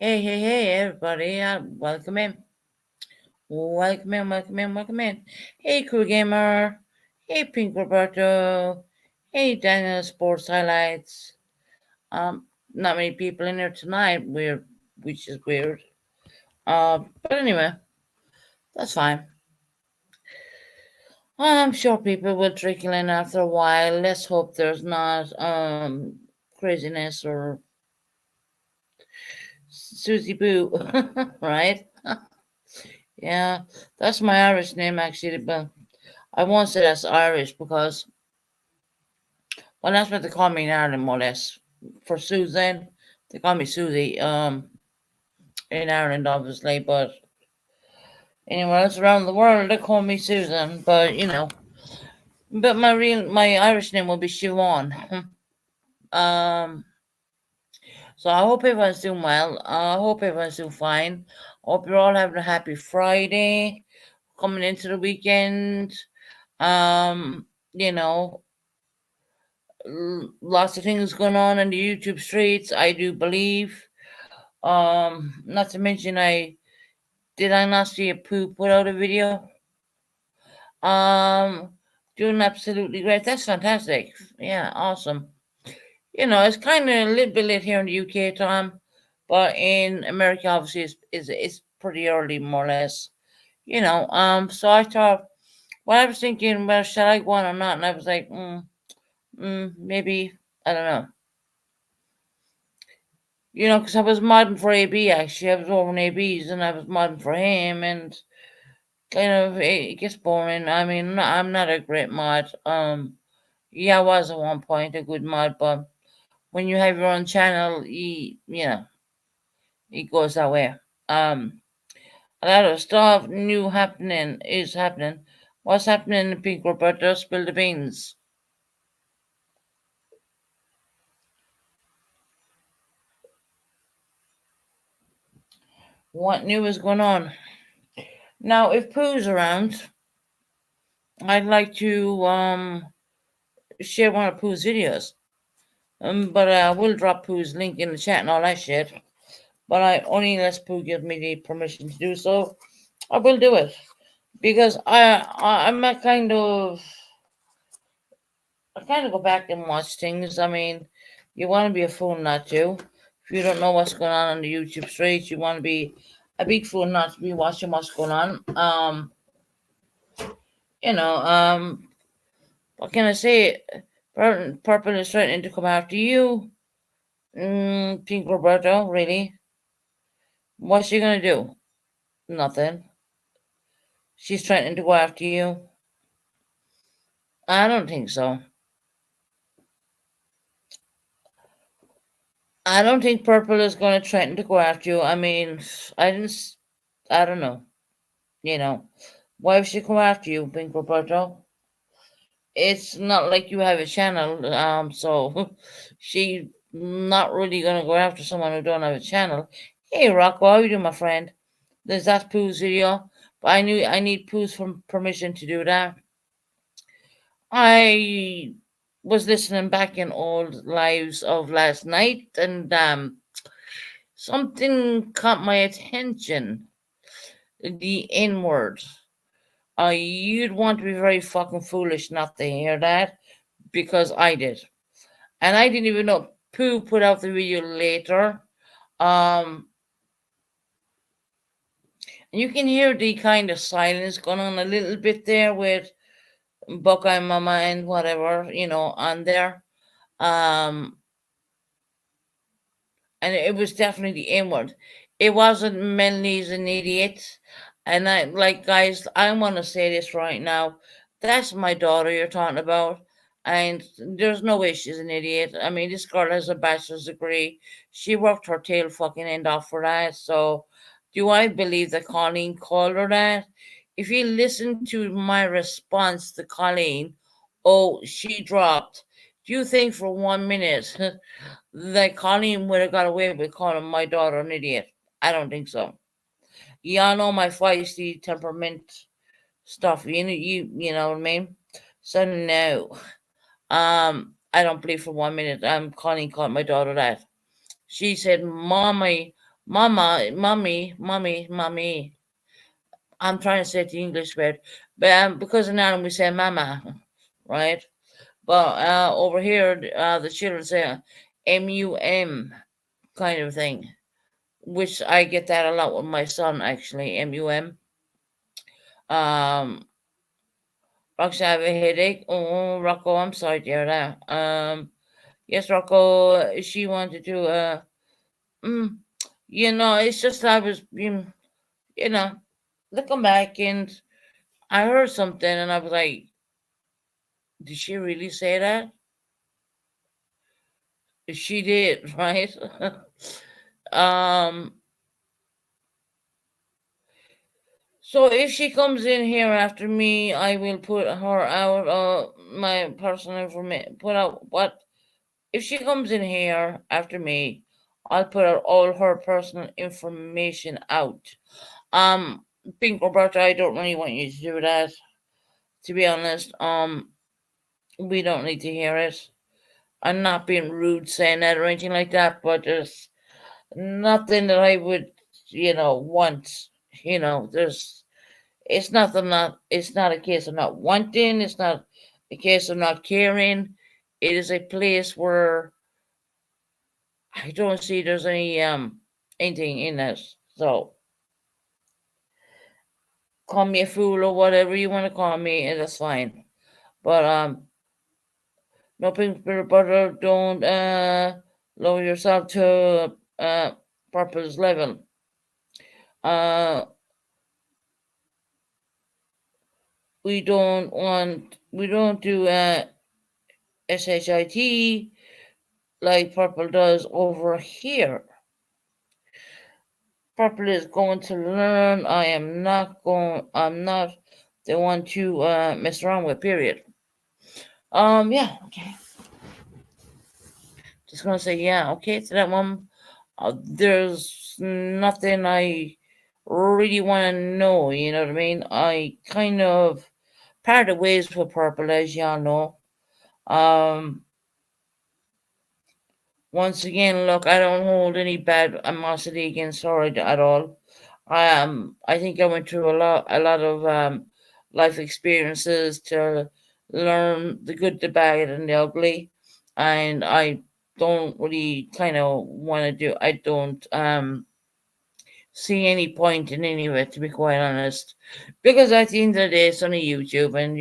Hey, everybody. Welcome in. Welcome in, welcome in, welcome in. Hey, Crew Gamer. Hey, Pink Roberto. Hey, Daniel Sports Highlights. Not many people in here tonight, which is weird. But anyway, that's fine. I'm sure people will trickle in after a while. Let's hope there's not craziness or Susie Boo, right? Yeah, that's my Irish name actually, but I won't say that's Irish because, well, that's what they call me in Ireland, more or less. For Susan, they call me Susie, in Ireland, obviously, but anywhere else around the world, they call me Susan, but but my Irish name will be Siobhan. um, so I hope everyone's doing well. I hope everyone's doing fine. Hope you're all having a happy Friday, coming into the weekend. Um, you know, lots of things going on in the YouTube streets, I do believe. Not to mention, I not see a poop without a video. Um, Doing absolutely great. That's fantastic. Yeah, awesome. It's kind of a little bit late here in the UK time, but in America, obviously, it's pretty early, more or less. So I thought, well, I was thinking, well, shall I go on or not? And I was like, maybe, I don't know. Because I was modding for AB actually. I was over in AB's and I was modding for him, and kind of it gets boring. I mean, I'm not a great mod. Yeah, I was at one point a good mod, but when you have your own channel, it goes that way. A lot of stuff new happening is happening. What's happening in Pink Roberta? Spill the beans. What new is going on? Now, if Pooh's around, I'd like to share one of Pooh's videos. But I will drop Pooh's link in the chat and all that shit. But I only unless Pooh gives me the permission to do so, I will do it. Because I'm a I kind of go back and watch things. I mean, you want to be a fool not to. If you don't know what's going on the YouTube streets, you want to be a big fool not to be watching what's going on. You know, what can I say? Purple is threatening to come after you. Pink Roberto, really? What's she gonna do? Nothing. She's threatening to go after you. I don't think so. I don't think Purple is going to threaten to go after you. I mean, I don't know. Why would she come after you, Pink Roberto? It's not like you have a channel, so she not really going to go after someone who don't have a channel. Hey, Rocco, how you doing, my friend? There's that Pooh's video, but I need Pooh's permission to do that. I was listening back in old lives of last night, and something caught my attention. The N word. You'd want to be very fucking foolish not to hear that, because I did, and I didn't even know. Pooh put out the video later. You can hear the kind of silence going on a little bit there with Buckeye Mama and whatever, on there. And it was definitely the inward. It wasn't Melanie's an idiot. And I like guys, I want to say this right now. That's my daughter you're talking about. And there's no way she's an idiot. I mean, this girl has a bachelor's degree. She worked her tail fucking end off for that. So do I believe that Colleen called her that? If you listen to my response to Colleen, oh, she dropped. Do you think for 1 minute that Colleen would have got away with calling my daughter an idiot? I don't think so. Y'all know my feisty temperament stuff. You know what I mean? So no. I don't believe for 1 minute Colleen called my daughter that. She said, Mommy, Mama, Mommy, Mommy, Mommy. I'm trying to say it the English word. But because in Ireland we say Mama, right? But over here, the children say MUM kind of thing, which I get that a lot with my son, actually, MUM. Roxy, I have a headache. Oh, Rocco, I'm sorry to hear that. Yes, Rocco, she wanted to, it's just I was, looking back and I heard something and I was like, did she really say that? She did, right? um, So if she comes in here after me, I will put her out. My personal information. Put out what? If she comes in here after me, I'll put out all her personal information out. Pink Roberta, I don't really want you to do that. To be honest, we don't need to hear it. I'm not being rude saying that or anything like that, but there's nothing that I would, want. There's it's not a case of not wanting, it's not a case of not caring. It is a place where I don't see there's any anything in it. So call me a fool or whatever you want to call me, and that's fine. But no pink peanut butter. Don't lower yourself to purpose level. Uh, we don't do shit like purple does over here. Purple is going to learn. I'm not the one to mess around with. Period. Yeah. Okay. Just gonna say yeah. Okay to that one. There's nothing I really want to know. You know what I mean? I kind of parted ways with purple, as y'all know. Um, Once again, look, I don't hold any bad animosity against her at all. I think I went through a lot of life experiences to learn the good, the bad, and the ugly, and I don't really kind of want to do. I don't see any point in any of it, to be quite honest, because at the end of the day, it's only YouTube, and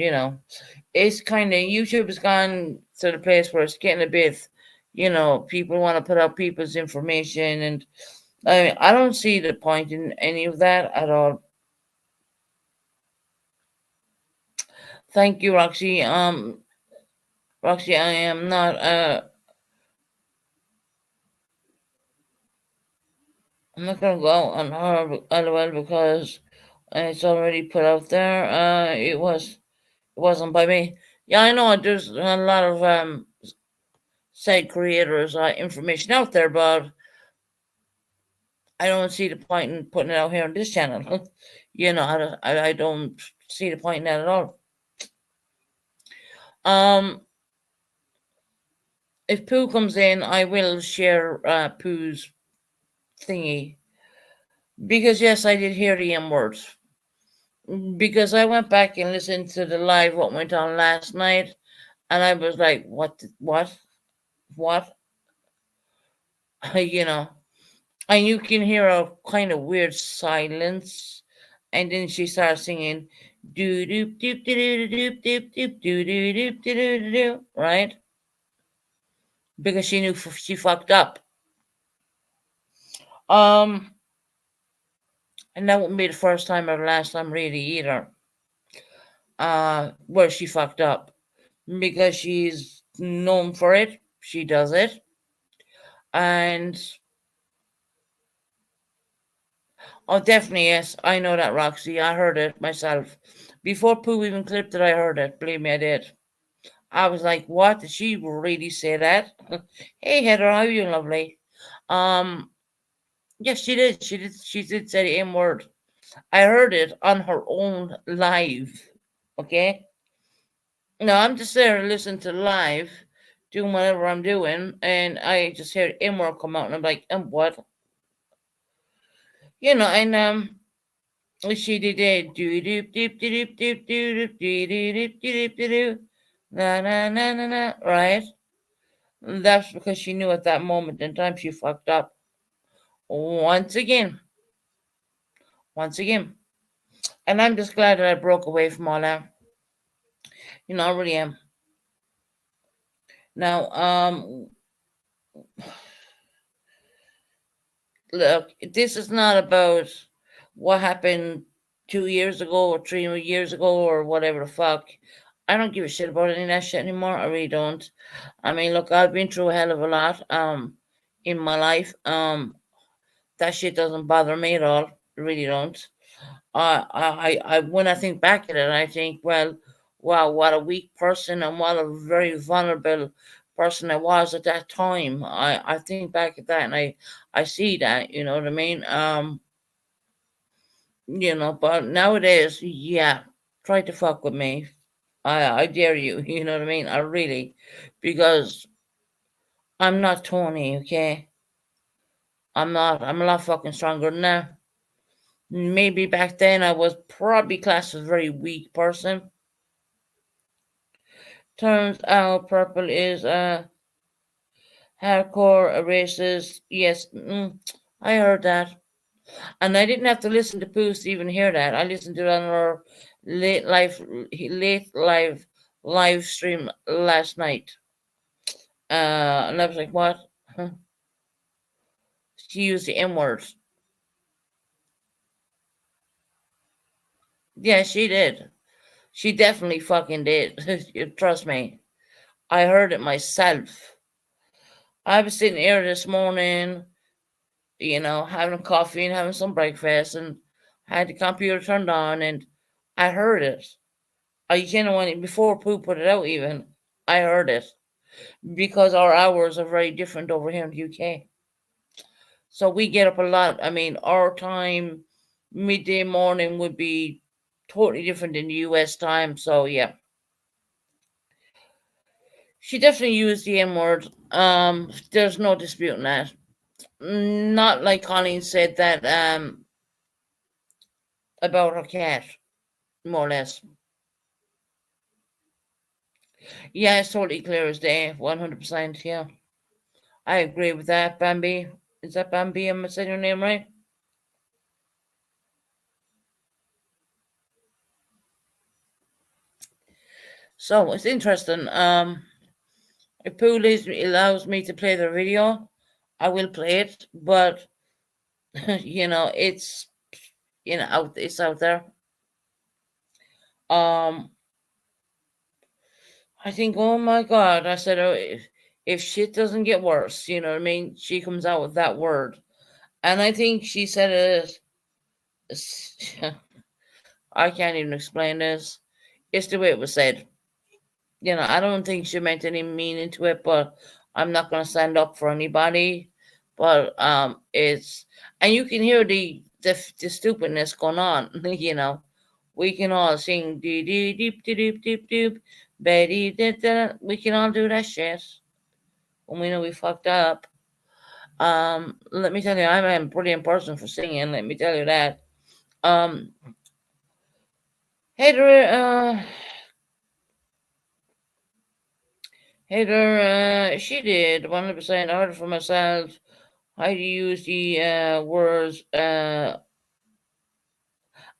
it's kind of YouTube has gone to the place where it's getting a bit, people want to put out people's information, and I mean, I don't see the point in any of that at all. Thank you, Roxy. Roxy, I am not I'm not gonna go out on her LOL because it's already put out there. It wasn't by me. Yeah, I know there's a lot of site creators information out there, but I don't see the point in putting it out here on this channel. I don't see the point in that at all. If Pooh comes in, I will share Pooh's thingy because yes, I did hear the M words. Because I went back and listened to the live what went on last night, and I was like, what? you know, and you can hear a kind of weird silence, and then she starts singing, do doop doop doop doop doop doop do do doop doop doop, right? Because she knew she fucked up. Um, and that wouldn't be the first time or the last time really either. Where she fucked up because she's known for it. She does it, and oh, definitely yes, I know that, Roxy. I heard it myself before Pooh even clipped it. I heard it. Believe me, I did. I was like, "What? Did she really say that?" Hey, Heather, how are you, lovely? Um, yes, she did. She did. She did say the M word. I heard it on her own live. Okay. No, I'm just there to listen to live, doing whatever I'm doing, and I just hear the M word come out, and I'm like, what? And she did it. Do do do do do do do do do do do do. Na na na na na. Right. That's because she knew at that moment in time she fucked up. Once again. Once again. And I'm just glad that I broke away from all that. I really am. Now, look, this is not about what happened 2 years ago or 3 years ago or whatever the fuck. I don't give a shit about any of that shit anymore. I really don't. I mean, look, I've been through a hell of a lot in my life. That shit doesn't bother me at all. Really don't. When I think back at it, I think, well, wow, what a weak person and what a very vulnerable person I was at that time. I think back at that and I see that, you know what I mean? But nowadays, yeah, try to fuck with me. I dare you, you know what I mean? I really, because I'm not Tony, okay? I'm not. I'm a lot fucking stronger than that. Maybe back then I was probably classed as a very weak person. Turns out purple is hardcore racist. Yes, I heard that. And I didn't have to listen to Poos to even hear that. I listened to it on our late live late live stream last night. And I was like, what? Huh? She used the M words. Yeah, she did. She definitely fucking did. Trust me. I heard it myself. I was sitting here this morning, having coffee and having some breakfast, and had the computer turned on, and I heard it. When before Pooh put it out, even I heard it because our hours are very different over here in the UK. So we get up a lot. I mean, our time, midday morning, would be totally different in the US time. So yeah, she definitely used the N word. There's no disputing that. Not like Colleen said that about her cat, more or less. Yeah, it's totally clear as day, 100%. Yeah, I agree with that. Bambi, is that Bambi? Am I saying your name right? So it's interesting. If Pooh allows me to play the video, I will play it. But it's it's out there. Um, I think, oh my God, I said, oh, if shit doesn't get worse, you know what I mean? She comes out with that word, and I think she said it. I can't even explain this. It's the way it was said. I don't think she meant any meaning to it, but I'm not gonna stand up for anybody. But it's and you can hear the stupidness going on. We can all sing dee dee deep dee deep deep deep, Betty. We can all do that shit when we know we fucked up. Let me tell you, I'm a brilliant person for singing. Let me tell you that. Um, Heather, she did 100%. I heard it for myself. Heidi used the words. I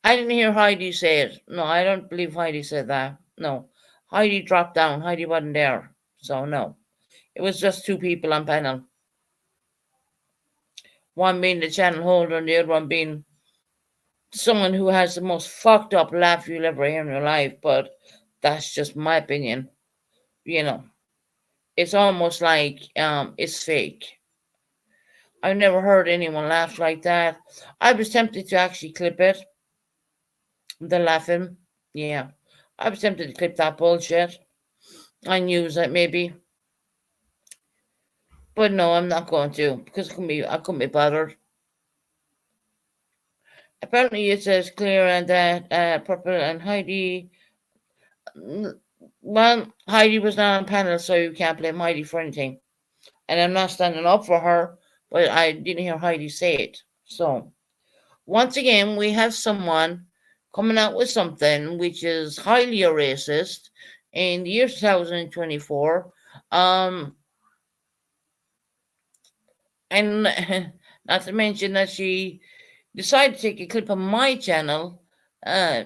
didn't hear Heidi say it. No, I don't believe Heidi said that. No, Heidi dropped down. Heidi wasn't there, so no. It was just two people on panel. One being the channel holder, and the other one being someone who has the most fucked up laugh you'll ever hear in your life. But that's just my opinion. You know, it's almost like it's fake. I've never heard anyone laugh like that. I was tempted to actually clip it. The laughing. Yeah. I was tempted to clip that bullshit and use it maybe. But no, I'm not going to because I couldn't be bothered. Apparently it says clear and that Purple and Heidi. Well, Heidi was not on panel, so you can't blame Heidi for anything. And I'm not standing up for her, but I didn't hear Heidi say it. So once again, we have someone coming out with something which is highly racist in the year 2024. And not to mention that she decided to take a clip of my channel, uh,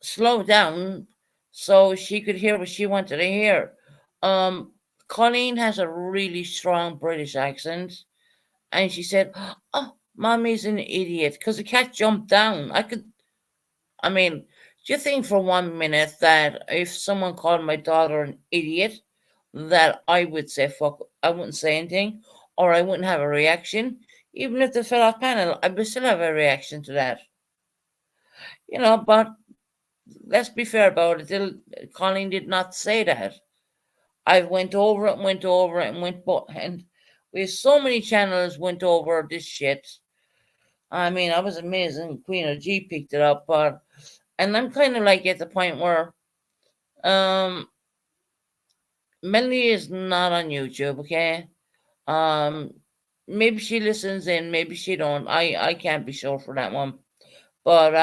slow down so she could hear what she wanted to hear. Um, Colleen has a really strong British accent, and she said, "Oh, mommy's an idiot," because the cat jumped down. I mean, do you think for 1 minute that if someone called my daughter an idiot, that I would say fuck, I wouldn't say anything, or I wouldn't have a reaction? Even if they fell off panel, I would still have a reaction to that. But let's be fair about it. Colleen did not say that. I went over it, went over it, and and we have so many channels went over this shit. I mean, I was amazing. Queen of G picked it up, and I'm kind of like at the point where um Melanie is not on YouTube, okay? Um maybe she listens in, maybe she don't. I can't be sure for that one. But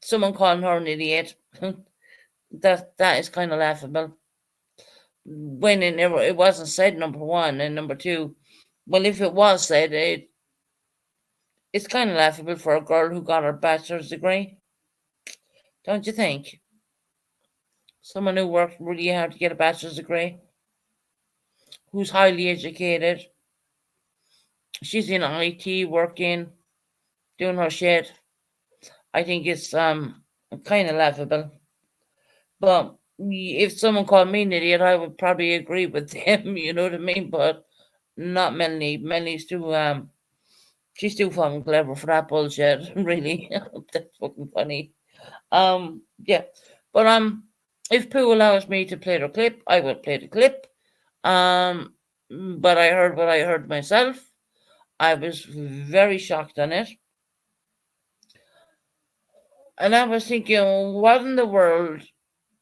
someone calling her an idiot. That is kind of laughable. When it wasn't said, number one, and number two, Well, if it was said, it's kind of laughable for a girl who got her bachelor's degree, don't you think? Someone who worked really hard to get a bachelor's degree, who's highly educated. She's in IT working, doing her shit. I think it's kind of laughable. But if someone called me an idiot, I would probably agree with them. You know what I mean? But not Melanie. Melanie's too she's too fucking clever for that bullshit. Really, that's fucking funny. Yeah, but if Pooh allows me to play the clip, I will play the clip. Um, but I heard what I heard myself. I was very shocked on it. And I was thinking, what in the world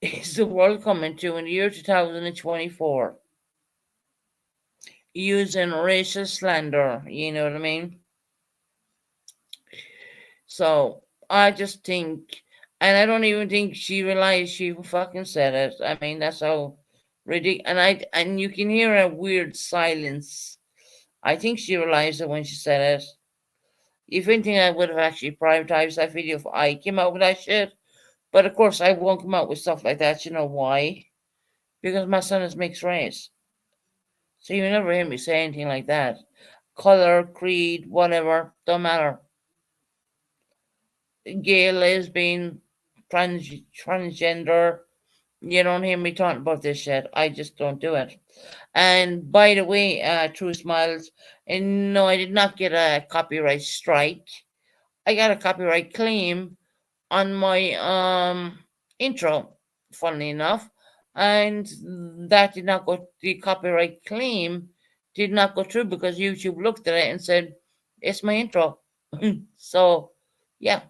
is the world coming to in the year 2024? Using racist slander, you know what I mean? So I just think, and I don't even think she realized she fucking said it. I mean, that's how ridiculous. And you can hear a weird silence. I think she realized it when she said it. If anything, I would have actually privatized that video if I came out with that shit. But of course, I won't come out with stuff like that. You know why? Because my son is mixed race. So you never hear me say anything like that. Color, creed, whatever, don't matter. Gay, lesbian, transgender. You don't hear me talking about this shit. I just don't do it. And by the way, True Smiles, and no, I did not get a copyright strike. I got a copyright claim on my intro, funnily enough. And that did not go, the copyright claim did not go through because YouTube looked at it and said, it's my intro. So, yeah.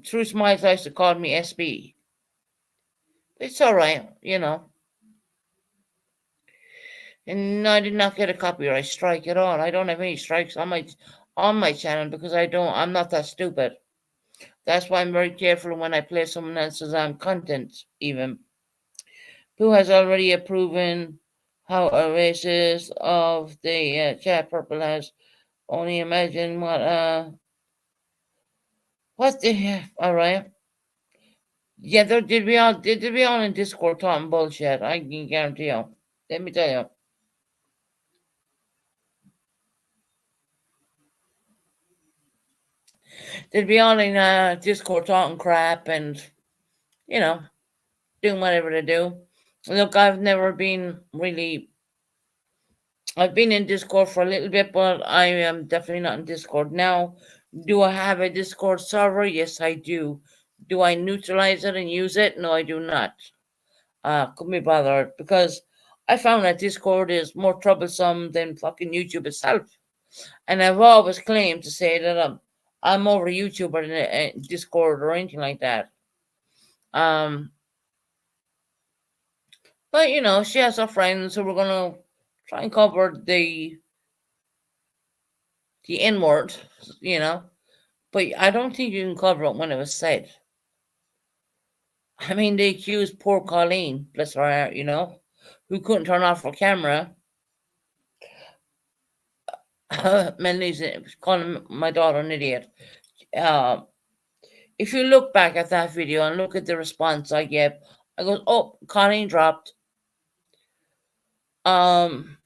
True Smiles likes to call me SB. It's all right, you know. And I did not get a copyright strike at all. I don't have any strikes on my channel because I'm not that stupid. That's why I'm very careful when I play someone else's content, even. Who has already proven how a racist of the chat purple has only imagine what the all right. Yeah, did we all in Discord talking bullshit. I can guarantee you. Let me tell you. They'd be all in Discord talking crap and, you know, doing whatever they do. Look, I've been in Discord for a little bit, but I am definitely not in Discord now. Do I have a Discord server? Yes, I do. Do I neutralize it and use it? No, I do not. Couldn't be bothered because I found that Discord is more troublesome than fucking YouTube itself. And I've always claimed to say that I'm over YouTube or Discord or anything like that. Um, but you know, she has her friends, so we're gonna try and cover the N word, you know. But I don't think you can cover it when it was said. I mean, they accused poor Colleen, bless her heart, you know, who couldn't turn off her camera. Melanie's calling my daughter an idiot. Uh, if you look back at that video and look at the response I gave, I go, "Oh, Colleen dropped." Um,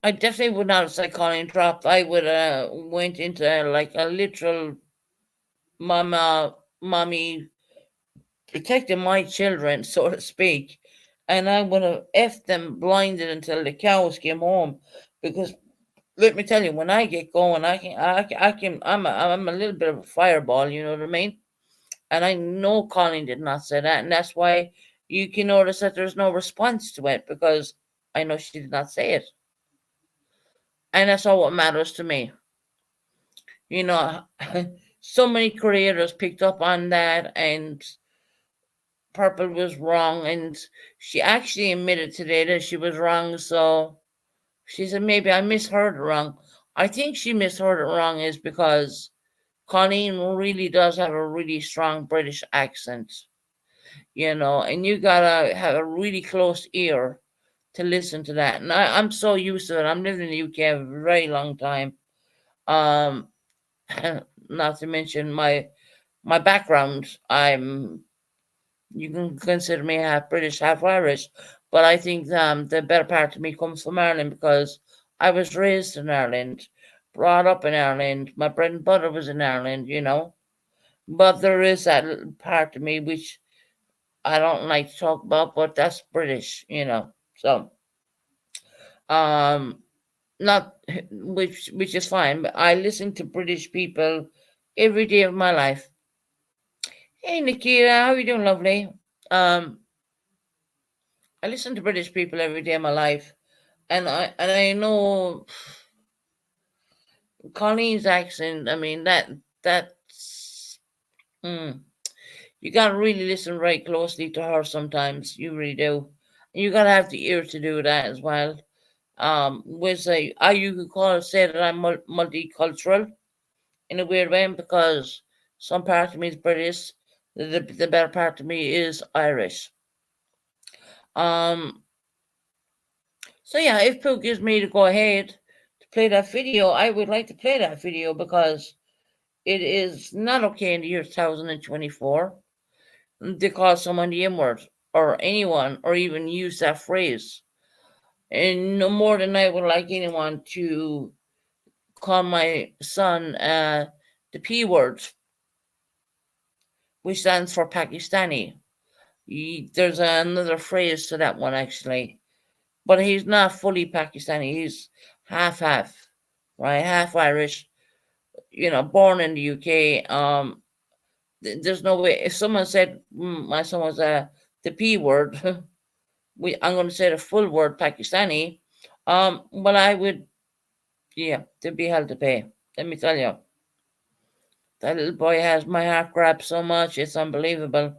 I definitely would not have said Colleen dropped. I would went into like a literal mommy protecting my children, so to speak, and I would have effed them blinded until the cows came home. Because let me tell you, when I get going, I'm a little bit of a fireball. You know what I mean? And I know Colleen did not say that, and that's why you can notice that there's no response to it because I know she did not say it, and that's all what matters to me. You know, so many creators picked up on that, and Purple was wrong, and she actually admitted today that she was wrong. So she said maybe I misheard it wrong. I think she misheard it wrong is because Colleen really does have a really strong British accent, you know, and you gotta have a really close ear to listen to that. And I'm so used to it. I'm living in the UK a very long time. Um, not to mention my background. You can consider me half British, half Irish, but I think the better part of me comes from Ireland because I was raised in Ireland, brought up in Ireland. My bread and butter was in Ireland, you know. But there is that little part of me which I don't like to talk about, but that's British, you know. So, um, not which is fine. But I listen to British people every day of my life. Hey, Nikita, how are you doing, lovely? Um, I listen to British people every day of my life, and I know Colleen's accent. I mean that's you gotta really listen right closely to her. Sometimes you really do. And you gotta have the ear to do that as well. With you could say that I'm multicultural in a weird way because some part of me is British, the better part of me is Irish. Um, so yeah, if Pooh gives me to go ahead to play that video, I would like to play that video because it is not okay in the year 2024 to call someone the N word or anyone or even use that phrase. And no more than I would like anyone to call my son the P word, which stands for Pakistani. There's another phrase to that one actually, but he's not fully Pakistani. He's half, right? Half Irish. You know, born in the UK. There's no way. If someone said my son was the P word, I'm going to say the full word Pakistani. Well, I would, yeah, to be held to pay. Let me tell you, that little boy has my heart grabbed so much, it's unbelievable.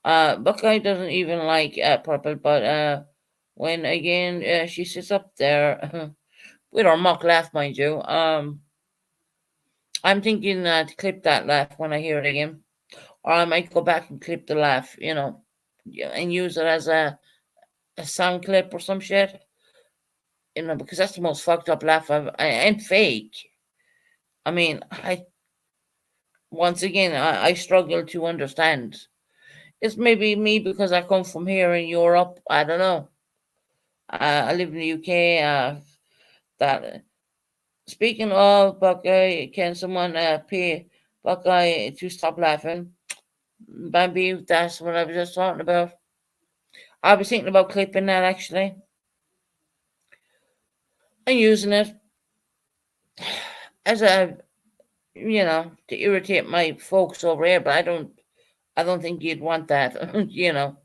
Buckeye doesn't even like purple, but when again she sits up there with her mock laugh, mind you. I'm thinking to clip that laugh when I hear it again, or I might go back and clip the laugh, you know, and use it as a sound clip or some shit, you know, because that's the most fucked up laugh and fake. I mean, once again I struggle to understand. It's maybe me because I come from here in Europe. I don't know. I live in the UK. That speaking of Buckeye, can someone pay Buckeye to stop laughing? Maybe that's what I was just talking about. I was thinking about clipping that actually and using it as a, you know, to irritate my folks over here. But I don't think you'd want that. You know,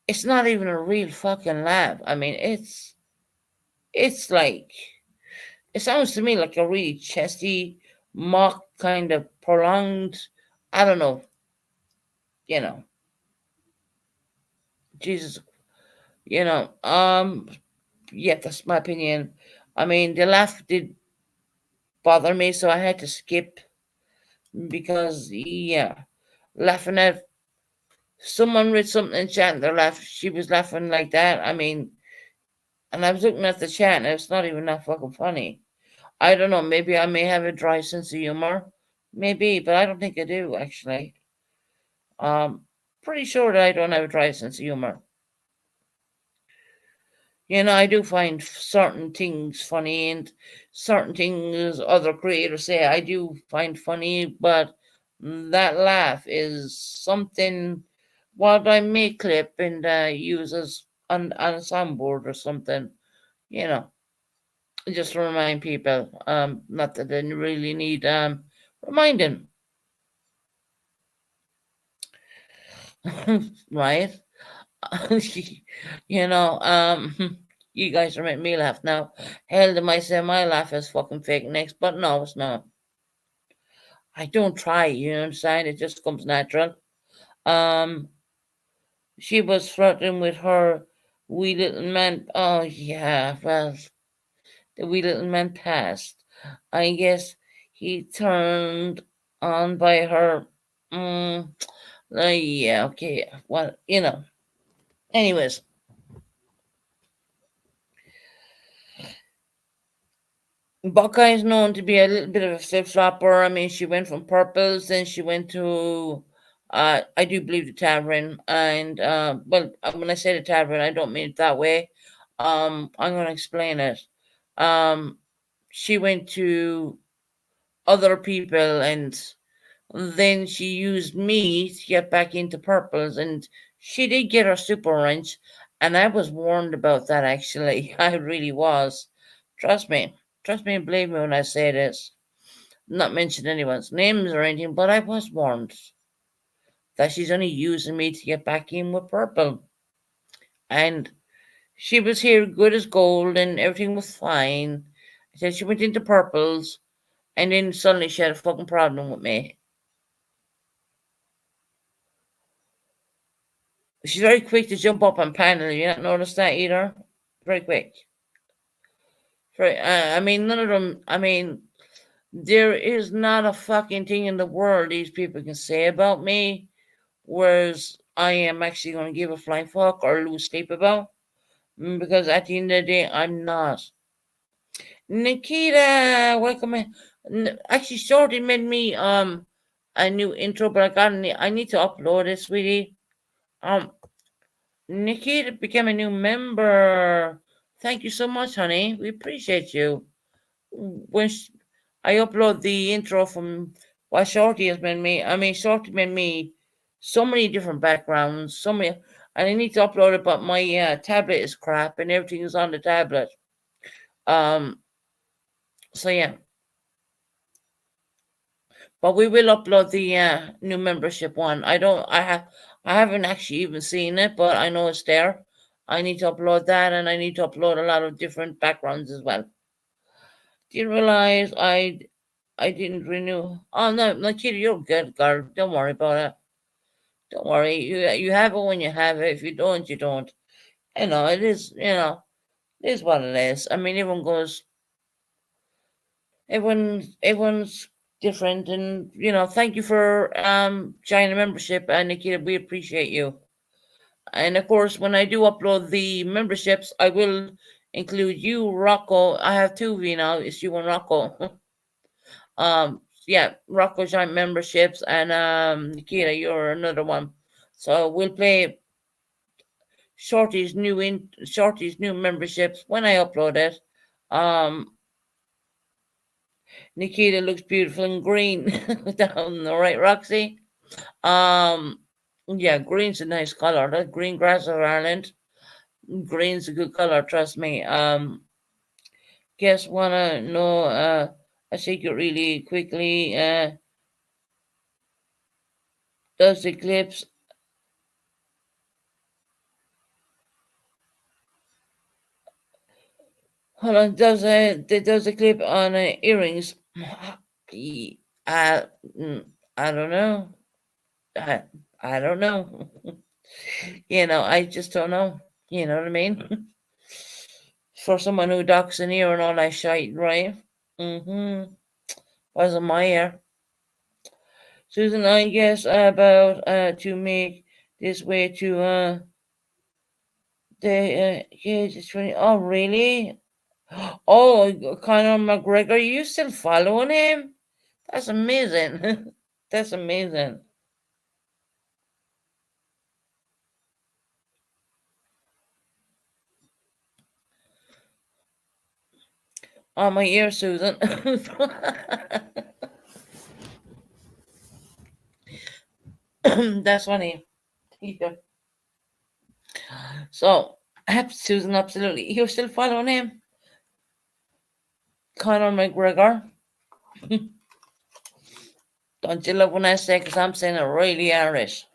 it's not even a real fucking laugh. I mean, it's like it sounds to me like a really chesty, mock kind of prolonged. I don't know. You know, Jesus. You know, yeah, that's my opinion. I mean, the laugh did bother me, so I had to skip because, yeah, laughing at someone read something in chat and they laugh. She was laughing like that. I mean, and I was looking at the chat and it's not even that fucking funny. I don't know. Maybe I may have a dry sense of humor, maybe, but I don't think I do actually. Pretty sure that I don't have a dry sense of humor. You know, I do find certain things funny and certain things other creators say I do find funny, but that laugh is something what I may clip and use as on a soundboard or something, you know, just to remind people. Not that they really need reminding. Right? You know, you guys are making me laugh now. Hell, they might say my laugh is fucking fake next, but no, it's not. I don't try, you understand? It just comes natural. Um, she was flirting with her wee little man. Oh yeah, well, the wee little man passed. I guess he turned on by her. Yeah, okay. Well, you know. Anyways, Buckeye is known to be a little bit of a flip flopper. I mean, she went from purples, then she went to, I do believe the tavern, and well, when I say the tavern, I don't mean it that way. I'm going to explain it. Um, she went to other people, and then she used me to get back into purples, and she did get her super wrench, and I was warned about that actually. I really was. Trust me. Trust me and believe me when I say this. Not mention anyone's names or anything, but I was warned that she's only using me to get back in with purple. And she was here good as gold and everything was fine. Until she went into purples and then suddenly she had a fucking problem with me. She's very quick to jump up and panel. You not noticed that either? Very quick. Very, I mean, none of them. I mean, there is not a fucking thing in the world these people can say about me, whereas I am actually going to give a flying fuck or lose sleep about. Because at the end of the day, I'm not. Nikita, welcome in. Actually, Shorty made me a new intro, but I need to upload it, sweetie. Um, Nikita became a new member. Thank you so much, honey. We appreciate you. When I upload the intro from what Shorty has made me, I mean, Shorty made me so many different backgrounds, so many, and I need to upload it, but my tablet is crap and everything is on the tablet. Um, so yeah, but we will upload the new membership one. I haven't actually even seen it, but I know it's there. I need to upload that, and I need to upload a lot of different backgrounds as well. Didn't realize I didn't renew. Oh no, no, kid, you're good, girl. Don't worry about it. Don't worry. You have it when you have it. If you don't, you don't. You know, it is. You know, it is what it is. I mean, everyone's different, and thank you for joining the membership, Nikita. We appreciate you. And of course, when I do upload the memberships, I will include you, Rocco. I have two of you now. It's you and Rocco. Yeah, Rocco joint memberships, and Nikita, you're another one. So we'll play Shorty's new memberships when I upload it. Um, Nikita looks beautiful in green down the right, Roxy. Um, yeah, green's a nice color. That green grass of Ireland. Green's a good color, trust me. Guess wanna know a secret really quickly. Does Eclipse hold on, does a clip on earrings? I I don't know. I I don't know. I just don't know. You know what I mean? For someone who docks an ear and all that shite, right? Mm-hmm. Wasn't my ear. Susan, I guess about to make this way to the kids. It's funny. Oh, really? Oh, Conor McGregor, you still following him? That's amazing. That's amazing. On my ear, Susan. That's funny. Yeah. So, Susan, absolutely. You're still following him? Conor McGregor. Don't you love when I say, because I'm saying it really Irish.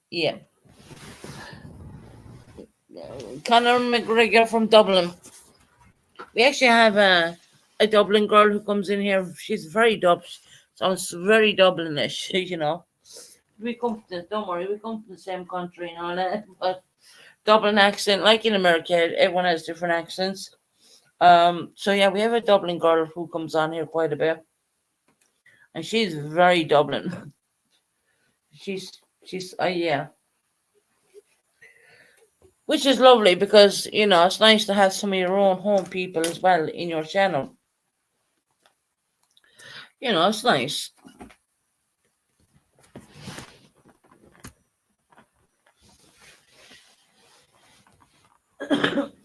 Yeah. Conor McGregor from Dublin. We actually have a Dublin girl who comes in here. She's very sounds very Dublinish, We come to, don't worry, we come from the same country and all that, but Dublin accent, like in America, everyone has different accents. So yeah, we have a Dublin girl who comes on here quite a bit, and she's very Dublin. she's yeah, which is lovely because it's nice to have some of your own home people as well in your channel. It's nice.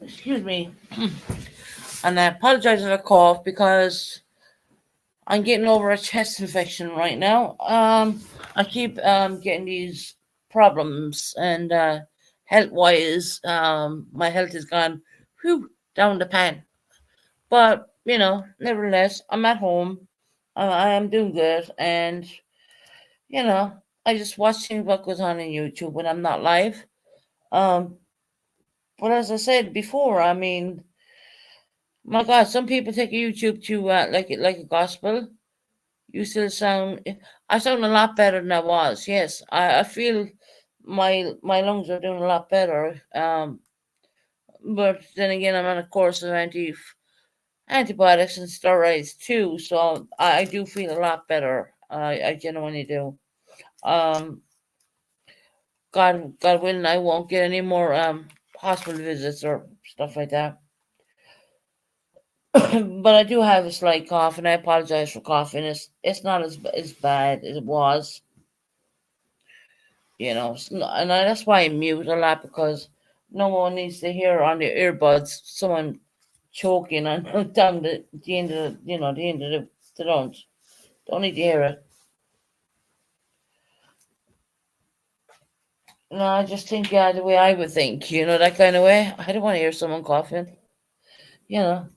Excuse me. And I apologize for the cough because I'm getting over a chest infection right now. I keep getting these problems, and health wise, my health has gone whew, down the pan. But nevertheless, I'm at home. I am doing good, and you know, I just watching what goes on in YouTube when I'm not live. Um, but as I said before, I mean, my God, some people take YouTube to like it like a gospel. You still sound. I sound a lot better than I was. Yes, I feel my lungs are doing a lot better. But then again, I'm on a course of antibiotics and steroids too, so I do feel a lot better. I genuinely do. Um, God willing, I won't get any more hospital visits or stuff like that. But I do have a slight cough, and I apologize for coughing. It's not as bad as it was. And that's why I mute a lot because no one needs to hear on the earbuds someone choking on down the end of the end of the lungs. Don't need to hear it. No, I just think the way I would think, that kind of way. I don't want to hear someone coughing. You know.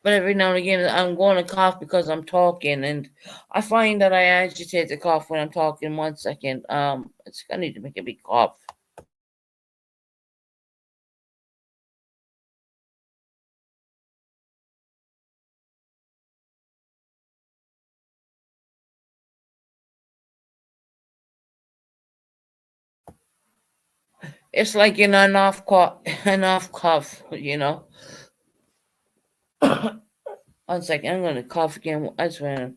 But every now and again, I'm going to cough because I'm talking, and I find that I agitate the cough when I'm talking. 1 second, it's I need to make a big cough. It's like an off cough, an off cough. 1 second, I'm going to cough again. I swear.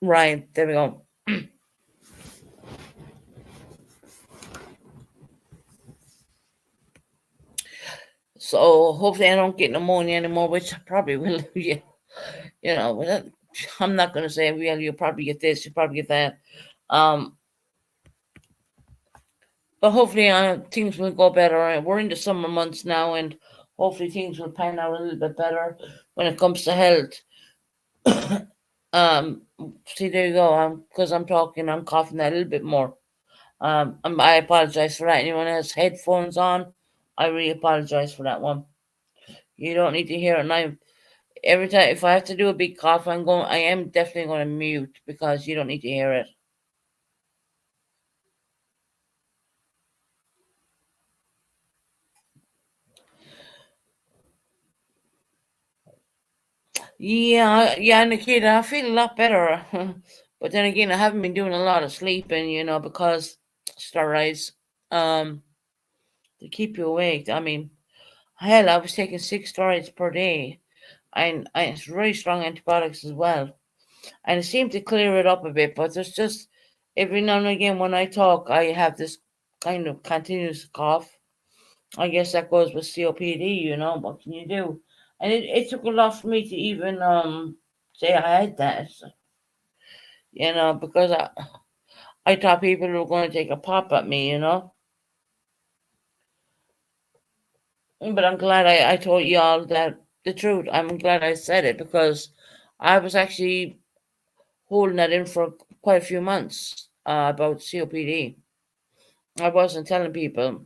Right, there we go. So hopefully I don't get pneumonia anymore, which I probably will. Yeah, but I'm not going to say, well, you'll probably get this, you'll probably get that. Um, But hopefully, things will go better. We're in the summer months now, and hopefully, things will pan out a little bit better when it comes to health. um, See, there you go. Because I'm talking, I'm coughing a little bit more. I apologize for that. Anyone has headphones on, I really apologize for that one. You don't need to hear it. And every time if I have to do a big cough, I am definitely going to mute because you don't need to hear it. Yeah, Nikita, I feel a lot better. But then again, I haven't been doing a lot of sleeping, because steroids, um, to keep you awake. I mean, hell, I was taking 6 steroids per day, and it's very strong antibiotics as well. And it seemed to clear it up a bit, but there's just every now and again when I talk, I have this kind of continuous cough. I guess that goes with COPD, what can you do? And it took a lot for me to even say I had that, because I thought people were going to take a pop at me, But I'm glad I told y'all that the truth. I'm glad I said it because I was actually holding that in for quite a few months about COPD. I wasn't telling people.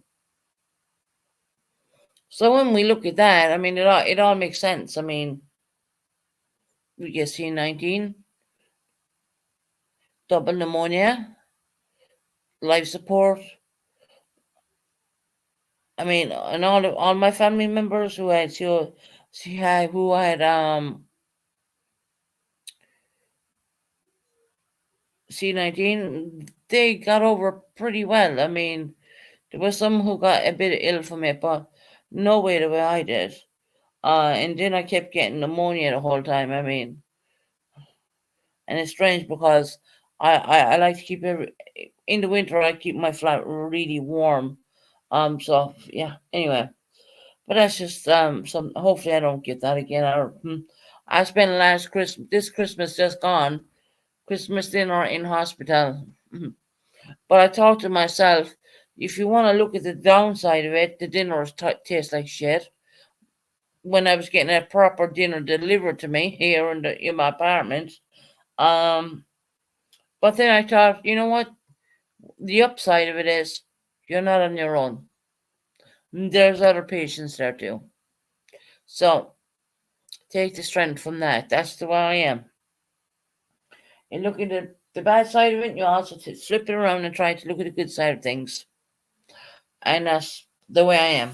So when we look at that, I mean, it all makes sense. I mean, we get C19, double pneumonia, life support. I mean, and all my family members who had who had C19, they got over pretty well. I mean, there was some who got a bit ill from it, but no way the way I did. And then I kept getting pneumonia the whole time. I mean, and it's strange because I like to keep in the winter. I keep my flat really warm. So yeah. Anyway, But that's just some. Hopefully, I don't get that again. I spent this Christmas just gone, Christmas dinner in hospital. But I thought to myself, if you want to look at the downside of it, the dinners taste like shit. When I was getting a proper dinner delivered to me here in my apartment, um, but then I thought, you know what? The upside of it is you're not on your own. There's other patients there too. So take the strength from that. That's the way I am. And look at the bad side of it, you also flip it around and try to look at the good side of things. And that's the way I am.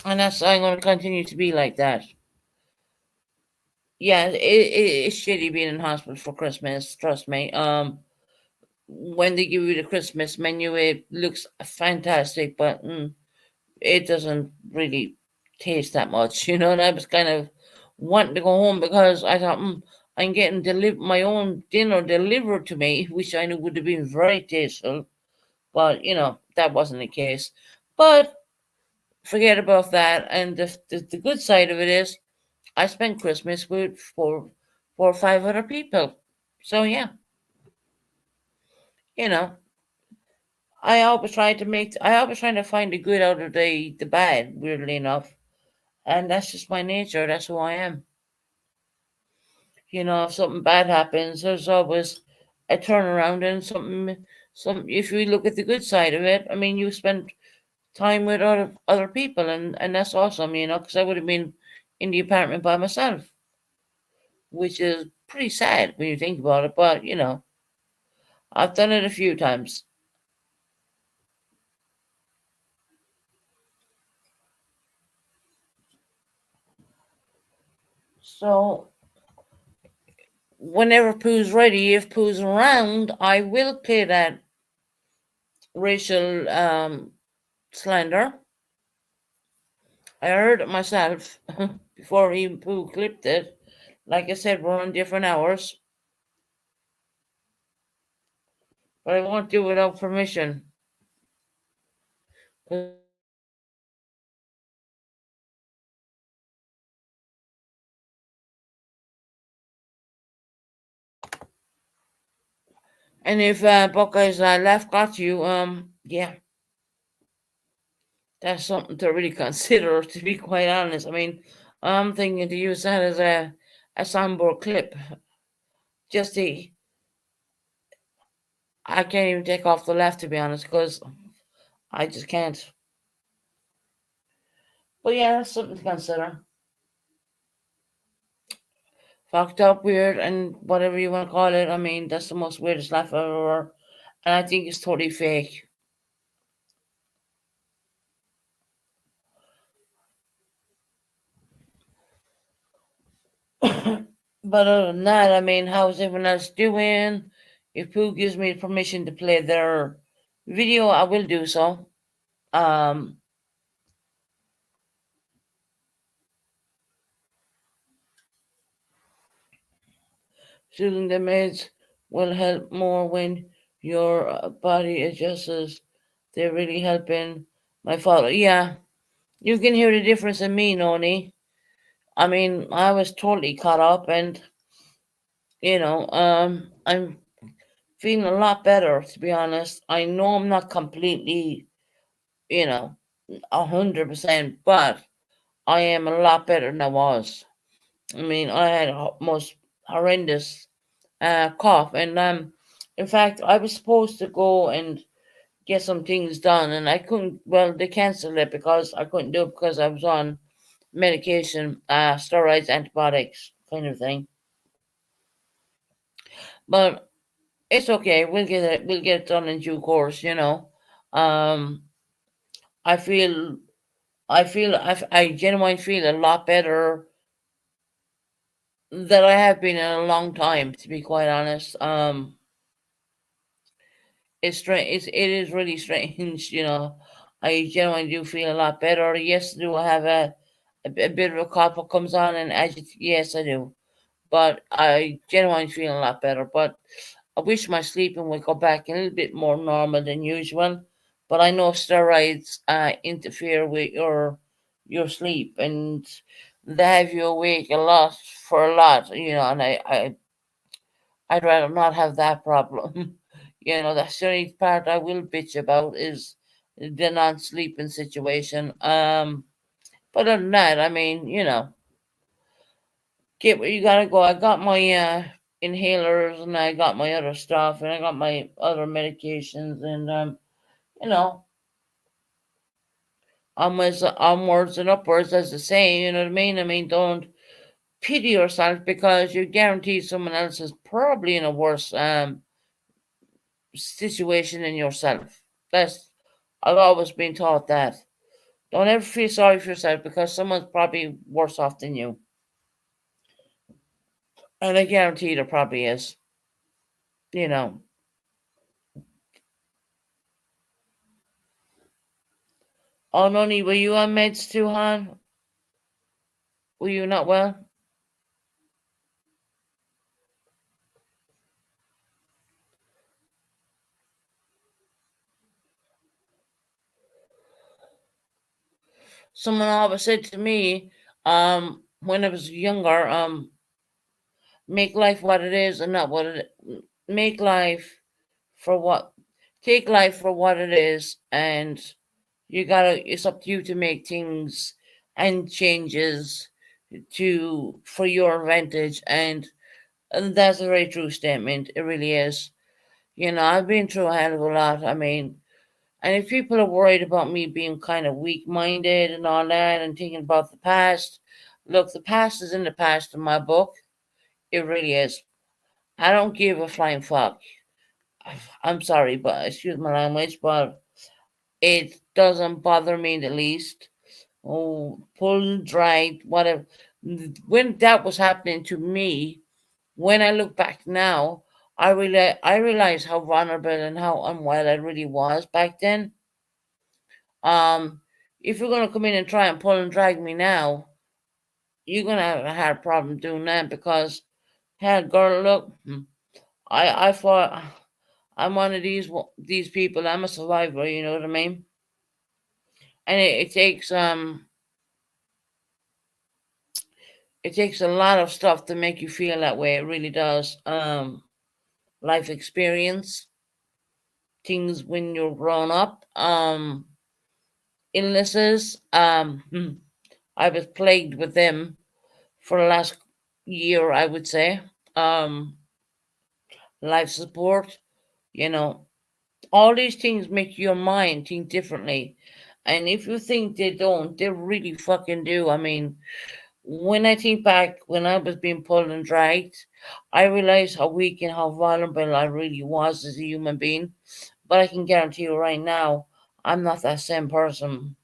And that's I'm going to continue to be like that. Yeah, it's shitty being in hospital for Christmas. Trust me. When they give you the Christmas menu, it looks fantastic, but it doesn't really taste that much, And I was kind of wanting to go home because I thought, I'm getting my own dinner delivered to me, which I knew would have been very tasteful, but that wasn't the case. But forget about that. And the good side of it is, I spent Christmas with four or five other people. So yeah, you know, I always try to find the good out of the bad. Weirdly enough, and that's just my nature. That's who I am. If something bad happens, there's always a turnaround and something. If you look at the good side of it, I mean, you spend time with other people, and that's awesome. Because I would have been in the apartment by myself, which is pretty sad when you think about it. But I've done it a few times. So whenever Pooh's ready, if Pooh's around, I will play that racial slander. I heard it myself before even Pooh clipped it. Like I said, we're on different hours, but I won't do it without permission. And if Buckeye's laugh got you, yeah, that's something to really consider. To be quite honest, I mean, I'm thinking to use that as a soundboard clip. Just the I can't even take off the laugh to be honest, because I just can't. But yeah, that's something to consider. Fucked up, weird, and whatever you want to call it. I mean, that's the most weirdest laugh I've ever heard. And I think it's totally fake. But other than that, I mean, how's everyone else doing? If Pooh gives me permission to play their video, I will do so. Um, Soothing the meds will help more when your body adjusts. They're really helping my father. Yeah, you can hear the difference in me, Noni. I mean, I was totally caught up, and I'm feeling a lot better, to be honest. I know I'm not completely, you know, 100%, but I am a lot better than I was. I mean, I had a most horrendous cough, and in fact, I was supposed to go and get some things done, and I couldn't. Well, they canceled it because I couldn't do it because I was on medication, steroids, antibiotics, kind of thing. But it's okay. We'll get it. We'll get it done in due course. Um, I feel. I genuinely feel a lot better than I have been in a long time. To be quite honest. It's strange. It is really strange. I genuinely do feel a lot better. Yes, do I have a bit of a cough that comes on and agitates? Yes, I do. But I genuinely feel a lot better. But I wish my sleeping would go back a little bit more normal than usual. But I know steroids interfere with your your sleep, and they have you awake a lot for a lot, and I'd rather not have that problem. That's the only part I will bitch about is the non-sleeping situation. But other than that, I mean, get where you gotta go. I got my inhalers, and I got my other stuff, and I got my other medications, and you know, onwards and upwards, as they say. You know what I mean? I mean, don't pity yourself because you're guaranteed someone else is probably in a worse situation than yourself. That's I've always been taught that. Don't ever feel sorry for yourself because someone's probably worse off than you. And I guarantee there probably is. You know. Oh, Noni, were you on meds too, hon? Were you not well? Someone always said to me, when I was younger, make life what it is and not what it make life for what take life for what it is, and it's up to you to make things and changes for your advantage, and that's a very true statement. It really is. I've been through a hell of a lot. I mean, and if people are worried about me being kind of weak minded and all that and thinking about the past, look, the past is in the past in my book. It really is. I don't give a flying fuck. I'm sorry, but excuse my language, but it doesn't bother me in the least. Oh, pulled, dried, whatever. When that was happening to me, when I look back now, I realize how vulnerable and how unwell I really was back then. Um, if you're gonna come in and try and pull and drag me now, you're gonna have a hard problem doing that because, hell, girl, look, I fought. I'm one of these people. I'm a survivor. You know what I mean? And it takes a lot of stuff to make you feel that way. It really does. Life experience, things when you're grown up, illnesses. I was plagued with them for the last year, I would say. Um, Life support, you know, all these things make your mind think differently. And if you think they don't, they really fucking do. I mean, when I think back when I was being pulled and dragged, I realized how weak and how vulnerable I really was as a human being. But I can guarantee you right now, I'm not that same person.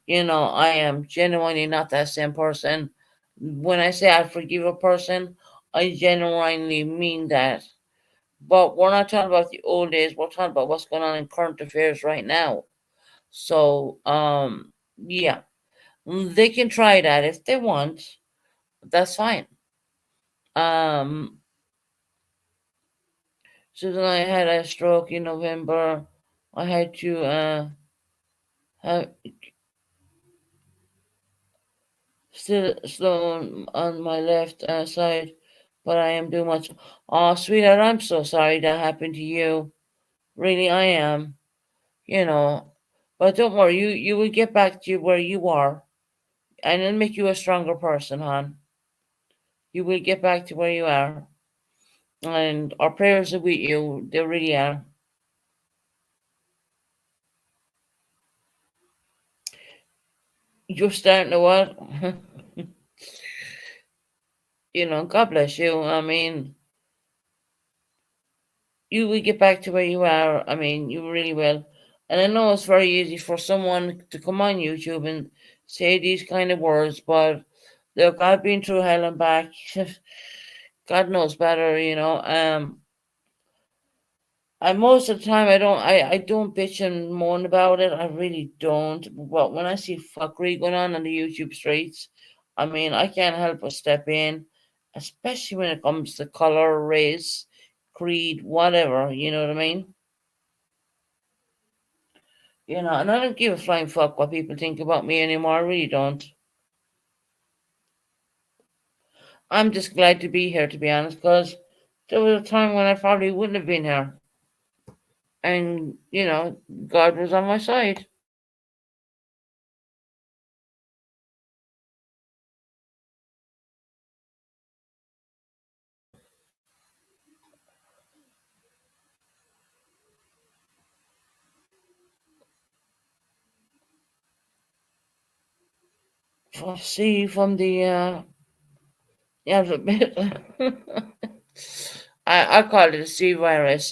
I am genuinely not that same person. When I say I forgive a person, I genuinely mean that. But we're not talking about the old days. We're talking about what's going on in current affairs right now. So, yeah, they can try that if they want. That's fine. Um, so then I had a stroke in November. I had to have still slow on my left side, but I am doing much. Oh, sweetheart, I'm so sorry that happened to you. Really, I am. You know, but don't worry. You will get back to where you are, and it'll make you a stronger person, hon. You will get back to where you are, and our prayers are with you. They really are. You're starting to what? God bless you. I mean, you will get back to where you are. I mean, you really will. And I know it's very easy for someone to come on YouTube and say these kind of words, but look, I've been through hell and back. God knows better. I most of the time I don't bitch and moan about it. I really don't. But when I see fuckery going on the YouTube streets, I mean I can't help but step in, especially when it comes to color, race, creed, whatever. You know what I mean? And I don't give a flying fuck what people think about me anymore. I really don't. I'm just glad to be here, to be honest, because there was a time when I probably wouldn't have been here. And, God was on my side. See, from the alphabet, I call it a C virus.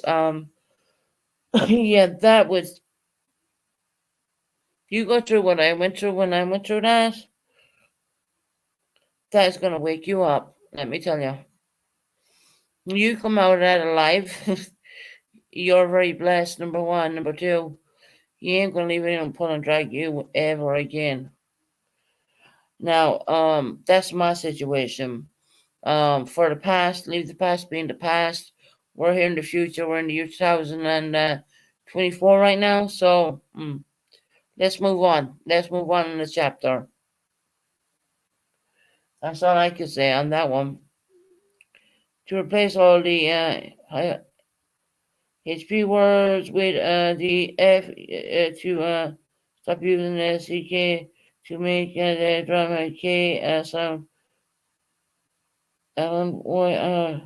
Yeah, that was, you go through what I went through when I went through that's going to wake you up. Let me tell you. You come out of that alive, you're very blessed, number one. Number two, you ain't going to leave anyone pull and drag you ever again. Now, that's my situation. For the past, leave the past being the past. We're here in the future. We're in the year 2024 right now. So let's move on. Let's move on in the chapter. That's all I can say on that one. To replace all the HP words with the F to stop using the CK to make the drama K sound. Why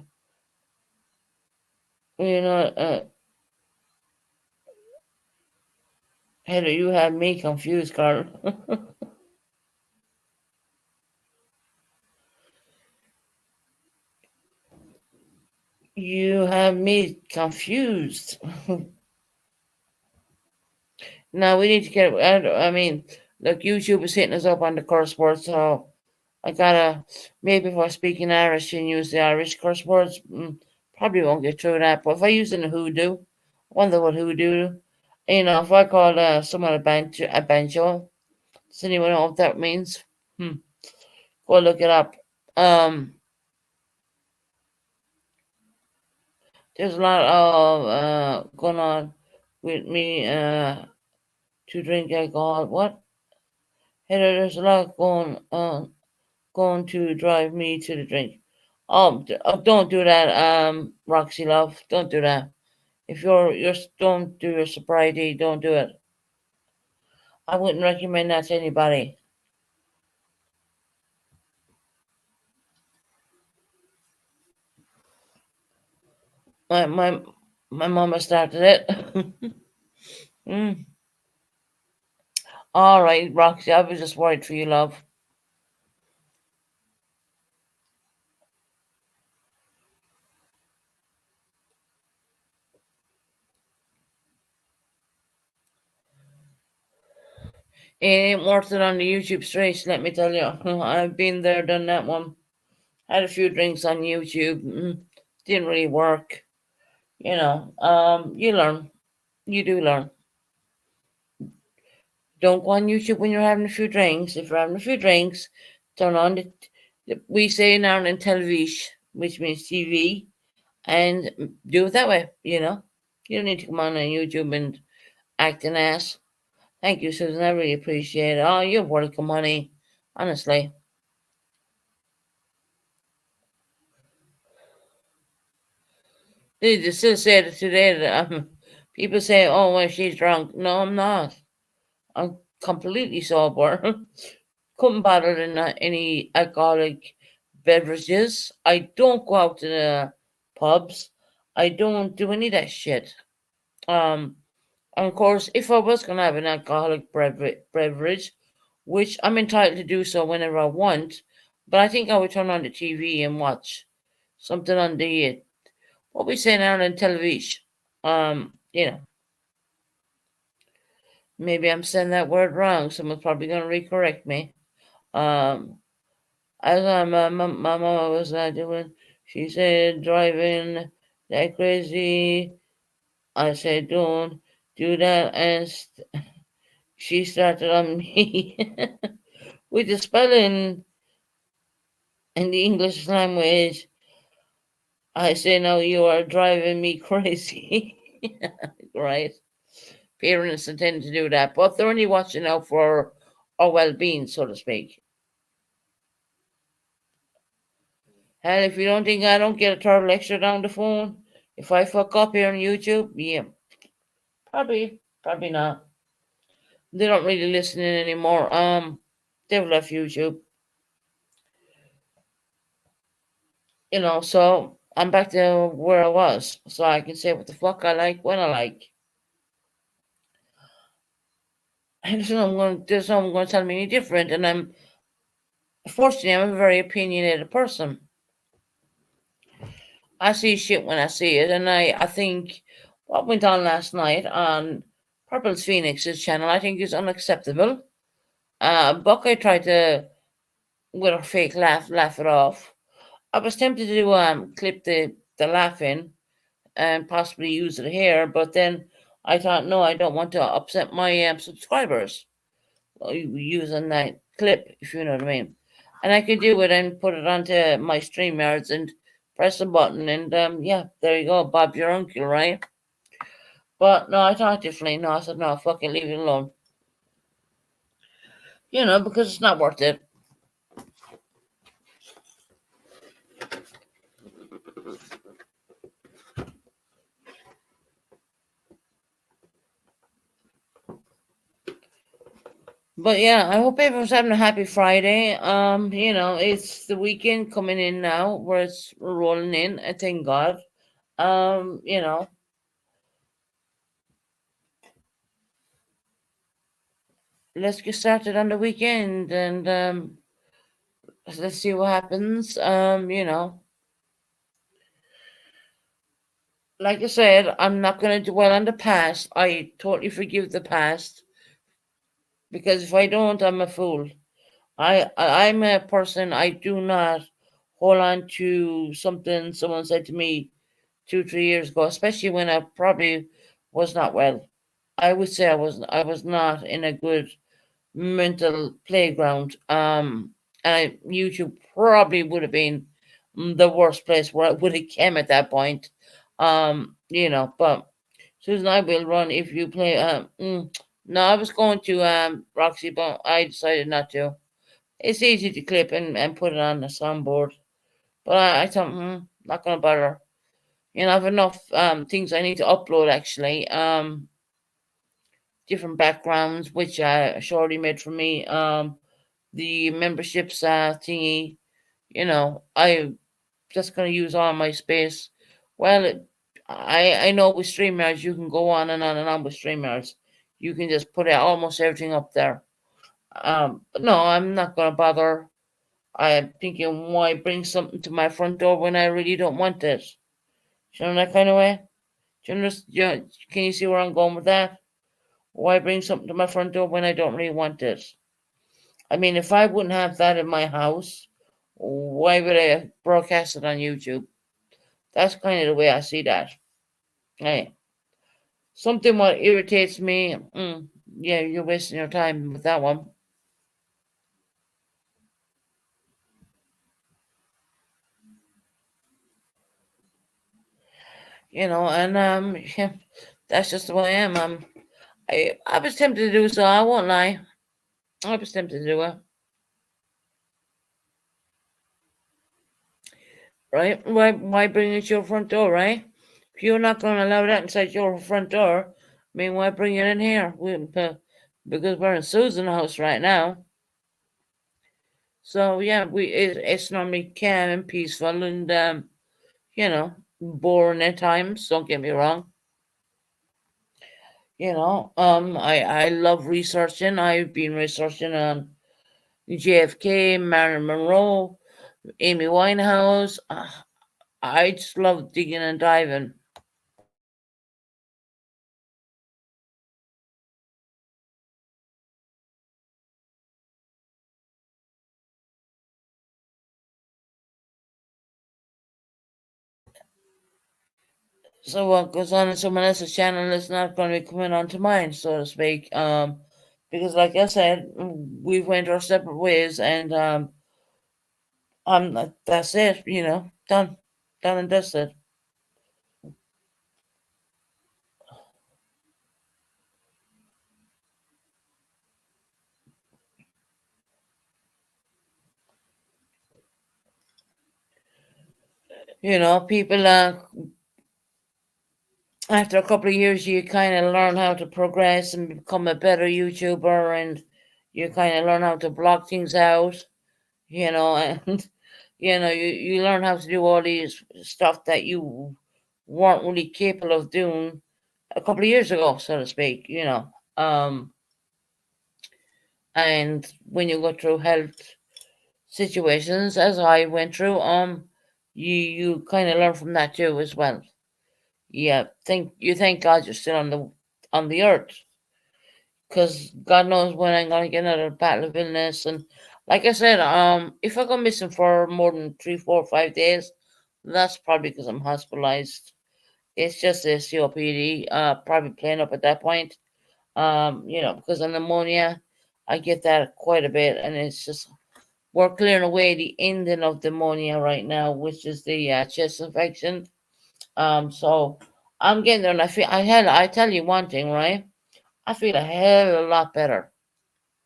you know Heather, you have me confused, Carl. You have me confused. Now we need to get. I mean, look, YouTube is hitting us up on the curse words, so I gotta maybe if I speak in Irish and use the Irish curse words, probably won't get through that. But if I use it in hoodoo, I wonder what hoodoo. If I call someone a banjo, does anyone know what that means? Hmm. Go look it up. Um, there's a lot of going on with me to drink alcohol. What? Heather, there's a lot going to drive me to the drink. Don't do that, Roxy love. Don't do that. If you're don't do your sobriety, don't do it. I wouldn't recommend that to anybody. My my my mama started it. mm. All right, Roxy. I was just worried for you, love. It ain't worth it on the YouTube streets, let me tell you. I've been there, done that one. Had a few drinks on YouTube. Didn't really work. You learn. You do learn. Don't go on YouTube when you're having a few drinks. If you're having a few drinks, turn on we say now in television, which means TV, and do it that way. You don't need to come on YouTube and act an ass. Thank you, Susan. I really appreciate it. Oh, you're welcome, honey. Honestly. They just still said it today that people say, oh, well, she's drunk. No, I'm not. I'm completely sober. Couldn't bother in any alcoholic beverages. I don't go out to the pubs. I don't do any of that shit. Um, and of course, if I was going to have an alcoholic beverage, which I'm entitled to do so whenever I want, but I think I would turn on the TV and watch something on the what we say now on television. Maybe I'm saying that word wrong. Someone's probably going to recorrect me. Um, as my mama was doing, she said driving that crazy. I said don't do that, and she started on me with the spelling in the English language. I say no, you are driving me crazy, right? parents intend to do that, but they're only watching out for our well-being, so to speak. And if you don't think I don't get a third lecture down the phone, if I fuck up here on YouTube, yeah, probably not. They don't really listen in anymore. They've left YouTube, so I'm back to where I was, so I can say what the fuck I like when I like. And there's no one going to tell me any different. And fortunately, I'm a very opinionated person. I see shit when I see it, and I think what went on last night on Purple Phoenix's channel, I think is unacceptable. Buckeye tried to, with a fake laugh it off. I was tempted to clip the laugh in and possibly use it here, but then I thought, no, I don't want to upset my subscribers using that clip, if you know what I mean. And I could do it and put it onto my StreamYards and press a button, and yeah, there you go, Bob your uncle, right? But no, I thought differently. No, I said, no, fucking leave it alone. Because it's not worth it. But yeah, I hope everyone's having a happy Friday. It's the weekend coming in now, where it's rolling in. I thank God. Um, you know, let's get started on the weekend, and let's see what happens. Like I said, I'm not going to dwell on the past. I totally forgive the past, because if I don't, I'm a fool. I'm a person, I do not hold on to something someone said to me 2 3 years ago, especially when I probably was not well. I would say I was not in a good mental playground. And YouTube probably would have been the worst place where I would have came at that point. But Susan, I will run if you play. No, I was going to Roxy, but I decided not to. It's easy to clip and put it on the soundboard. But I thought, not gonna bother. I have enough things I need to upload actually. Different backgrounds which Shorty made for me. The memberships thingy. I just gonna use all my space. Well, I know with StreamYards you can go on and on and on with StreamYards. You can just put almost everything up there. But no, I'm not gonna bother. I'm thinking, why bring something to my front door when I really don't want it? You know, that kind of way. Do you understand? Can you see where I'm going with that? Why bring something to my front door when I don't really want it? I mean, if I wouldn't have that in my house, why would I broadcast it on YouTube? That's kind of the way I see that. Hey, something what irritates me. Yeah, you're wasting your time with that one. And yeah, that's just the way I am. I was tempted to do so. I won't lie. I was tempted to do it. Right? Why bring it to your front door, right? If you're not going to allow that inside your front door, I mean, why bring it in here? Because we're in Susan's house right now. So yeah, it's normally calm and peaceful, and boring at times. Don't get me wrong. I love researching. I've been researching on JFK, Marilyn Monroe, Amy Winehouse. I just love digging and diving. So what goes on in someone else's channel is not going to be coming onto mine, so to speak. Because like I said, we went our separate ways, and that's it. Done and dusted. People, after a couple of years, you kind of learn how to progress and become a better YouTuber, and you kind of learn how to block things out, and you learn how to do all these stuff that you weren't really capable of doing a couple of years ago, so to speak. And when you go through health situations, as I went through, you kind of learn from that too as well. Yeah, thank God you're still on the earth, because God knows when I'm gonna get another battle of illness. And like I said, if I go missing for more than 3, 4, 5 days, that's probably because I'm hospitalized. It's just a COPD, probably playing up at that point. Because of pneumonia, I get that quite a bit, and it's just we're clearing away the ending of the pneumonia right now, which is the chest infection. So I'm getting there, and I tell you one thing, right? I feel a hell of a lot better.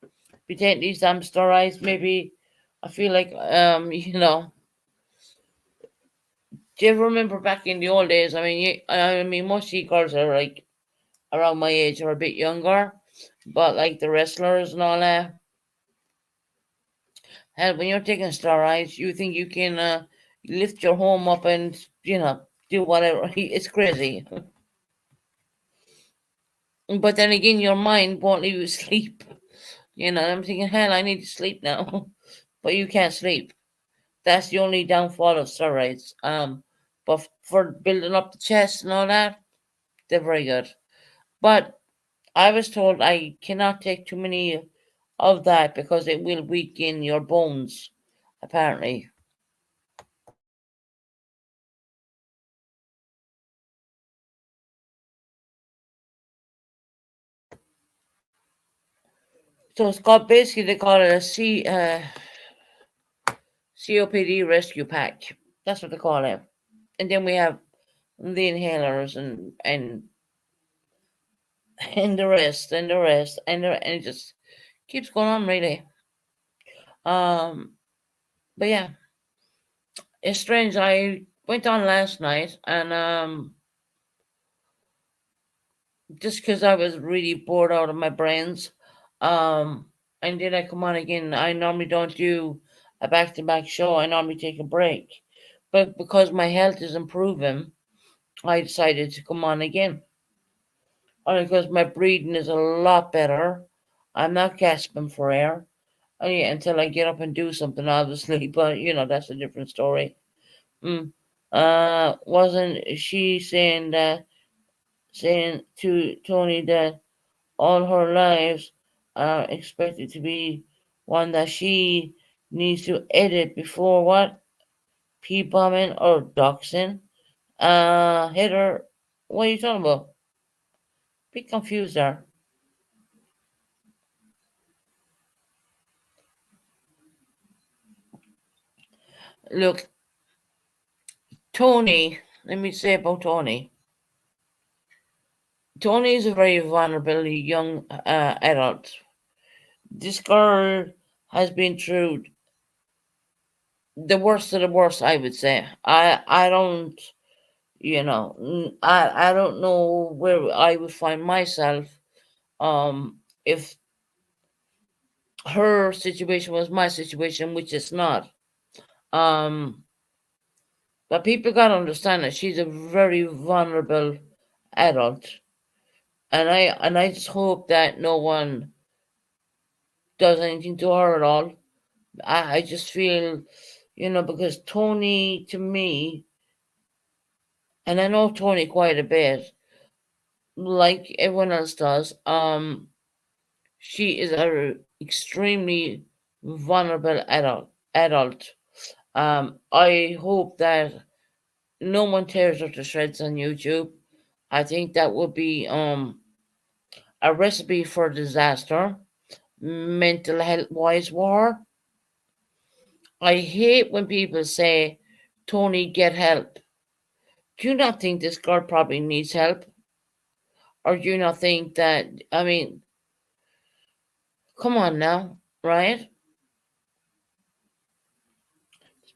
If you take these steroids, maybe I feel like Do you ever remember back in the old days? I mean, most of you girls are like around my age or a bit younger, but like the wrestlers and all that. Hell, when you're taking steroids, you think you can lift your home up and do whatever. It's crazy. But then again, your mind won't let you sleep. I'm thinking, hell, I need to sleep now, but you can't sleep. That's the only downfall of steroids. But for building up the chest and all that, they're very good. But I was told I cannot take too many of that because it will weaken your bones, apparently. So it's called basically they call it a COPD rescue pack. That's what they call it. And then we have the inhalers and and the rest and the rest and it just keeps going on really. Um, but yeah, it's strange. I went on last night and just because I was really bored out of my brains. Um, and then I come on again. I normally don't do a back to back show. I normally take a break, but because my health is improving, I decided to come on again. Only because my breathing is a lot better. I'm not gasping for air. Yeah, until I get up and do something, obviously. But that's a different story. Mm. Wasn't she saying to Tony that all her lives are expected to be one that she needs to edit before what? P-bombing or doxing? Heather, what are you talking about? Be confused there. Look, Tony, let me say about Tony. Tony is a very vulnerable young adult. This girl has been through the worst of the worst, I would say. I don't, I don't know where I would find myself if her situation was my situation, which it's not. Um, but people gotta understand that she's a very vulnerable adult, and I just hope that no one does anything to her at all. I just feel, because Tony to me, and I know Tony quite a bit, like everyone else does. She is a extremely vulnerable adult. I hope that no one tears her to shreds on YouTube. I think that would be a recipe for disaster, mental health wise war. I hate when people say, Tony, get help. Do you not think this girl probably needs help? Or do you not think that, I mean, come on now, right?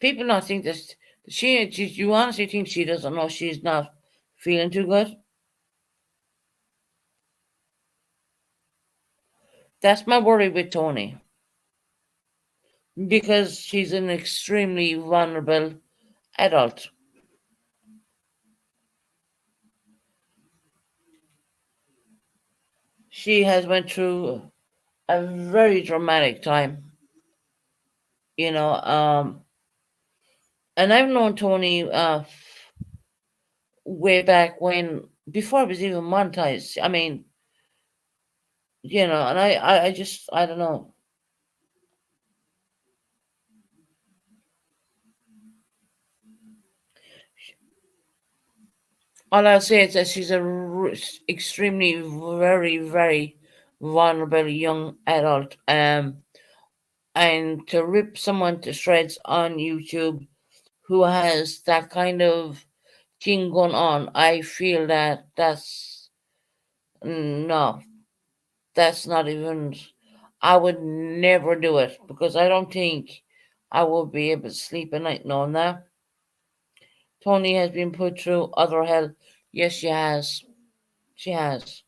People not think this. You honestly think she doesn't know she's not feeling too good? That's my worry with Tony because she's an extremely vulnerable adult. She has went through a very dramatic time, you know. And I've known Tony way back when before it was even monetized. I mean, and I just I don't know. All I'll say is that she's extremely very very vulnerable young adult. And to rip someone to shreds on YouTube who has that kind of thing going on, I feel that no, that's not even. I would never do it because I don't think I will be able to sleep at night knowing that. Tony has been put through other hell. Yes, she has. She has.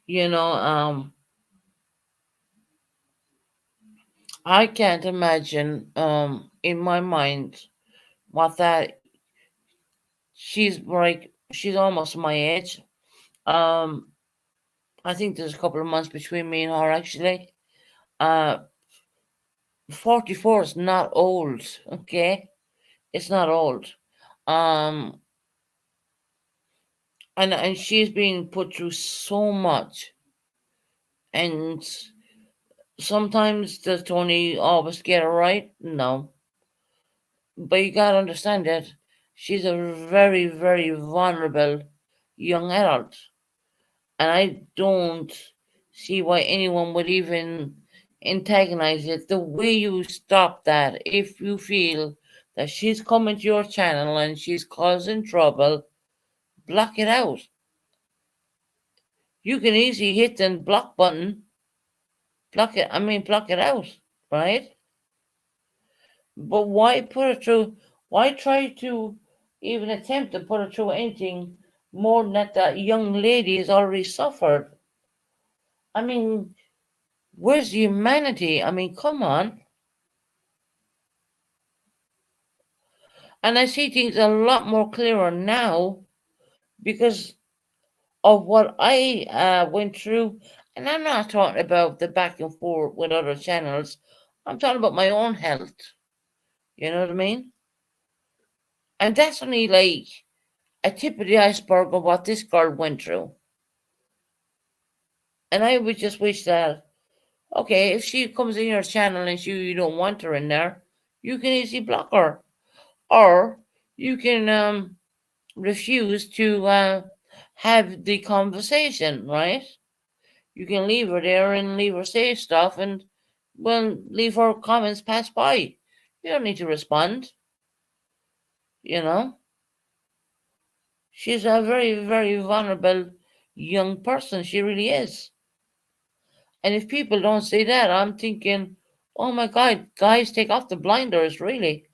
You know, I can't imagine in my mind what that she's almost my age. Um I think there's a couple of months between me and her actually. Uh 44 is not old, okay? It's not old. Um and she's been put through so much, and sometimes does Tony always get it right? No. But you gotta understand that she's a very, very vulnerable young adult. And I don't see why anyone would even antagonize it. The way you stop that, if you feel that she's coming to your channel and she's causing trouble, block it out. You can easily hit the block button, block it out, right? But why put her through, why try to even attempt to put her through anything more than that young lady has already suffered? I mean, where's the humanity? I mean, come on. And I see things a lot more clearer now because of what I went through. And I'm not talking about the back and forth with other channels. I'm talking about my own health. You know what I mean? And that's only like a tip of the iceberg of what this girl went through. And I would just wish that, okay, if she comes in your channel and you don't want her in there, you can easily block her. Or you can refuse to have the conversation, right? You can leave her there and leave her say stuff and, well, leave her comments pass by. You don't need to respond, you know? She's a very, very vulnerable young person. She really is. And if people don't say that, I'm thinking, oh my God, guys, take off the blinders, really.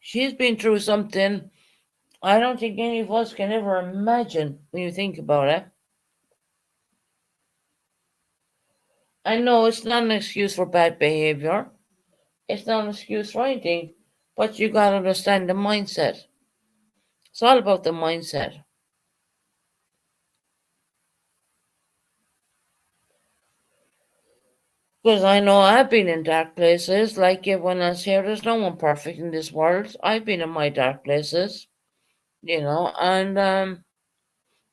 She's been through something I don't think any of us can ever imagine when you think about it. I know it's not an excuse for bad behavior, it's not an excuse for anything, but you gotta understand the mindset. It's all about the mindset. Because I know I've been in dark places, like everyone else here. There's no one perfect in this world. I've been in my dark places, and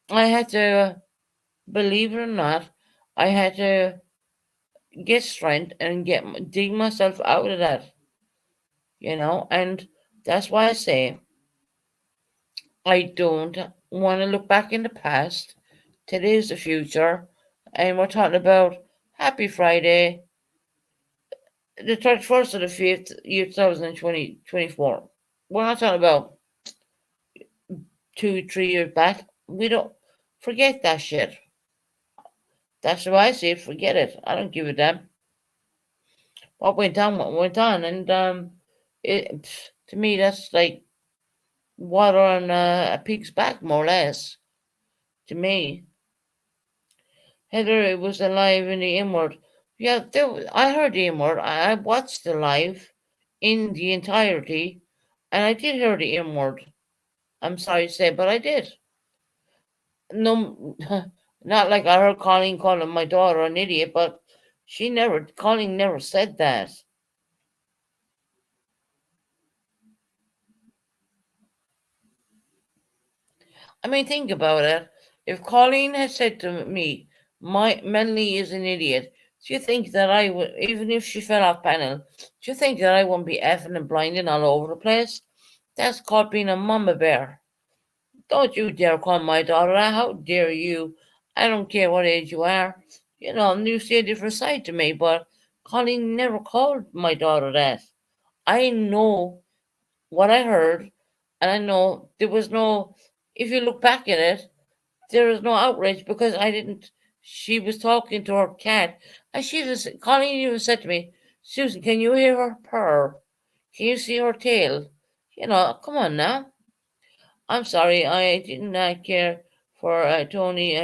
I had to, believe it or not, I had to get strength and dig myself out of that, and that's why I say I don't want to look back in the past. Today's the future, and we're talking about Happy Friday, the 31st of the 5th, year 2024. We're not talking about 2, 3 years back. We don't forget that shit. That's the way I see it. Forget it. I don't give a damn. What went on, and to me that's like water on a pig's back, more or less. To me, Heather, it was alive in the inward. Yeah, I heard the inward. I watched the live in the entirety, and I did hear the inward. I'm sorry to say, but I did. No, not like I heard Colleen calling my daughter an idiot, but Colleen never said that. I mean, think about it. If Colleen had said to me, "My Melanie is an idiot," do you think that I would, even if she fell off panel, do you think that I wouldn't be effing and blinding all over the place? That's called being a mama bear. Don't you dare call my daughter that. How dare you? I don't care what age you are. You know, you see a different side to me, but Colleen never called my daughter that. I know what I heard, and I know there was no, if you look back at it, there was no outrage because I didn't. She was talking to her cat, and Colleen even said to me, "Susan, can you hear her purr? Can you see her tail? You know, come on now." I'm sorry, I did not care for Tony.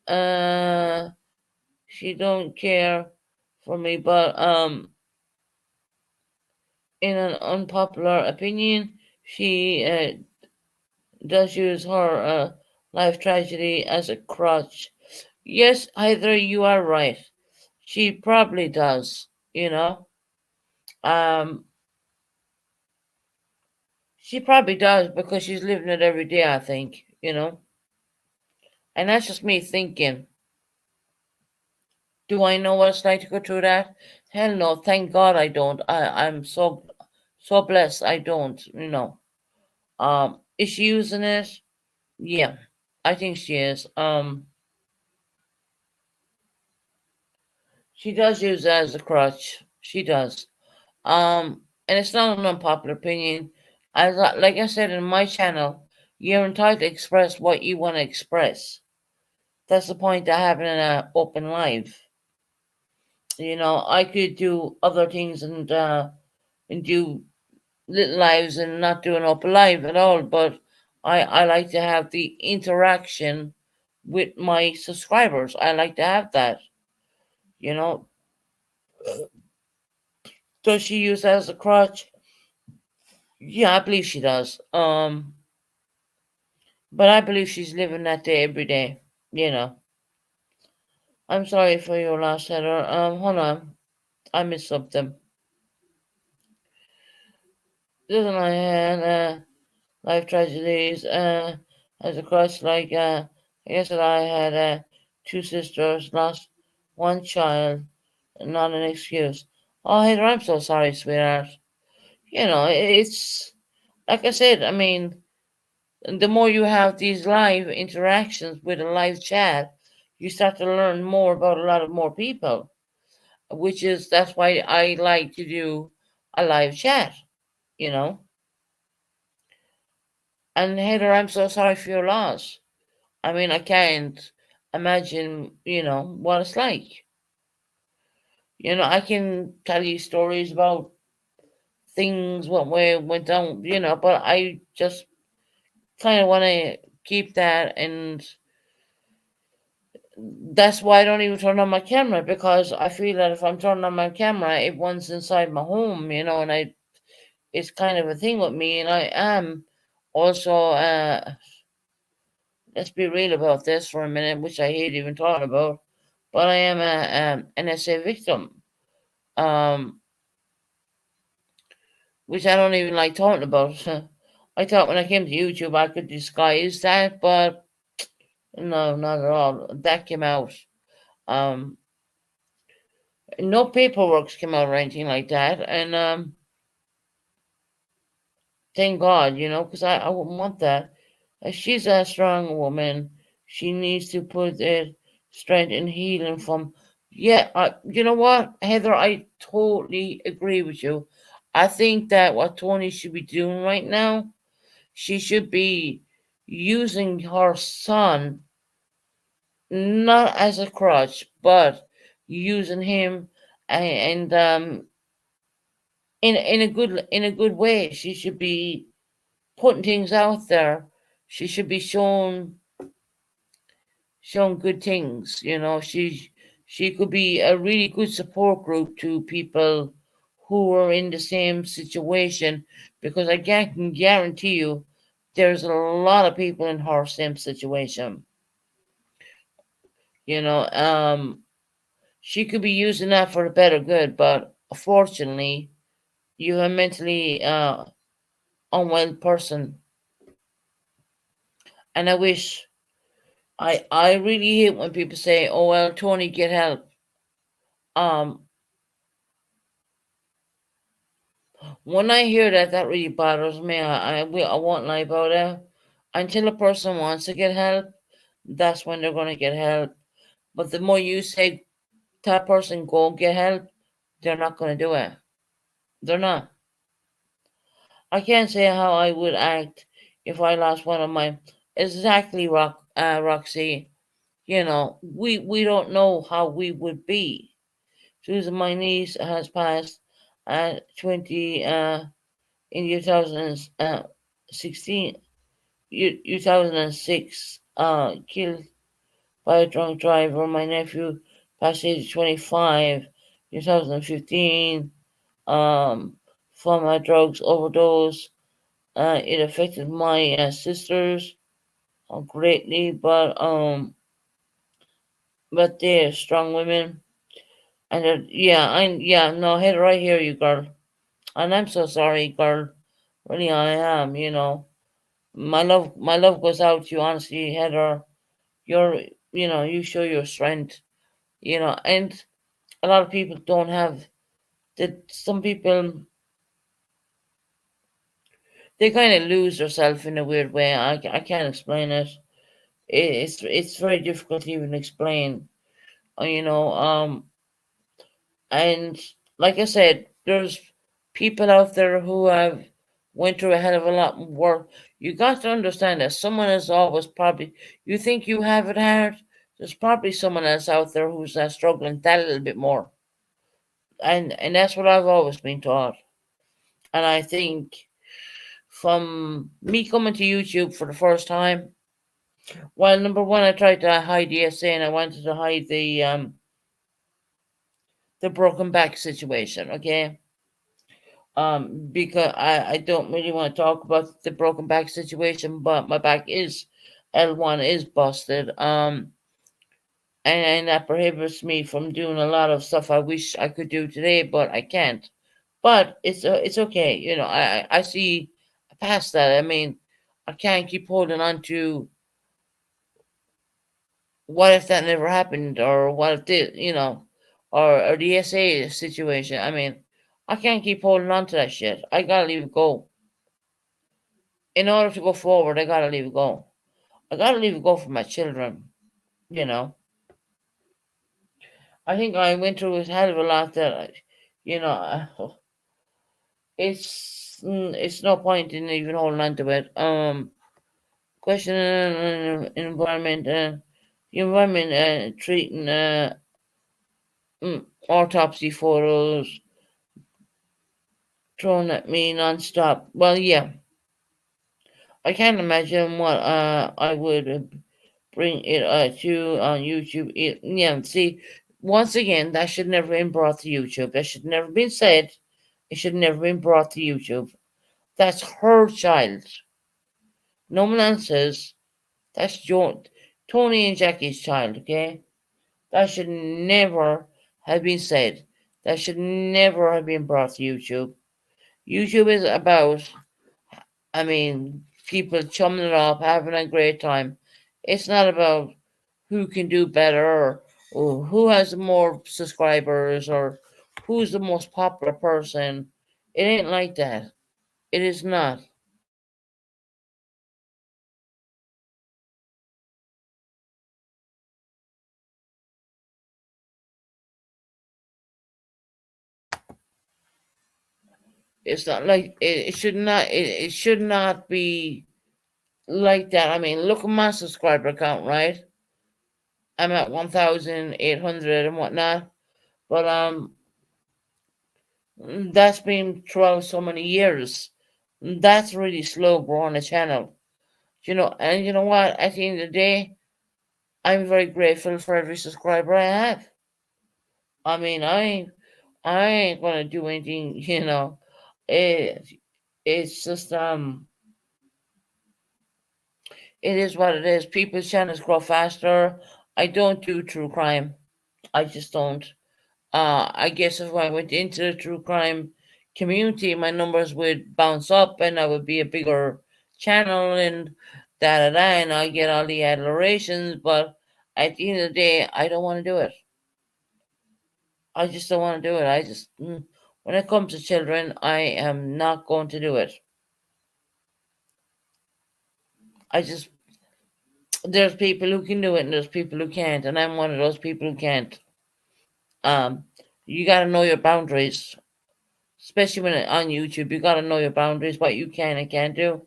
Uh, she don't care for me, but in an unpopular opinion, she does use her life tragedy as a crutch. Yes, Heather, you are right. She probably does, you know. Um, she probably does because she's living it every day, I think, you know. And that's just me thinking. Do I know what it's like to go through that? Hell no, thank God I don't. I'm so blessed I don't, you know. Is she using it? Yeah, I think she is. She does use it as a crutch. She does. And it's not an unpopular opinion. Like I said in my channel, you're entitled to express what you want to express. That's the point of having an open live. You know, I could do other things and do little lives and not do an open live at all, but I like to have the interaction with my subscribers. I like to have that, you know. Does she use that as a crutch? Yeah, I believe she does. But I believe she's living that day every day, you know. I'm sorry for your loss, Heather. Hold on. I missed something. Doesn't I had life tragedies as a crutch like I guess that I had two sisters, lost one child, not an excuse. Oh, Heather, I'm so sorry, sweetheart. You know, it's like I said. I mean, the more you have these live interactions with a live chat, you start to learn more about a lot of more people. Which is that's why I like to do a live chat. You know, and Heather, I'm so sorry for your loss. I mean, I can't imagine, you know, what it's like. You know, I can tell you stories about things, what way it went down, you know, but I just kind of want to keep that. And that's why I don't even turn on my camera because I feel that if I'm turning on my camera, it runs inside my home, you know, and it's kind of a thing with me. And I am also, let's be real about this for a minute, which I hate even talking about, but I am a NSA victim, um, which I don't even like talking about. I thought when I came to YouTube I could disguise that, but no, not at all. That came out. Um, no paperwork came out or anything like that, and thank God, you know, because I wouldn't want that. She's a strong woman. She needs to put it strength and healing from. Yeah, you know what, Heather, I totally agree with you. I think that what Tony should be doing right now, she should be using her son not as a crutch, but using him and in a good way. She should be putting things out there. She should be shown good things. She could be a really good support group to people who are in the same situation, because I can guarantee you there's a lot of people in her same situation. You know, she could be using that for the better good, but unfortunately, you're a mentally unwell person, and I really hate when people say, "Oh well, Tony, get help." Um, when I hear that, that really bothers me. I won't lie about it. Until a person wants to get help, that's when they're going to get help. But the more you say that person go get help, they're not going to do it. They're not. I can't say how I would act if I lost one of my exactly Roxy. We don't know how we would be. Susan, my niece, has passed at 20 in 2016, 2006, killed by a drunk driver. My nephew passed age 25, 2015, from a drugs overdose. It affected my sisters greatly, but they're strong women, and no, Heather, I hear you, girl, and I'm so sorry, girl. Really, I am. My love goes out to you, honestly, Heather. You're, you show your strength, and a lot of people don't have that. Some people, they kind of lose themselves in a weird way. I can't explain it. It's very difficult to even explain. uh, you know um and like I said, there's people out there who have went through a hell of a lot more. You got to understand that someone is always probably, you think you have it hard, there's probably someone else out there who's struggling that little bit more. And that's what I've always been taught. And I think from me coming to YouTube for the first time, well, number one, I tried to hide the essay, and I wanted to hide the broken back situation, okay? Because I don't really want to talk about the broken back situation, but my back is L1 is busted. And that prohibits me from doing a lot of stuff I wish I could do today, but I can't. But it's okay. I see past that. I mean, I can't keep holding on to what if that never happened, or what if this, or the SA situation. I mean, I can't keep holding on to that shit. I gotta leave it go. In order to go forward, I gotta leave it go. I gotta leave it go for my children. You know, I think I went through a hell of a lot that, you know, it's no point in even holding on to it. Question environment, the environment, treating autopsy photos thrown at me nonstop. Well, yeah, I can't imagine what I would bring it to on YouTube. Yeah, see, once again, that should never been brought to YouTube. That should never been said. It should never been brought to YouTube. That's her child. No one else's. That's Tony and Jackie's child. Okay, that should never have been said. That should never have been brought to YouTube. YouTube is about, I mean, people chumming it up, having a great time. It's not about who can do better, or who has more subscribers, or who's the most popular person. It ain't like that. It is not. It's not like it should not. It should not be like that. I mean, look at my subscriber count, right? I'm at 1,800 and whatnot. But that's been throughout so many years. That's really slow growing a channel. And you know what? At the end of the day, I'm very grateful for every subscriber I have. I mean, I ain't gonna do anything. It it's just it is what it is. People's channels grow faster. I don't do true crime. I just don't. I guess if I went into the true crime community, my numbers would bounce up and I would be a bigger channel and da da da, and I get all the adorations. But at the end of the day, I don't want to do it. I just don't want to do it. When it comes to children, I am not going to do it. I just, there's people who can do it and there's people who can't, and I'm one of those people who can't. Um, you got to know your boundaries, especially when on YouTube. You got to know your boundaries, what you can and can't do.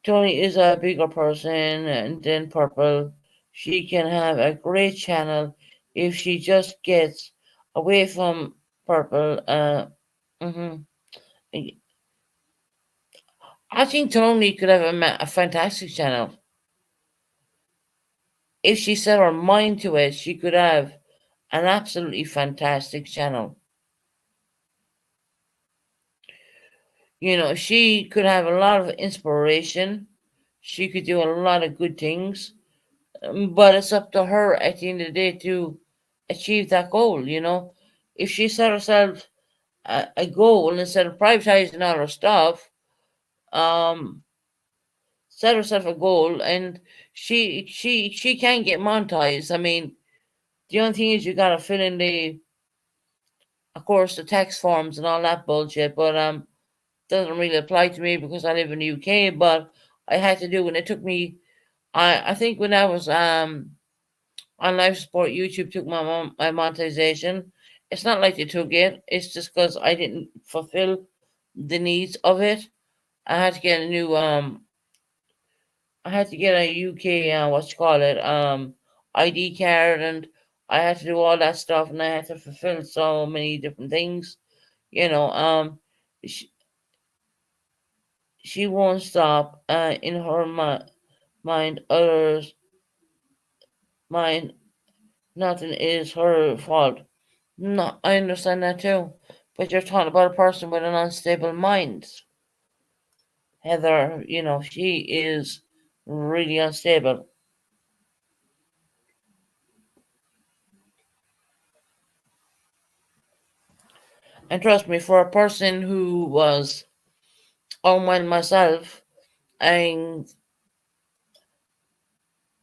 Tony is a bigger person than Purple. She can have a great channel if she just gets away from Purple. Mhm. I think Tony could have a fantastic channel. If she set her mind to it, she could have an absolutely fantastic channel. She could have a lot of inspiration. She could do a lot of good things. But it's up to her at the end of the day to achieve that goal. If she set herself a goal instead of privatizing all her stuff, um, set herself a goal, and she can get monetized. I mean, the only thing is you gotta fill in of course, the tax forms and all that bullshit. But doesn't really apply to me because I live in the UK. But I had to do, and it took me. I think when I was on life support, YouTube took my monetization. It's not like they took it. It's just because I didn't fulfill the needs of it. I had to get a new I had to get a UK what you call it ID card, and I had to do all that stuff, and I had to fulfill so many different things. You know, she, she won't stop. In her mind, others' mind, nothing is her fault. No, I understand that too. But you're talking about a person with an unstable mind. Heather, she is really unstable. And trust me, for a person who was unwell myself, and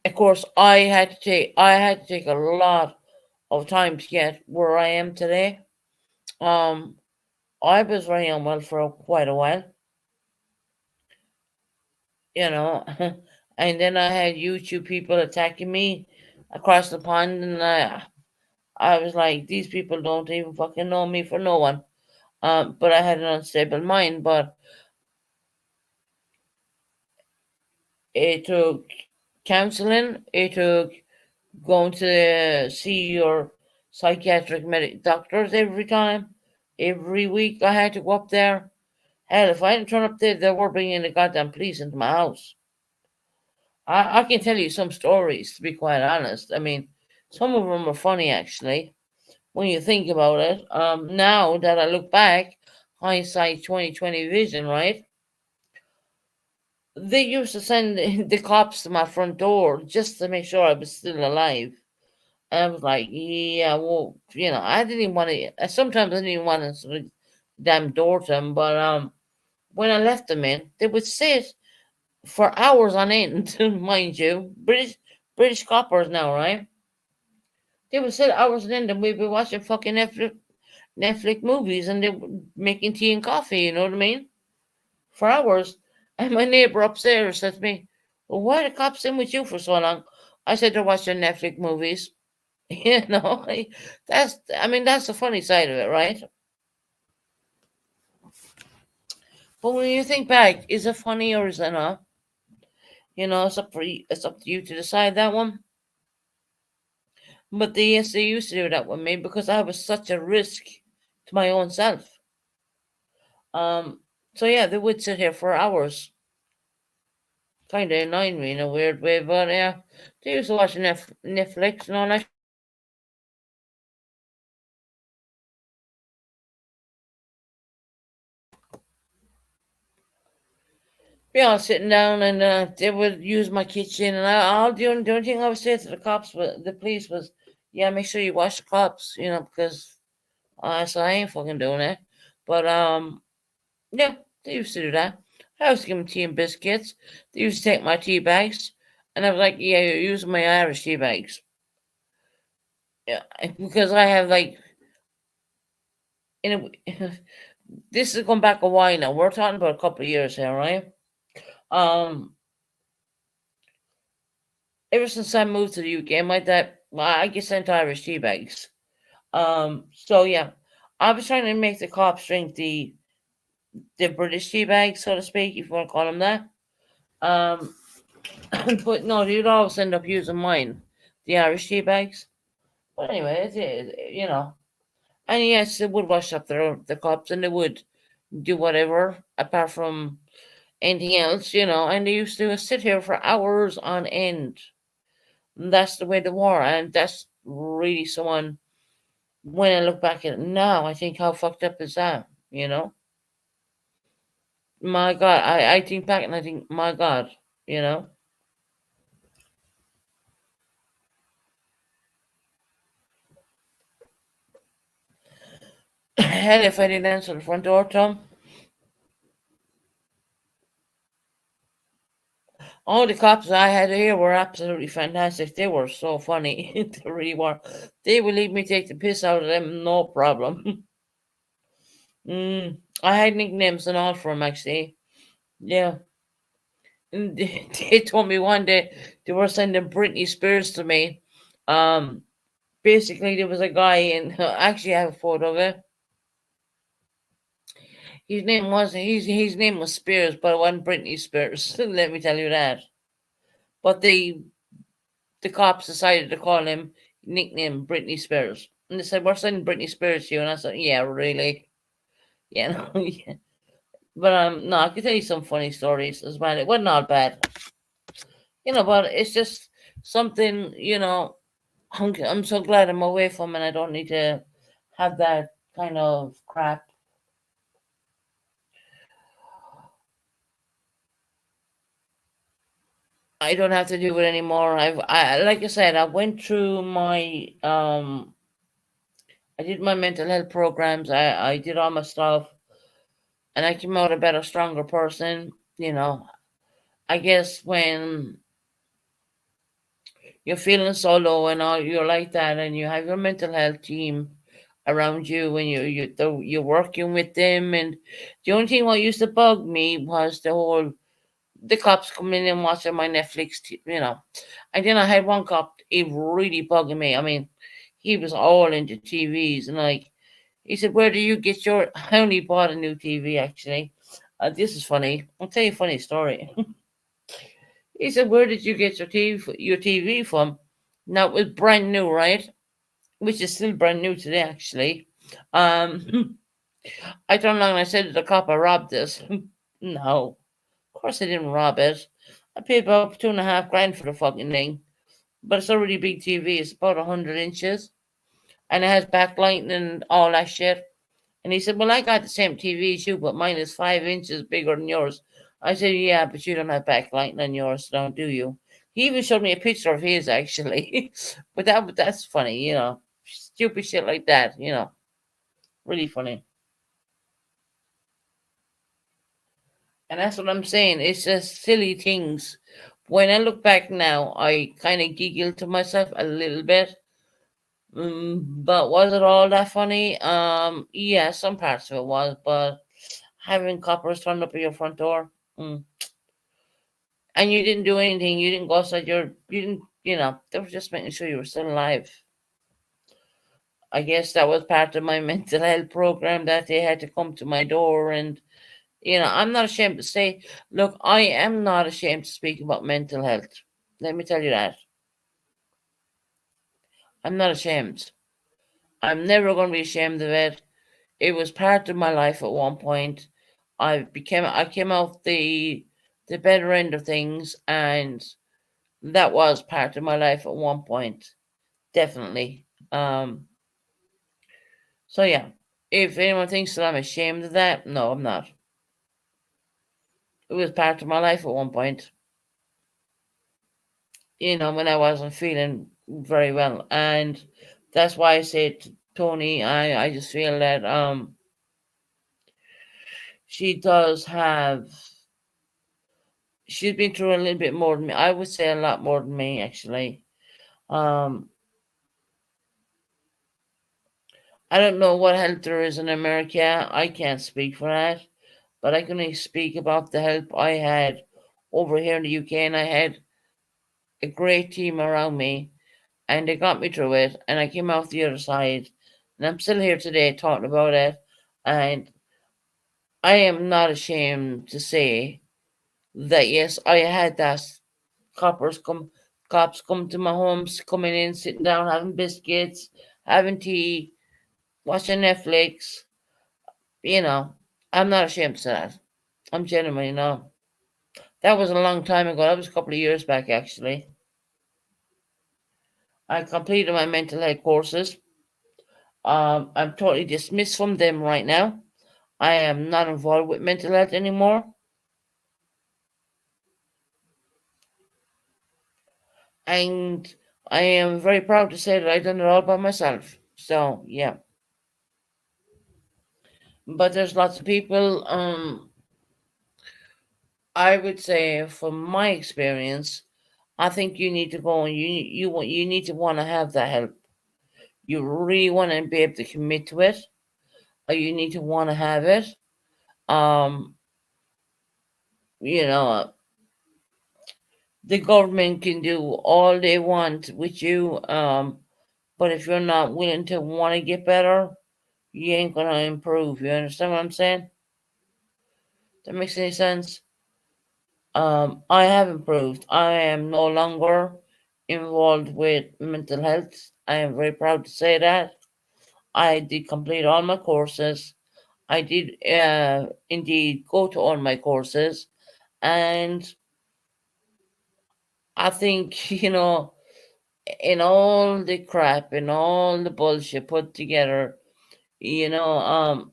of course I had to take a lot of time to get where I am today. Um, I was very unwell for quite a while, you know, and then I had YouTube people attacking me across the pond, and I was like, these people don't even fucking know me for no one. But I had an unstable mind. But it took counseling. It took going to see your psychiatric doctors every time. Every week I had to go up there. Hell, if I didn't turn up there, they were bringing the goddamn police into my house. I can tell you some stories, to be quite honest. I mean, some of them are funny, actually, when you think about it. Now that I look back, hindsight 2020 vision, right? They used to send the cops to my front door just to make sure I was still alive. And I was like, yeah, well, I didn't even want to. Sometimes I didn't even want to sort of damn door to them. But when I left them in, they would sit for hours on end, mind you. British coppers now, right? They would sit hours on end, and we'd be watching fucking Netflix movies, and they were making tea and coffee. You know what I mean? For hours. And my neighbor upstairs said to me, "Well, why the cops in with you for so long?" I said, "They're watching Netflix movies." You know, that's the funny side of it, right? But when you think back, is it funny or is it not? It's up to you to decide that one. But yes, they used to do that with me because I was such a risk to my own self. Um, so yeah, they would sit here for hours. Kind of annoying me in a weird way, but yeah, they used to watch Netflix and all that. Be all sitting down, and they would use my kitchen, and all the only thing I would say to the cops, the police was, yeah, make sure you wash the cops, because so I ain't fucking doing it. But yeah, they used to do that. I used to give them tea and biscuits. They used to take my tea bags, and I was like, yeah, you're using my Irish tea bags. Yeah, because I have like, in a, this is going back a while now. We're talking about a couple of years here, right? Um, Ever since I moved to the UK, my dad, well, I get sent Irish tea bags. So yeah, I was trying to make the cops drink the British tea bags, so to speak, if you want to call them that. Um, but no, you'd always end up using mine, the Irish tea bags. But anyway, and yes, they would wash up the cups, and they would do whatever apart from anything else, and they used to sit here for hours on end. And that's the way they were, and that's really someone. When I look back at it now, I think how fucked up is that? My God, I think back and I think, my God, you know. Hell, if I didn't answer the front door, Tom. All the cops I had here were absolutely fantastic. They were so funny. They really were. They would leave me take the piss out of them, no problem. I had nicknames and all for them, actually. Yeah. And they told me one day they were sending Britney Spears to me. Um, Basically, there was a guy, and actually, I have a photo of it. His name was Spears, but it wasn't Britney Spears. Let me tell you that. But the cops decided to call him nickname Britney Spears, and they said, "We're sending Britney Spears to you," and I said, "Yeah, really, yeah, no, yeah." But no, I can tell you some funny stories as well. It wasn't all bad, but it's just something, I'm so glad I'm away from, and I don't need to have that kind of crap. I don't have to do it anymore. Like I said, I went through I did my mental health programs. I did all my stuff, and I came out a better, stronger person. I guess when you're feeling so low and all, you're like that, and you have your mental health team around you, and you're working with them. And the only thing what used to bug me was the cops coming in and watching my Netflix, And then I had one cop, he really bugging me. I mean, he was all into TVs, and like, he said, "Where do you get your?" I only bought a new TV, actually. This is funny. I'll tell you a funny story. He said, "Where did you get your TV from?" Now it was brand new, right? Which is still brand new today, actually. Um, I turned around and I said to the cop, "I robbed this." No, of course I didn't rob it. I paid about 2.5 grand for the fucking thing. But it's a really big TV. It's about 100 inches, and it has backlighting and all that shit. And he said, "Well, I got the same TV as you, but mine is 5 inches bigger than yours." I said, "Yeah, but you don't have backlighting on yours, don't do you?" He even showed me a picture of his, actually. But that's funny, stupid shit like that, really funny. And that's what I'm saying. It's just silly things. When I look back now, I kind of giggle to myself a little bit. But was it all that funny? Yeah, some parts of it was, but having coppers turned up at your front door, and you didn't do anything. You didn't go outside you didn't, they were just making sure you were still alive. I guess that was part of my mental health program that they had to come to my door. And I'm not ashamed to say, look, I am not ashamed to speak about mental health. Let me tell you that. I'm not ashamed. I'm never going to be ashamed of it. It was part of my life at one point. I came off the better end of things, and that was part of my life at one point. Definitely. So yeah, if anyone thinks that I'm ashamed of that, no, I'm not. It was part of my life at one point. When I wasn't feeling very well, and that's why I said to Tony, I just feel that she does have. She's been through a little bit more than me. I would say a lot more than me, actually. Um, I don't know what health there is in America. I can't speak for that, but I can only speak about the help I had over here in the UK, and I had a great team around me, and they got me through it, and I came out the other side, and I'm still here today talking about it, and I am not ashamed to say that yes, I had that coppers come cops come to my homes, coming in, sitting down, having biscuits, having tea, watching Netflix. You know, I'm not ashamed of that. I'm genuinely not. That was a long time ago. That was a couple of years back, actually. I completed my mental health courses. I'm totally dismissed from them right now. I am not involved with mental health anymore. And I am very proud to say that I've done it all by myself. So, yeah. But there's lots of people, I would say from my experience, I think you need to go and you need to want to have that help. You really want to be able to commit to it, or you need to want to have it. Um, you know, the government can do all they want with you, but if you're not willing to want to get better, you ain't gonna improve. You understand what I'm saying? That makes any sense? I have improved. I am no longer involved with mental health. I am very proud to say that. I did complete all my courses. I did indeed go to all my courses. And I think, in all the crap and all the bullshit put together, you know, um,